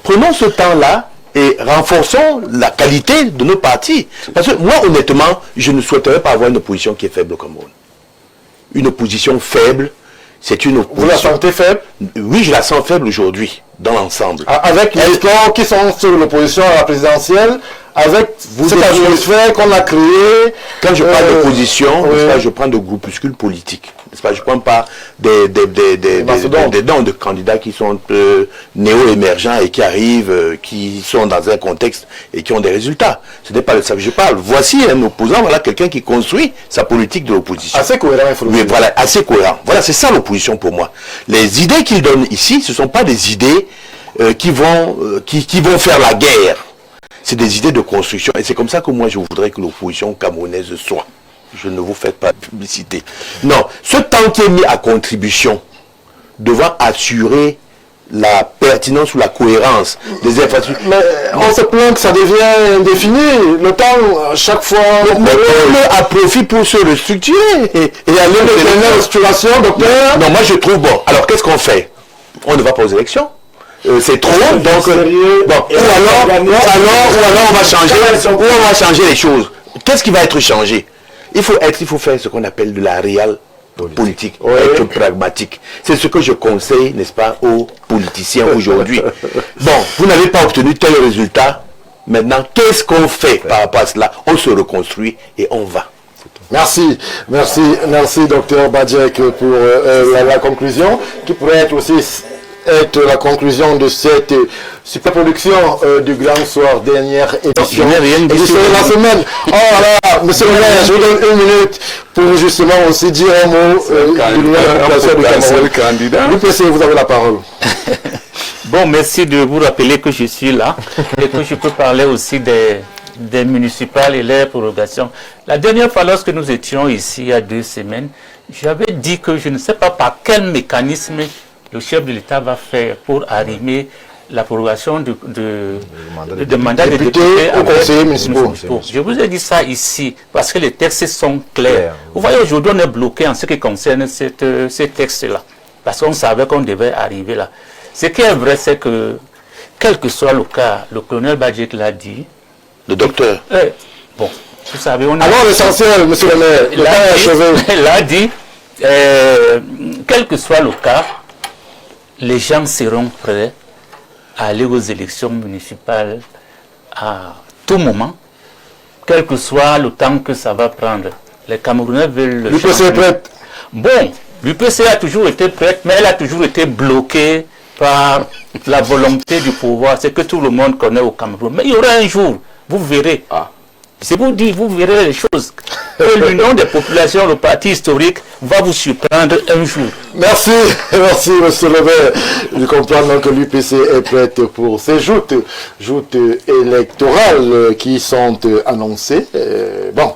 Prenons ce temps-là et renforçons la qualité de nos partis. Parce que moi, honnêtement, je ne souhaiterais pas avoir une opposition qui est faible au Cameroun. Une opposition faible, c'est une opposition... Vous la sentez faible? Oui, je la sens faible aujourd'hui. dans l'ensemble. Avec les corps qui sont sur l'opposition à la présidentielle, avec cette atmosphère qu'on a créée. Quand je parle d'opposition, je prends de groupuscules politiques. Je ne prends pas des dons de candidats qui sont néo-émergents et qui arrivent, qui sont dans un contexte et qui ont des résultats. Ce n'est pas de ça que je parle. Voici un opposant, voilà quelqu'un qui construit sa politique de l'opposition. Assez cohérent, il faut le dire. Oui, voilà, assez cohérent. Voilà, c'est ça l'opposition pour moi. Les idées qu'il donne ici, ce ne sont pas des idées qui vont faire la guerre. C'est des idées de construction. Et c'est comme ça que moi, je voudrais que l'opposition camerounaise soit. Je ne vous fais pas de publicité. Non, ce temps qui est mis à contribution devant assurer la pertinence ou la cohérence des infrastructures. Mais on se plaint que ça devient indéfini. Le temps, chaque fois... Mais on a profit pour se restructurer. Et aller dans la restructuration, docteur. Non, moi je trouve bon. Alors qu'est-ce qu'on fait? On ne va pas aux élections. C'est trop, donc bon, ou alors on va changer les choses. Qu'est-ce qui va être changé? Il faut faire ce qu'on appelle de la réelle politique, être pragmatique. C'est ce que je conseille, n'est-ce pas, aux politiciens aujourd'hui. Bon, vous n'avez pas obtenu tel résultat. Maintenant, qu'est-ce qu'on fait par rapport à cela? On se reconstruit et on va. Merci, docteur Badjek, pour la conclusion, qui pourrait être aussi la conclusion de cette super production du Grand Soir, dernière édition de la semaine. Oh là, monsieur le maire, je vous donne 1 minute pour justement aussi dire un mot du nouvel population du Cameroun. L'UPC, vous avez la parole. Bon, merci de vous rappeler que je suis là et que je peux parler aussi des municipales et leurs prorogations. La dernière fois, lorsque nous étions ici, il y a 2 semaines, j'avais dit que je ne sais pas par quel mécanisme le chef de l'État va faire pour arrimer la prorogation de mandat de député aux conseillers municipaux. Je vous ai dit ça ici parce que les textes sont clairs. Vous voyez, aujourd'hui, on est bloqué en ce qui concerne ces textes-là. Parce qu'on savait qu'on devait arriver là. Ce qui est vrai, c'est que, quel que soit le cas, le colonel Badjek l'a dit. Le docteur. Bon, vous savez, on a... Alors l'essentiel, monsieur le maire, le temps est achevé. Il a dit, quel que soit le cas, les gens seront prêts à aller aux élections municipales à tout moment, quel que soit le temps que ça va prendre. Les Camerounais veulent le changement. L'UPC est prête. Bon, l'UPC a toujours été prête, mais elle a toujours été bloquée par la volonté du pouvoir. C'est que tout le monde connaît au Cameroun. Mais il y aura un jour, vous verrez. C'est vous dire, vous verrez les choses. L'union des populations, le parti historique, va vous surprendre un jour. Merci, monsieur le maire. Je comprends donc que l'UPC est prête pour ces joutes électorales qui sont annoncées. Bon,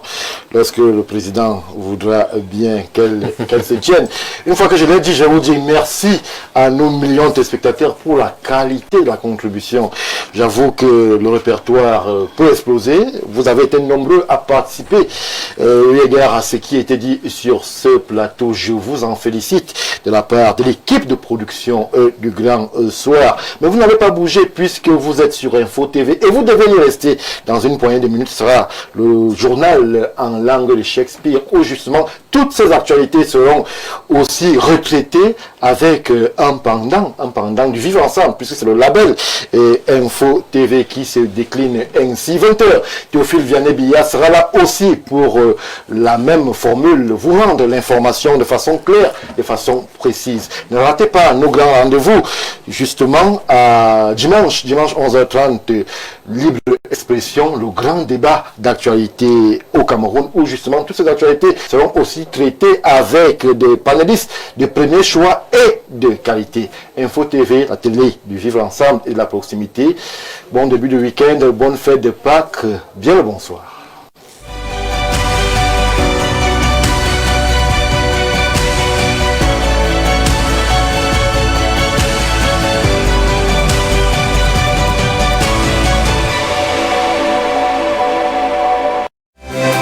lorsque le président voudra bien qu'elles se tiennent. Une fois que je l'ai dit, je vous dis merci à nos millions de spectateurs pour la qualité de la contribution. J'avoue que le répertoire peut exploser. Vous avez été nombreux à participer eu égard à ce qui a été dit sur ce plateau. Je vous en félicite de la part de l'équipe de production du Grand Soir. Mais vous n'avez pas bougé puisque vous êtes sur Info TV et vous devez y rester. Dans une poignée de minutes, ce sera le journal en langue de Shakespeare où justement toutes ces actualités seront aussi retraitées avec un pendant du vivre ensemble, puisque c'est le label et Info TV qui se décline ainsi. 20h, Théophile Vianney-Billa sera là aussi pour la même formule, vous rendre l'information de façon claire, de façon précise. Ne ratez pas nos grands rendez-vous, justement, à dimanche 11h30, libre expression, le grand débat d'actualité au Cameroun, où justement toutes ces actualités seront aussi traitées avec des panélistes de premier choix et de qualité. Info TV, la télé du vivre ensemble et de la proximité. Bon début de week-end, bonne fête de Pâques, bien le bonsoir.